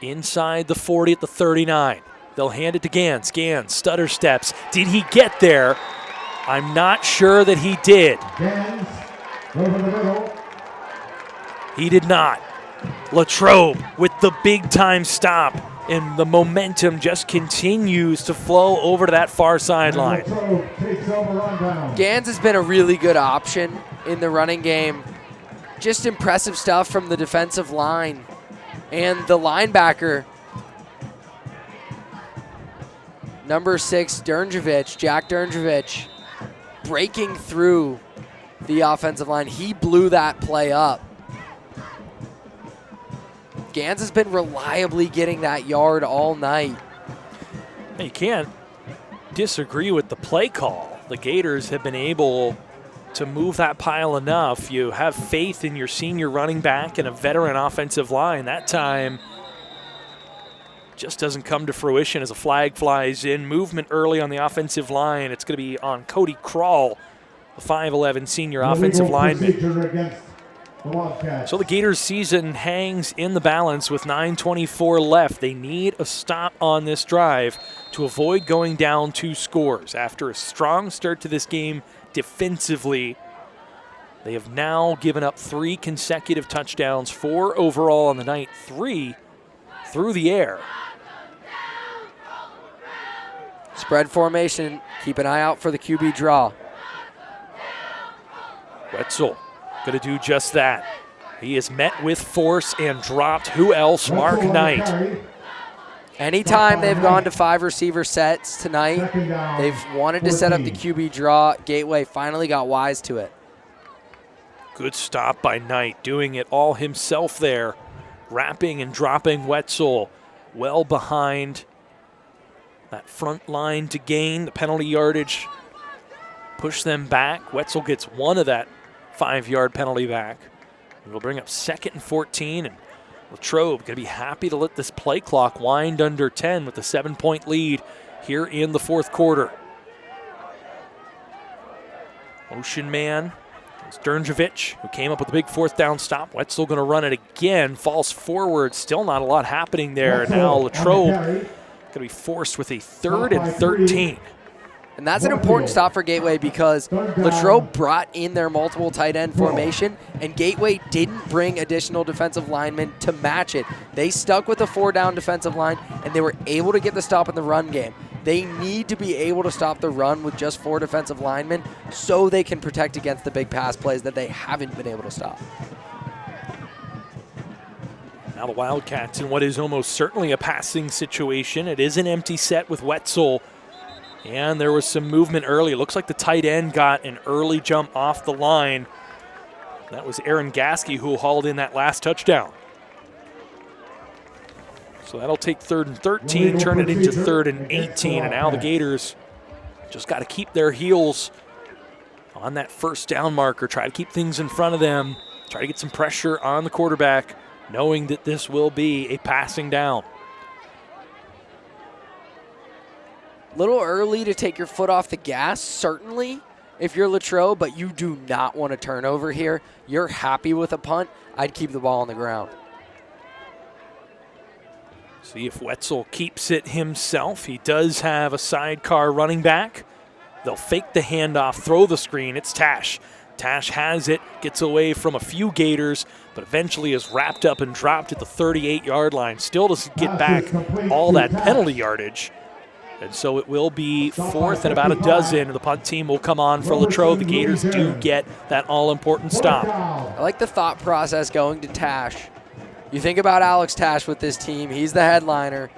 inside the 40 at the 39. They'll hand it to Gans. Gans, stutter steps. Did he get there? I'm not sure that he did. Gans, over the middle. He did not. Latrobe with the big-time stop. and the momentum just continues to flow over to that far sideline. Gans has been a really good option in the running game. Just impressive stuff from the defensive line and the linebacker. Number 6, Jack Dernjevich, breaking through the offensive line. He blew that play up. Gans has been reliably getting that yard all night. You can't disagree with the play call. The Gators have been able to move that pile enough. You have faith in your senior running back and a veteran offensive line. That time just doesn't come to fruition as a flag flies in. Movement early on the offensive line. It's going to be on Cody Krall, the 5'11 senior offensive lineman. So the Gators season hangs in the balance with 9:24 left. They need a stop on this drive to avoid going down 2 scores. After a strong start to this game defensively, they have now given up 3 consecutive touchdowns, 4 overall on the night, 3 through the air. Spread formation, keep an eye out for the QB draw. Wetzel going to do just that. He is met with force and dropped. Who else? Mark Knight. Anytime they've gone to 5 receiver sets tonight, they've wanted to set up the QB draw. Gateway finally got wise to it. Good stop by Knight, doing it all himself there. Wrapping and dropping Wetzel well behind that front line to gain the penalty yardage. Push them back. Wetzel gets one of that 5-yard penalty back. We'll bring up 2nd and 14, and Latrobe going to be happy to let this play clock wind under 10 with a 7-point lead here in the 4th quarter. Motion man is Dernjevich, who came up with a big 4th down stop. Wetzel going to run it again, falls forward. Still not a lot happening there. Now Latrobe going to be forced with a 3rd and 13. And that's an important stop for Gateway because Latrobe brought in their multiple tight end formation, and Gateway didn't bring additional defensive linemen to match it. They stuck with the 4-down defensive line, and they were able to get the stop in the run game. They need to be able to stop the run with just 4 defensive linemen so they can protect against the big pass plays that they haven't been able to stop. Now the Wildcats in what is almost certainly a passing situation. It is an empty set with Wetzel. And there was some movement early. It looks like the tight end got an early jump off the line. That was Aaron Gasky who hauled in that last touchdown. So that'll take 3rd and 13, turn it into 3rd and 18. And now the Gators just got to keep their heels on that 1st down marker. Try to keep things in front of them. Try to get some pressure on the quarterback, knowing that this will be a passing down. Little early to take your foot off the gas, certainly, if you're Latrobe, but you do not want a turnover here. You're happy with a punt. I'd keep the ball on the ground. See if Wetzel keeps it himself. He does have a sidecar running back. They'll fake the handoff, throw the screen. It's Tash. Tash has it, gets away from a few Gators, but eventually is wrapped up and dropped at the 38-yard line. Still doesn't get back all that penalty yardage. And so it will be 4th and about a dozen, and the punt team will come on for Latrobe. The Gators do get that all-important stop. I like the thought process going to Tash. You think about Alex Tash with this team. He's the headliner,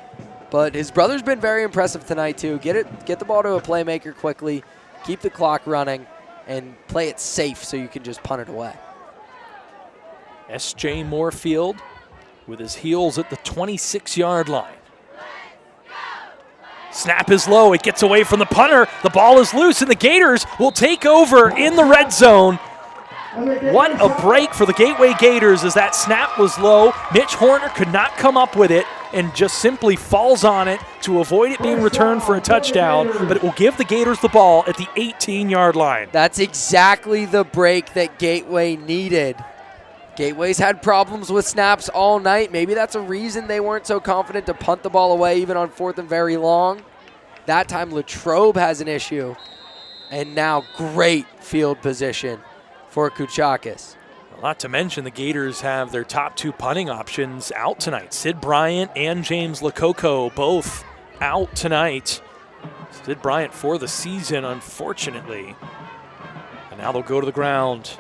but his brother's been very impressive tonight too. Get the ball to a playmaker quickly, keep the clock running, and play it safe so you can just punt it away. S.J. Moorfield with his heels at the 26-yard line. Snap is low. It gets away from the punter. The ball is loose, and the Gators will take over in the red zone. What a break for the Gateway Gators as that snap was low. Mitch Horner could not come up with it and just simply falls on it to avoid it being returned for a touchdown, but it will give the Gators the ball at the 18-yard line. That's exactly the break that Gateway needed. Gateway's had problems with snaps all night. Maybe that's a reason they weren't so confident to punt the ball away even on 4th and very long. That time Latrobe has an issue. And now great field position for Kuchakis. Not to mention the Gators have their top 2 punting options out tonight. Sid Bryant and James Lococo both out tonight. Sid Bryant for the season, unfortunately. And now they'll go to the ground.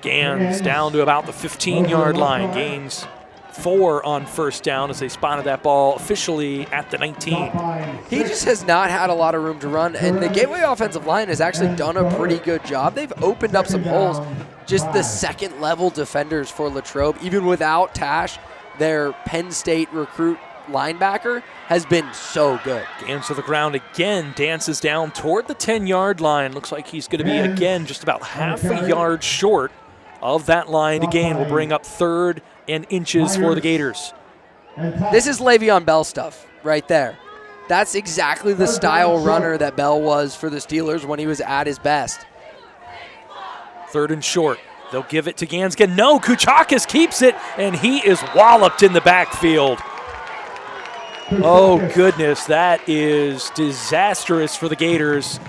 Gans down to about the 15-yard line. Gains 4 on first down as they spotted that ball officially at the 19. He just has not had a lot of room to run, and the Gateway offensive line has actually done a pretty good job. They've opened up some holes. Just the second-level defenders for Latrobe, even without Tash, their Penn State recruit linebacker, has been so good. Gans to the ground again, dances down toward the 10-yard line. Looks like he's going to be, again, just about half a yard short of that line to gain. Will bring up 3rd and inches for the Gators. This is Le'Veon Bell stuff right there. That's exactly the style runner that Bell was for the Steelers when he was at his best. 3rd and short. They'll give it to Gans again. No, Kuchakis keeps it, and he is walloped in the backfield. Oh, goodness, that is disastrous for the Gators.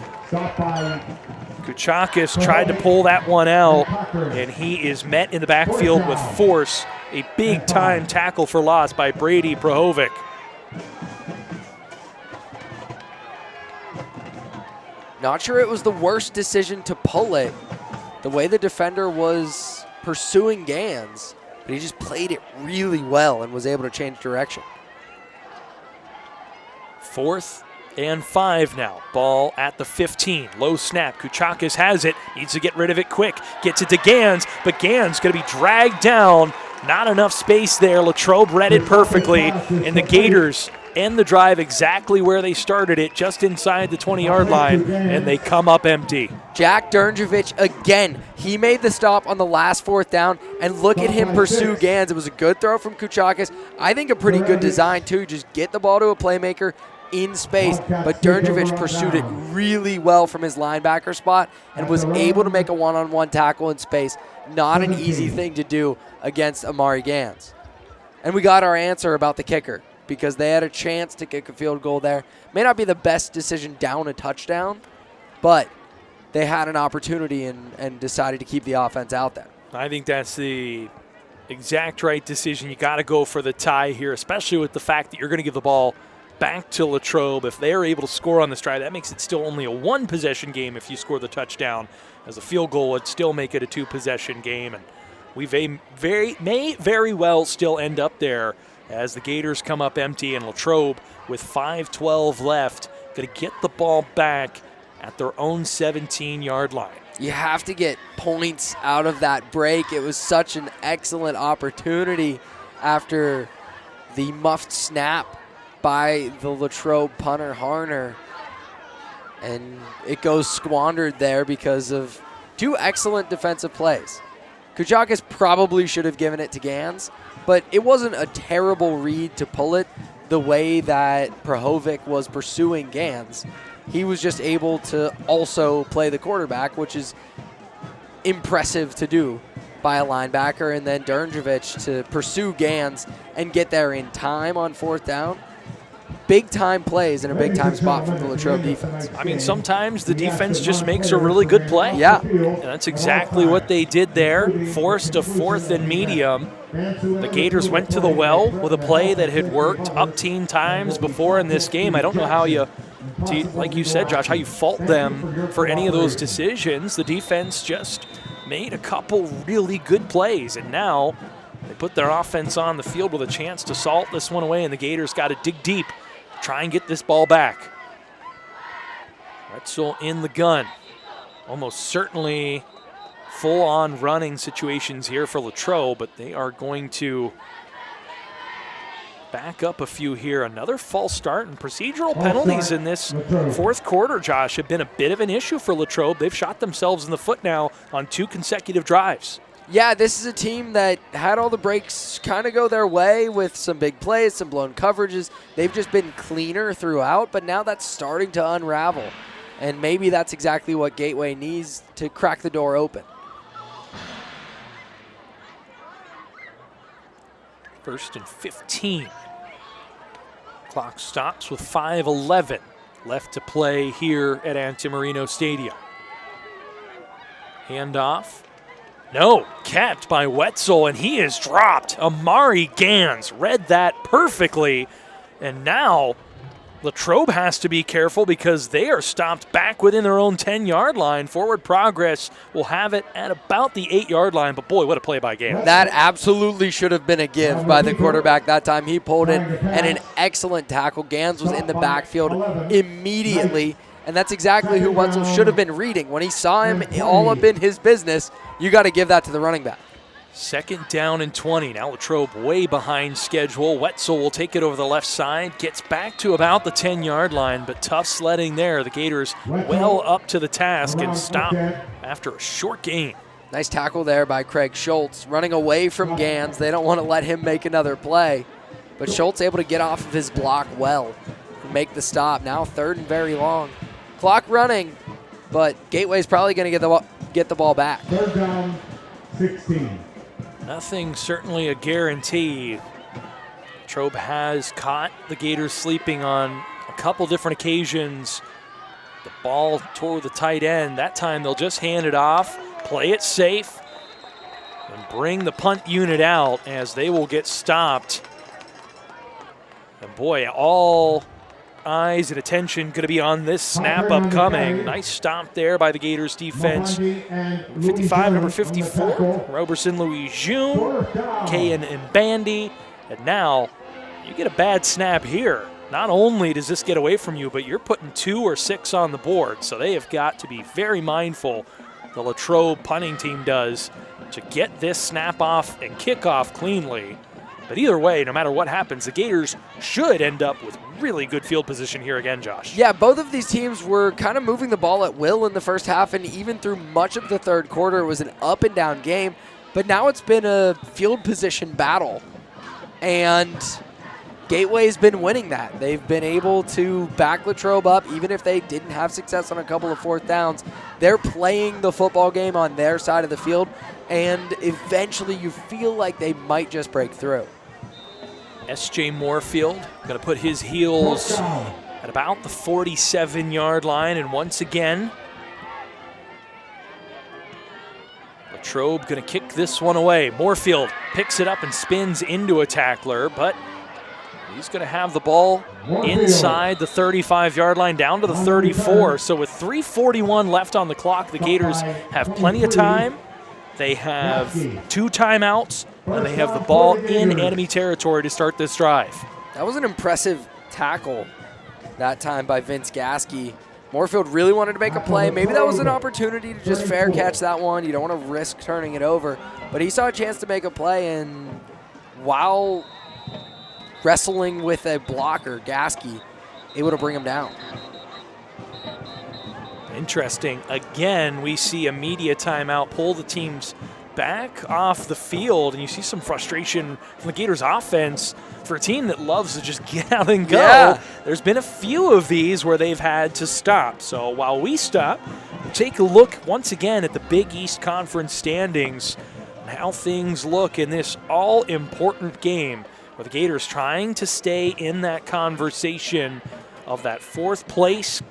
Kuchakis tried to pull that one out, and he is met in the backfield with force. A big-time tackle for loss by Brady Prohovic. Not sure it was the worst decision to pull it. The way the defender was pursuing Gans, but he just played it really well and was able to change direction. 4th and 5 now. Ball at the 15. Low snap. Kuchakis has it. Needs to get rid of it quick. Gets it to Gans, but Gans going to be dragged down. Not enough space there. Latrobe read it perfectly, and the Gators end the drive exactly where they started it, just inside the 20-yard line, and they come up empty. Jack Durnjevic again. He made the stop on the last 4th down, and look at him pursue Gans. It was a good throw from Kuchakis. I think a pretty good design, too. Just get the ball to a playmaker in space, but Durnjevic pursued it really well from his linebacker spot and was able to make a one-on-one tackle in space. Not an easy thing to do against Amari Gans. And we got our answer about the kicker, because they had a chance to kick a field goal there. May not be the best decision down a touchdown, but they had an opportunity and decided to keep the offense out there. I think that's the exact right decision. You got to go for the tie here, especially with the fact that you're going to give the ball back to Latrobe. If they're able to score on this drive, that makes it still only a 1-possession game if you score the touchdown, as a field goal would still make it a 2-possession game. And we may very well still end up there as the Gators come up empty, and Latrobe with 5:12 left going to get the ball back at their own 17-yard line. You have to get points out of that break. It was such an excellent opportunity after the muffed snap by the Latrobe punter Harner, and it goes squandered there because of 2 excellent defensive plays. Kuchakis probably should have given it to Gans, but it wasn't a terrible read to pull it the way that Prohovic was pursuing Gans. He was just able to also play the quarterback, which is impressive to do by a linebacker, and then Durnjevic to pursue Gans and get there in time on 4th down. Big-time plays in a big-time spot from the Latrobe defense. I mean, sometimes the defense just makes a really good play. Yeah. And that's exactly what they did there. Forced a 4th and medium. The Gators went to the well with a play that had worked up teen times before in this game. I don't know how you, like you said, Josh, how you fault them for any of those decisions. The defense just made a couple really good plays, and now they put their offense on the field with a chance to salt this one away, and the Gators got to dig deep, try and get this ball back. Retzel in the gun. Almost certainly full-on running situations here for Latrobe, but they are going to back up a few here. Another false start, and procedural penalties in this 4th quarter, Josh, have been a bit of an issue for Latrobe. They've shot themselves in the foot now on 2 consecutive drives. Yeah, this is a team that had all the breaks kind of go their way with some big plays, some blown coverages. They've just been cleaner throughout, but now that's starting to unravel. And maybe that's exactly what Gateway needs to crack the door open. 1st and 15. Clock stops with 5:11 left to play here at Antimarino Stadium. Handoff No, kept by Wetzel, and he is dropped. Amari Gans read that perfectly, and now Latrobe has to be careful because they are stopped back within their own 10-yard line. Forward progress will have it at about the 8-yard line, but boy, what a play by Gans. That absolutely should have been a give by the quarterback that time. He pulled it, and an excellent tackle. Gans was in the backfield immediately, and that's exactly who Wetzel should have been reading. When he saw him all up in his business, you got to give that to the running back. 2nd down and 20. Now Latrobe way behind schedule. Wetzel will take it over the left side, gets back to about the 10-yard line, but tough sledding there. The Gators well up to the task and stop after a short gain. Nice tackle there by Craig Schultz, running away from Gans. They don't want to let him make another play, but Schultz able to get off of his block well and make the stop. Now 3rd and very long. Clock running, but Gateway's probably going to get the ball back. 3rd down, 16. Nothing certainly a guarantee. Latrobe has caught the Gators sleeping on a couple different occasions. The ball toward the tight end. That time they'll just hand it off, play it safe, and bring the punt unit out as they will get stopped. And boy, all eyes and attention going to be on this snap upcoming. Nice stop there by the Gators defense. 55, number 54, Roberson Louis-June, Kayan and Bandy. And now you get a bad snap here. Not only does this get away from you, but you're putting 2 or 6 on the board. So they have got to be very mindful, the Latrobe punting team does, to get this snap off and kick off cleanly. But either way, no matter what happens, the Gators should end up with really good field position here again, Josh. Yeah, both of these teams were kind of moving the ball at will in the first half, and even through much of the 3rd quarter, it was an up and down game. But now it's been a field position battle, and Gateway's been winning that. They've been able to back Latrobe up, even if they didn't have success on a couple of 4th downs. They're playing the football game on their side of the field, and eventually you feel like they might just break through. S.J. Moorfield going to put his heels at about the 47-yard line, and once again, Latrobe going to kick this one away. Moorfield picks it up and spins into a tackler, but he's going to have the ball inside the 35-yard line down to the 34. So with 3:41 left on the clock, the Gators have plenty of time. They have 2 timeouts, and they have the ball in enemy territory to start this drive. That was an impressive tackle that time by Vince Gasky. Moorfield really wanted to make a play. Maybe that was an opportunity to just fair catch that one. You don't want to risk turning it over. But he saw a chance to make a play, and while wrestling with a blocker, Gasky able to bring him down. Interesting. Again, we see a media timeout pull the teams back off the field, and you see some frustration from the Gators offense for a team that loves to just get out and go. Yeah. There's been a few of these where they've had to stop. So while we stop, we'll take a look once again at the Big East Conference standings and how things look in this all-important game where the Gators trying to stay in that conversation of that 4th place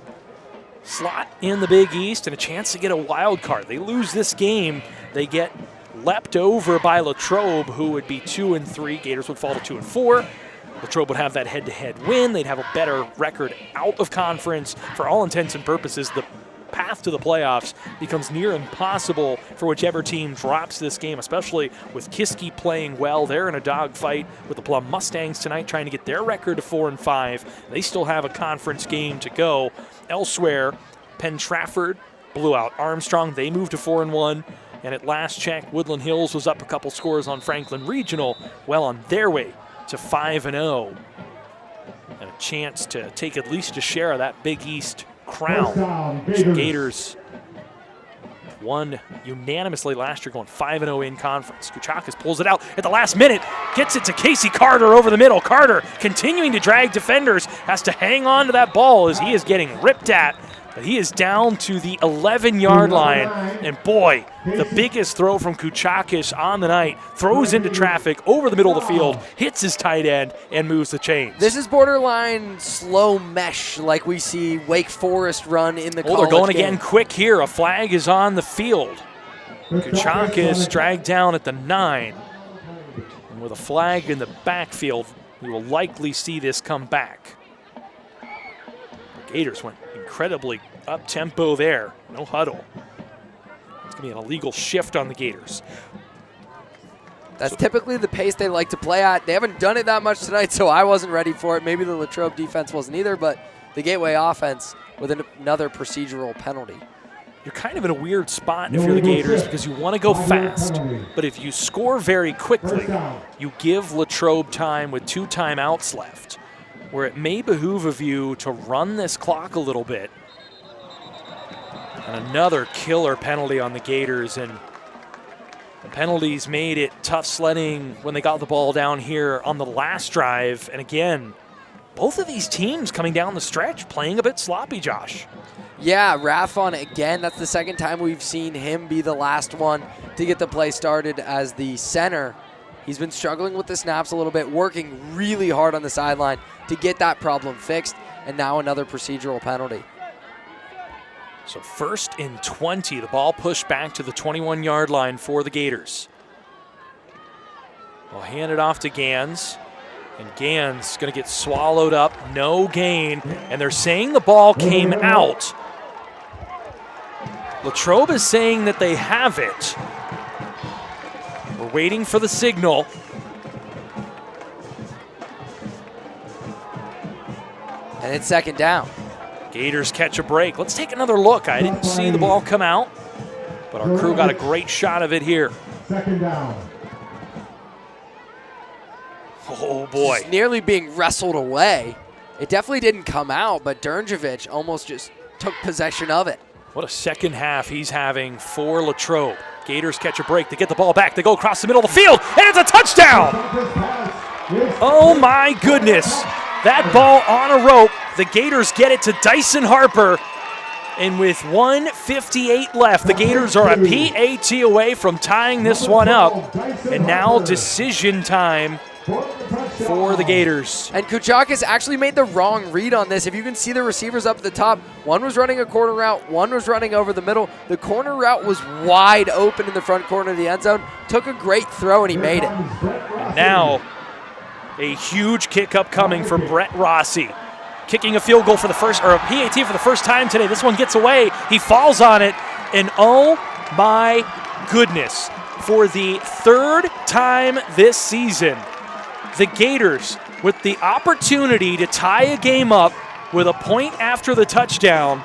slot in the Big East and a chance to get a wild card. They lose this game, they get leapt over by Latrobe, who would be 2-3. Gators would fall to 2-4. Latrobe would have that head-to-head win. They'd have a better record out of conference. For all intents and purposes, the path to the playoffs becomes near impossible for whichever team drops this game, especially with Kiski playing well. They're in a dogfight with the Plum Mustangs tonight, trying to get their record to 4-5. They still have a conference game to go. Elsewhere, Penn Trafford blew out Armstrong. They moved to 4-1. And at last check, Woodland Hills was up a couple scores on Franklin Regional, well on their way to 5-0. And a chance to take at least a share of that Big East crown, which the Gators won unanimously last year, going 5-0 in conference. Kuchakis pulls it out at the last minute, gets it to Casey Carter over the middle. Carter continuing to drag defenders, has to hang on to that ball as he is getting ripped at. But he is down to the 11-yard line, and boy, the biggest throw from Kuchakis on the night, throws into traffic over the middle of the field, hits his tight end, and moves the chains. This is borderline slow mesh like we see Wake Forest run in the college they're going game. again quick here. A flag is on the field. Kuchakis dragged down at the 9. And with a flag in the backfield, we will likely see this come back. The Gators went incredibly up-tempo there. No huddle. It's going to be an illegal shift on the Gators. That's typically the pace they like to play at. They haven't done it that much tonight, so I wasn't ready for it. Maybe the Latrobe defense wasn't either, but the Gateway offense with another procedural penalty. You're kind of in a weird spot if you're the Gators because you want to go fast, but if you score very quickly, you give Latrobe time with 2 timeouts left, where it may behoove of you to run this clock a little bit. And another killer penalty on the Gators, and the penalties made it tough sledding when they got the ball down here on the last drive. And again, both of these teams coming down the stretch playing a bit sloppy, Josh. Yeah, Raffon again. That's the second time we've seen him be the last one to get the play started as the center. He's been struggling with the snaps a little bit, working really hard on the sideline to get that problem fixed, and now another procedural penalty. So 1st and 20, the ball pushed back to the 21-yard line for the Gators. We'll hand it off to Gans, and Gans going to get swallowed up, no gain, and they're saying the ball came out. Latrobe is saying that they have it. We're waiting for the signal. And it's 2nd down. Gators catch a break. Let's take another look. I didn't see the ball come out, but our crew got a great shot of it here. 2nd down. Oh, boy. Just nearly being wrestled away. It definitely didn't come out, but Dernjevic almost just took possession of it. What a second half he's having for Latrobe. Gators catch a break. They get the ball back. They go across the middle of the field, and it's a touchdown! Oh, my goodness. That ball on a rope. The Gators get it to Dyson Harper. And with 1:58 left, the Gators are a PAT away from tying this one up. And now decision time for the Gators. And Kuchakis actually made the wrong read on this. If you can see the receivers up at the top, one was running a corner route, one was running over the middle. The corner route was wide open in the front corner of the end zone. Took a great throw, and he made it. And now a huge kick upcoming for Brett Rossi. Kicking a field goal for the first, or a PAT for the first time today. This one gets away. He falls on it, and oh my goodness. For the 3rd time this season, the Gators, with the opportunity to tie a game up with a point after the touchdown,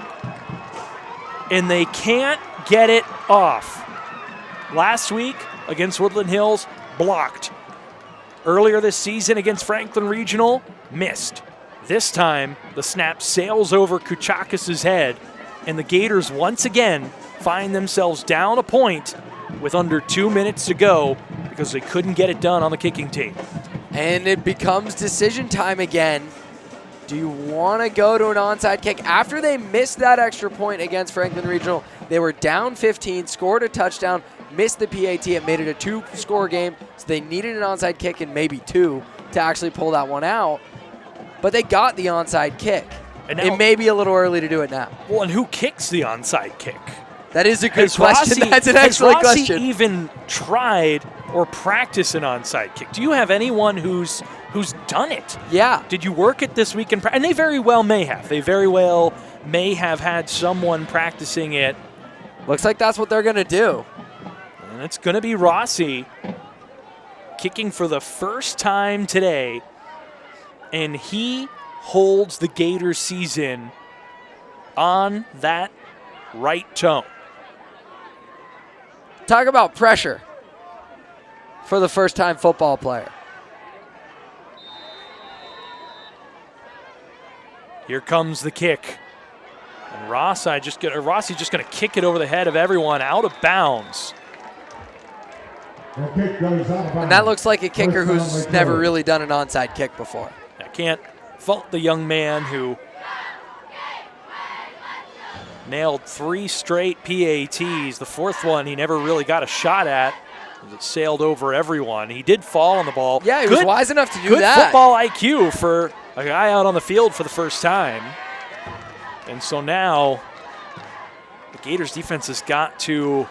and they can't get it off. Last week against Woodland Hills, blocked. Earlier this season against Franklin Regional, missed. This time, the snap sails over Kuchakis' head, and the Gators once again find themselves down a point with under 2 minutes to go because they couldn't get it done on the kicking team. And it becomes decision time again. Do you want to go to an onside kick? After they missed that extra point against Franklin Regional, they were down 15, scored a touchdown, missed the PAT. It made it a 2-score game, so they needed an onside kick and maybe 2 to actually pull that one out. But they got the onside kick. And now, it may be a little early to do it now. Well, and who kicks the onside kick? That is a good question. That's an excellent question. Has Rossi even tried or practiced an onside kick? Do you have anyone who's done it? Yeah. Did you work it this week? And they very well may have. They very well may have had someone practicing it. Looks like that's what they're going to do. And it's going to be Rossi kicking for the first time today. And he holds the Gators season on that right toe. Talk about pressure for the first-time football player. Here comes the kick. And Rossi just going to kick it over the head of everyone out of bounds. And that looks like a kicker who's never really done an onside kick before. I can't fault the young man who nailed 3 straight PATs. The 4th one he never really got a shot at. It sailed over everyone. He did fall on the ball. Yeah, he was wise enough to do that. Good football IQ for a guy out on the field for the first time. And so now the Gators defense has got to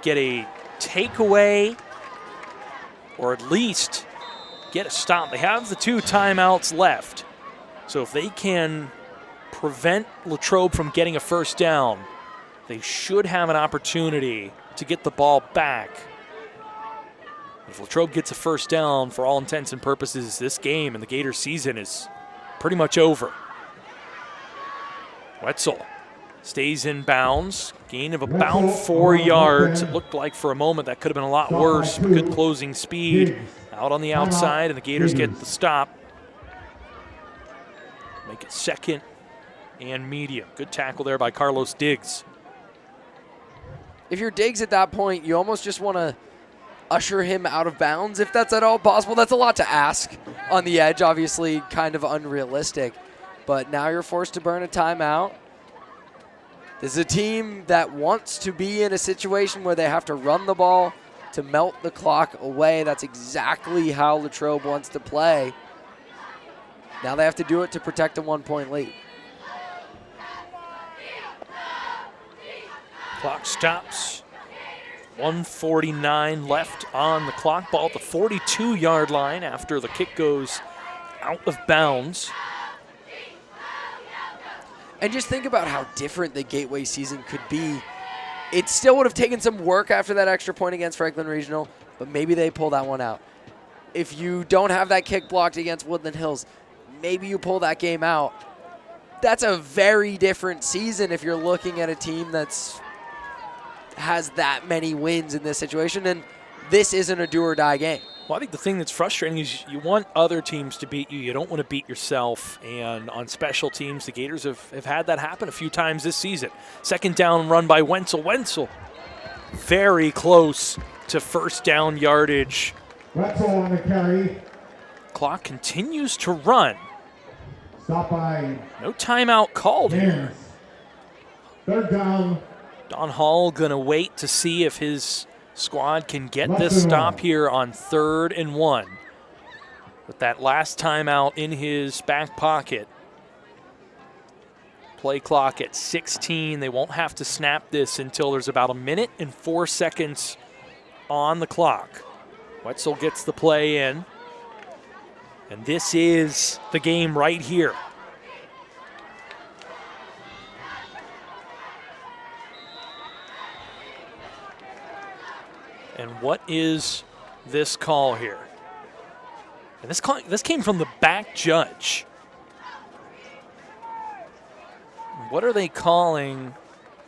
get a takeaway or at least get a stop. They have the 2 timeouts left. So if they can prevent Latrobe from getting a first down, they should have an opportunity to get the ball back. If Latrobe gets a first down, for all intents and purposes, this game and the Gators season is pretty much over. Wetzel stays in bounds, gain of about 4 yards. It looked like for a moment that could have been a lot worse. Good closing speed out on the outside, and the Gators get the stop. Make it 2nd and medium. Good tackle there by Carlos Diggs. If you're Diggs at that point, you almost just want to usher him out of bounds if that's at all possible. That's a lot to ask on the edge, obviously kind of unrealistic. But now you're forced to burn a timeout. This is a team that wants to be in a situation where they have to run the ball to melt the clock away. That's exactly how Latrobe wants to play. Now they have to do it to protect a 1-point lead. Clock stops. 1:49 left on the clock. Ball at the 42-yard line after the kick goes out of bounds. And just think about how different the Gateway season could be. It still would have taken some work after that extra point against Franklin Regional, but maybe they pull that one out. If you don't have that kick blocked against Woodland Hills, maybe you pull that game out. That's a very different season if you're looking at a team that's has that many wins in this situation, and this isn't a do-or-die game. Well, I think the thing that's frustrating is you want other teams to beat you. You don't want to beat yourself. And on special teams, the Gators have had that happen a few times this season. 2nd down run by Wenzel. Wenzel very close to first down yardage. Wetzel on the carry. Clock continues to run. Stop by No timeout called here. Gans. 3rd down. Don Hall going to wait to see if his squad can get this stop here on 3rd and 1. With that last timeout in his back pocket. Play clock at 16. They won't have to snap this until there's about 1 minute and 4 seconds on the clock. Wetzel gets the play in. And this is the game right here. And what is this call here? And this came from the back judge. What are they calling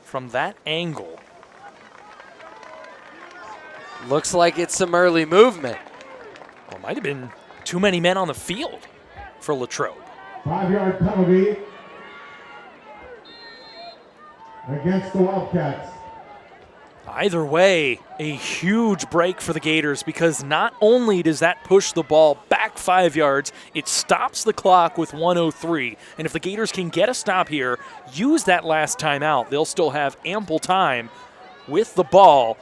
from that angle? Looks like it's some early movement. Well, it might have been too many men on the field for Latrobe. 5-yard penalty against the Wildcats. Either way, a huge break for the Gators, because not only does that push the ball back 5 yards, it stops the clock with 1:03. And if the Gators can get a stop here, use that last timeout, they'll still have ample time with the ball.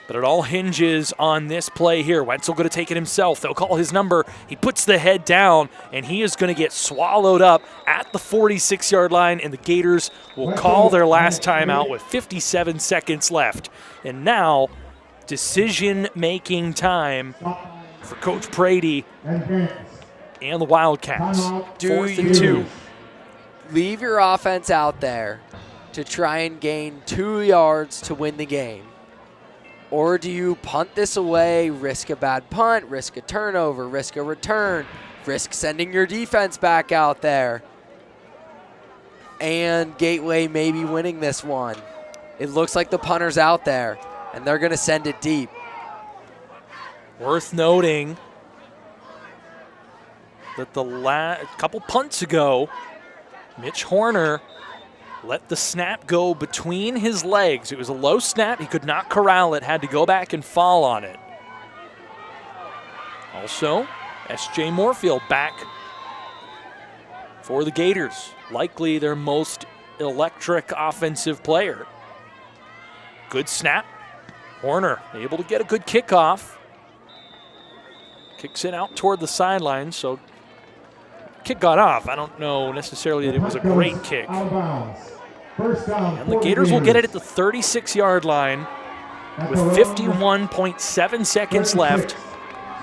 But it all hinges on this play here. Wetzel going to take it himself. They'll call his number. He puts the head down, and he is going to get swallowed up at the 46-yard line, and the Gators will call their last timeout with 57 seconds left. And now, decision-making time for Coach Brady and the Wildcats. 4th and 2. Leave your offense out there to try and gain 2 yards to win the game? Or do you punt this away, risk a bad punt, risk a turnover, risk a return, risk sending your defense back out there, and Gateway maybe winning this one? It looks like the punter's out there, and they're going to send it deep. Worth noting that a couple punts ago, Mitch Horner let the snap go between his legs. It was a low snap. He could not corral it, had to go back and fall on it. Also, S.J. Moorfield back for the Gators. Likely their most electric offensive player. Good snap. Horner able to get a good kickoff. Kicks it out toward the sideline, so kick got off. I don't know necessarily that it was a great kick. First down. And the Gators will get it at the 36-yard line with 51.7 seconds left.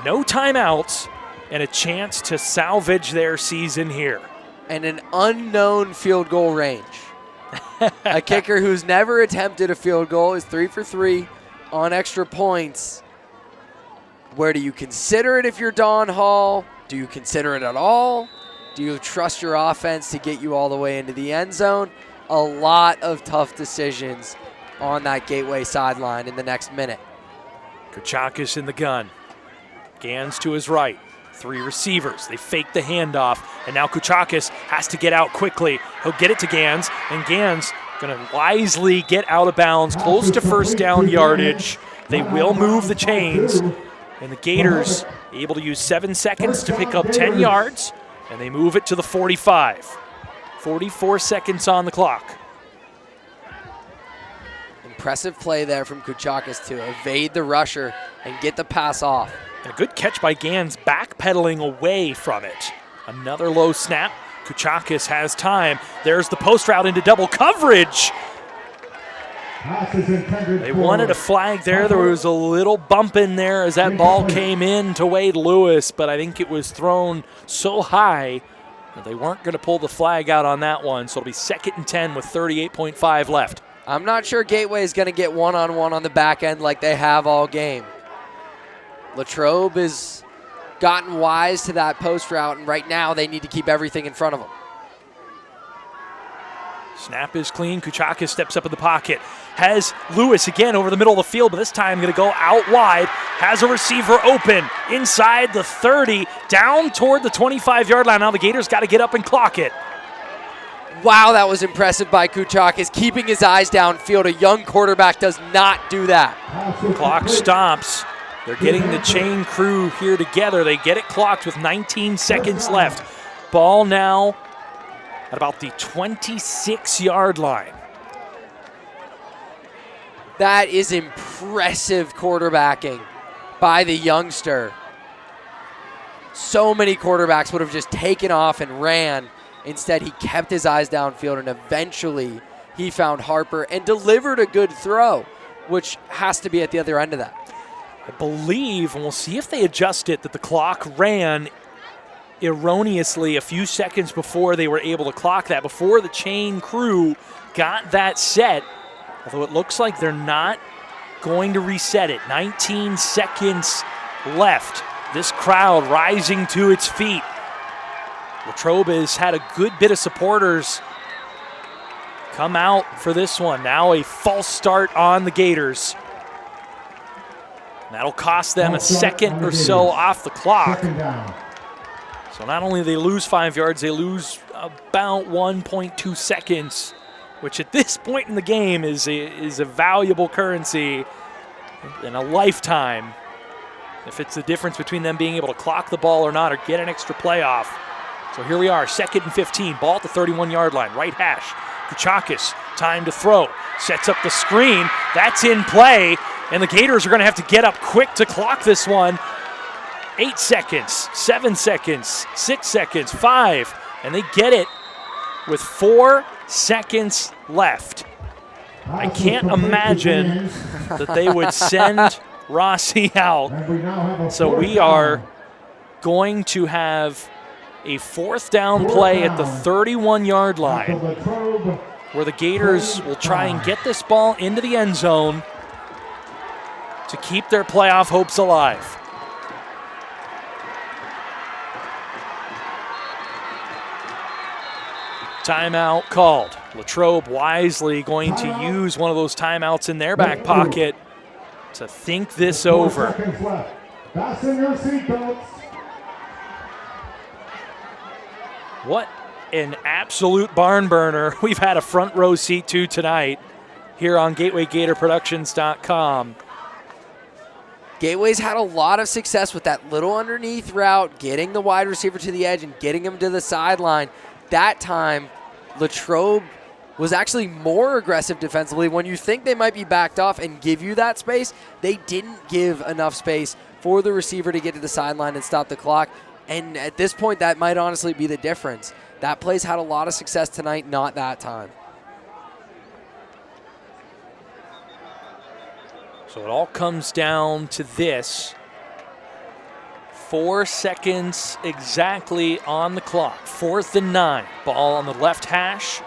No timeouts and a chance to salvage their season here. And an unknown field goal range. A kicker who's never attempted a field goal is 3 for 3 on extra points. Where do you consider it if you're Don Hall? Do you consider it at all? Do you trust your offense to get you all the way into the end zone? A lot of tough decisions on that Gateway sideline in the next minute. Kuchakis in the gun. Gans to his right. 3 receivers. They fake the handoff, and now Kuchakis has to get out quickly. He'll get it to Gans, and Gans going to wisely get out of bounds, close to first down yardage. They will move the chains, and the Gators able to use 7 seconds to pick up 10 yards, and they move it to the 45. 44 seconds on the clock. Impressive play there from Kuchakis to evade the rusher and get the pass off. And a good catch by Gans, backpedaling away from it. Another low snap. Kuchakis has time. There's the post route into double coverage. They wanted a flag there. There was a little bump in there as that ball came in to Wade Lewis, but I think it was thrown so high that they weren't going to pull the flag out on that one. So it'll be 2nd and 10 with 38.5 left. I'm not sure Gateway is going to get one-on-one on the back end like they have all game. Latrobe has gotten wise to that post route, and right now they need to keep everything in front of them. Snap is clean. Kuchakis steps up in the pocket. Has Lewis again over the middle of the field, but this time going to go out wide. Has a receiver open inside the 30, down toward the 25-yard line. Now the Gators got to get up and clock it. Wow, that was impressive by Kuchakis, keeping his eyes downfield. A young quarterback does not do that. Clock stops. They're getting the chain crew here together. They get it clocked with 19 seconds left. Ball now at about the 26-yard line. That is impressive quarterbacking by the youngster. So many quarterbacks would have just taken off and ran. Instead, he kept his eyes downfield, and eventually he found Harper and delivered a good throw, which has to be at the other end of that. I believe, and we'll see if they adjust it, that the clock ran erroneously a few seconds before they were able to clock that, before the chain crew got that set. Although it looks like they're not going to reset it. 19 seconds left. This crowd rising to its feet. Latrobe has had a good bit of supporters come out for this one. Now a false start on the Gators. That'll cost them a second or so off the clock. So not only do they lose 5 yards, they lose about 1.2 seconds, which at this point in the game is a valuable currency in a lifetime. If it's the difference between them being able to clock the ball or not, or get an extra playoff. So here we are, 2nd and 15, ball at the 31-yard line, right hash. Kuchakis, time to throw, sets up the screen, that's in play, and the Gators are going to have to get up quick to clock this one. 8 seconds, 7 seconds, 6 seconds, 5, and they get it with 4 seconds left. I can't imagine that they would send Rossi out. So we are going to have a 4th down play at the 31-yard line, where the Gators will try and get this ball into the end zone to keep their playoff hopes alive. Timeout called. Latrobe wisely going to use one of those timeouts in their back pocket to think this over. Fasten your seatbelts. What an absolute barn burner we've had a front row seat to tonight here on GatewayGatorProductions.com. Gateway's had a lot of success with that little underneath route, getting the wide receiver to the edge and getting him to the sideline. That time, Latrobe was actually more aggressive defensively. When you think they might be backed off and give you that space, they didn't give enough space for the receiver to get to the sideline and stop the clock. And at this point, that might honestly be the difference. That play's had a lot of success tonight, not that time. So it all comes down to this. 4 seconds exactly on the clock. 4th and 9. Ball on the left hash,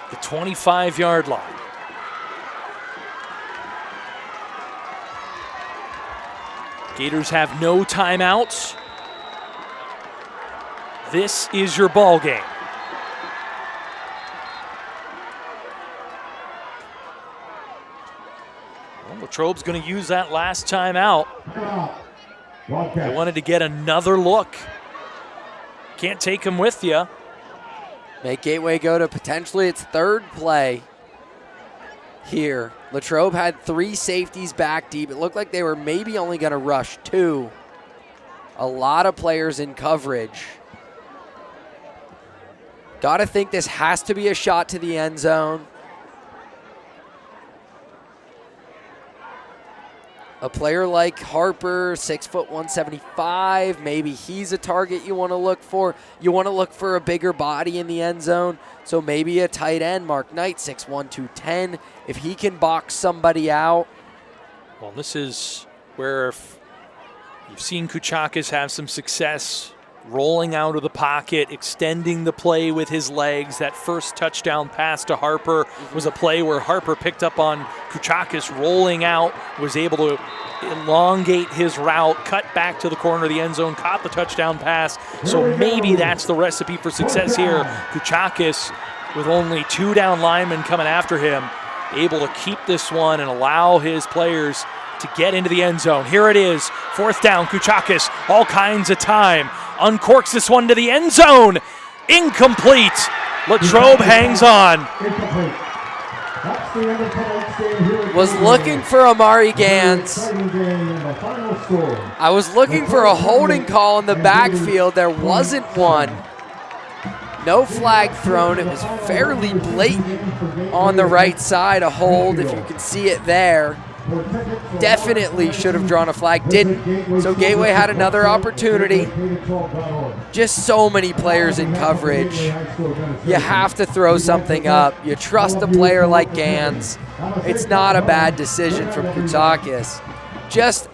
the 25-yard line. Gators have no timeouts. This is your ball game. Well, Latrobe's going to use that last timeout. They wanted to get another look. Can't take him with you. Make Gateway go to potentially its 3rd play here. Latrobe had 3 safeties back deep. It looked like they were maybe only going to rush 2. A lot of players in coverage. Got to think this has to be a shot to the end zone. A player like Harper, 6', 175, maybe he's a target you want to look for. You want to look for a bigger body in the end zone. So maybe a tight end, Mark Knight, 6'1", 210. If he can box somebody out. Well, this is where you've seen Kuchakis have some success rolling out of the pocket, extending the play with his legs. That first touchdown pass to Harper was a play where Harper picked up on Kuchakis rolling out, was able to elongate his route, cut back to the corner of the end zone, caught the touchdown pass. So maybe that's the recipe for success here. Kuchakis, with only 2 down linemen coming after him, able to keep this one and allow his players to get into the end zone. Here it is, 4th down, Kuchakis, all kinds of time. Uncorks this one to the end zone. Incomplete. Latrobe hangs on. Was looking for Amari Gans. I was looking for a holding call in the backfield. There wasn't one. No flag thrown. It was fairly blatant on the right side, a hold, if you can see it there. Definitely should have drawn a flag, didn't. So Gateway had another opportunity. Just so many players in coverage. You have to throw something up. You trust a player like Gans. It's not a bad decision from Kuchakis. Just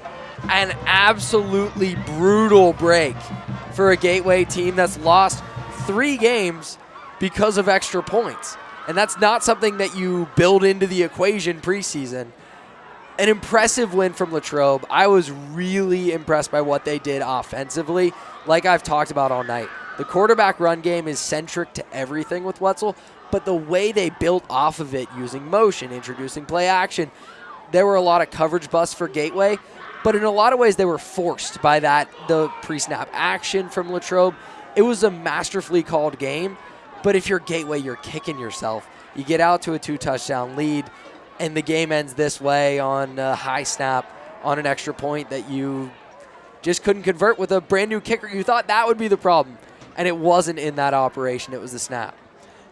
an absolutely brutal break for a Gateway team that's lost 3 games because of extra points. And that's not something that you build into the equation preseason. An impressive win from Latrobe. I was really impressed by what they did offensively, like I've talked about all night. The quarterback run game is centric to everything with Wetzel, but the way they built off of it using motion, introducing play action, there were a lot of coverage busts for Gateway, but in a lot of ways they were forced by the pre-snap action from Latrobe. It was a masterfully called game, but if you're Gateway, you're kicking yourself. You get out to a 2-touchdown lead, and the game ends this way on a high snap on an extra point that you just couldn't convert with a brand new kicker. You thought that would be the problem, and it wasn't in that operation. It was the snap.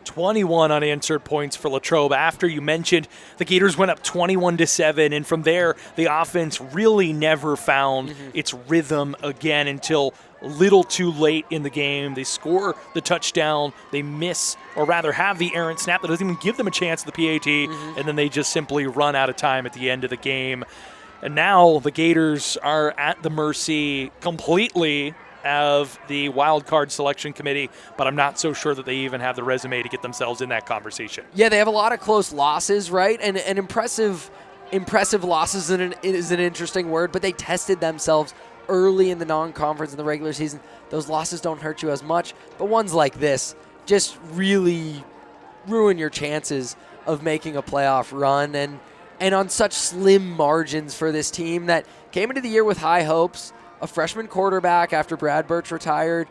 21 unanswered points for Latrobe after you mentioned the Gators went up 21-7, and from there the offense really never found its rhythm again until a little too late in the game. They score the touchdown, they miss, or rather have the errant snap that doesn't even give them a chance at the PAT, and then they just simply run out of time at the end of the game. And now the Gators are at the mercy completely of the wild card selection committee, but I'm not so sure that they even have the resume to get themselves in that conversation. Yeah, they have a lot of close losses, right? And impressive losses is an interesting word, but they tested themselves early in the non-conference in the regular season. Those losses don't hurt you as much, but ones like this just really ruin your chances of making a playoff run, and on such slim margins for this team that came into the year with high hopes. A freshman quarterback after Brad Birch retired,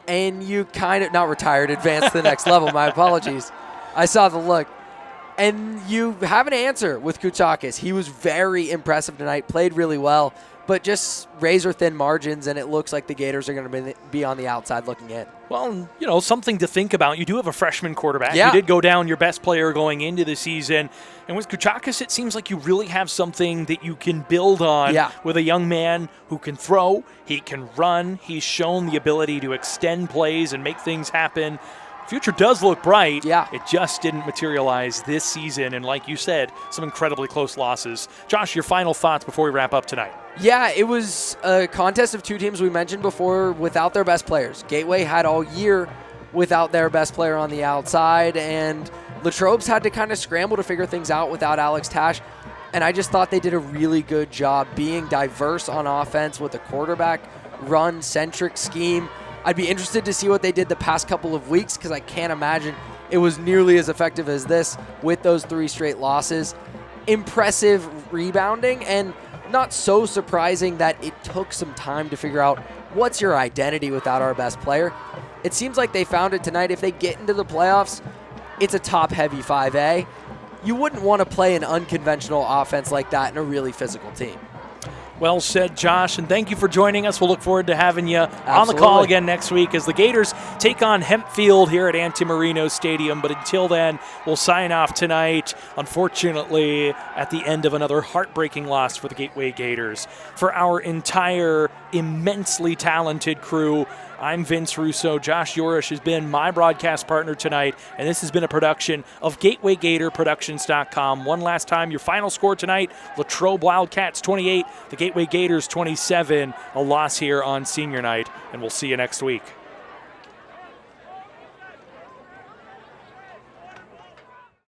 and you kind of, not retired, advanced to the next level. My apologies. I saw the look. And you have an answer with Kuchakis. He was very impressive tonight, played really well, but just razor-thin margins, and it looks like the Gators are going to be on the outside looking in. Well, you know, something to think about. You do have a freshman quarterback. Yeah. You did go down your best player going into the season. And with Kuchakis, it seems like you really have something that you can build on with a young man who can throw, he can run. He's shown the ability to extend plays and make things happen future does look bright. Yeah. It just didn't materialize this season. And like you said, some incredibly close losses. Josh, your final thoughts before we wrap up tonight. Yeah, it was a contest of two teams we mentioned before without their best players. Gateway had all year without their best player on the outside, and Latrobe's had to kind of scramble to figure things out without Alex Tash. And I just thought they did a really good job being diverse on offense with a quarterback run-centric scheme. I'd be interested to see what they did the past couple of weeks because I can't imagine it was nearly as effective as this with those 3 straight losses. Impressive rebounding, and not so surprising that it took some time to figure out what's your identity without our best player. It seems like they found it tonight. If they get into the playoffs, it's a top-heavy 5A. You wouldn't want to play an unconventional offense like that in a really physical team. Well said, Josh, and thank you for joining us. We'll look forward to having you on the call Absolutely. again next week as the Gators take on Hempfield here at Antimarino Stadium. But until then, we'll sign off tonight, unfortunately, at the end of another heartbreaking loss for the Gateway Gators. For our entire immensely talented crew, I'm Vince Russo. Josh Yorish has been my broadcast partner tonight, and this has been a production of GatewayGatorProductions.com. One last time, your final score tonight, Latrobe Wildcats 28, the Gateway Gators 27, a loss here on senior night, and we'll see you next week.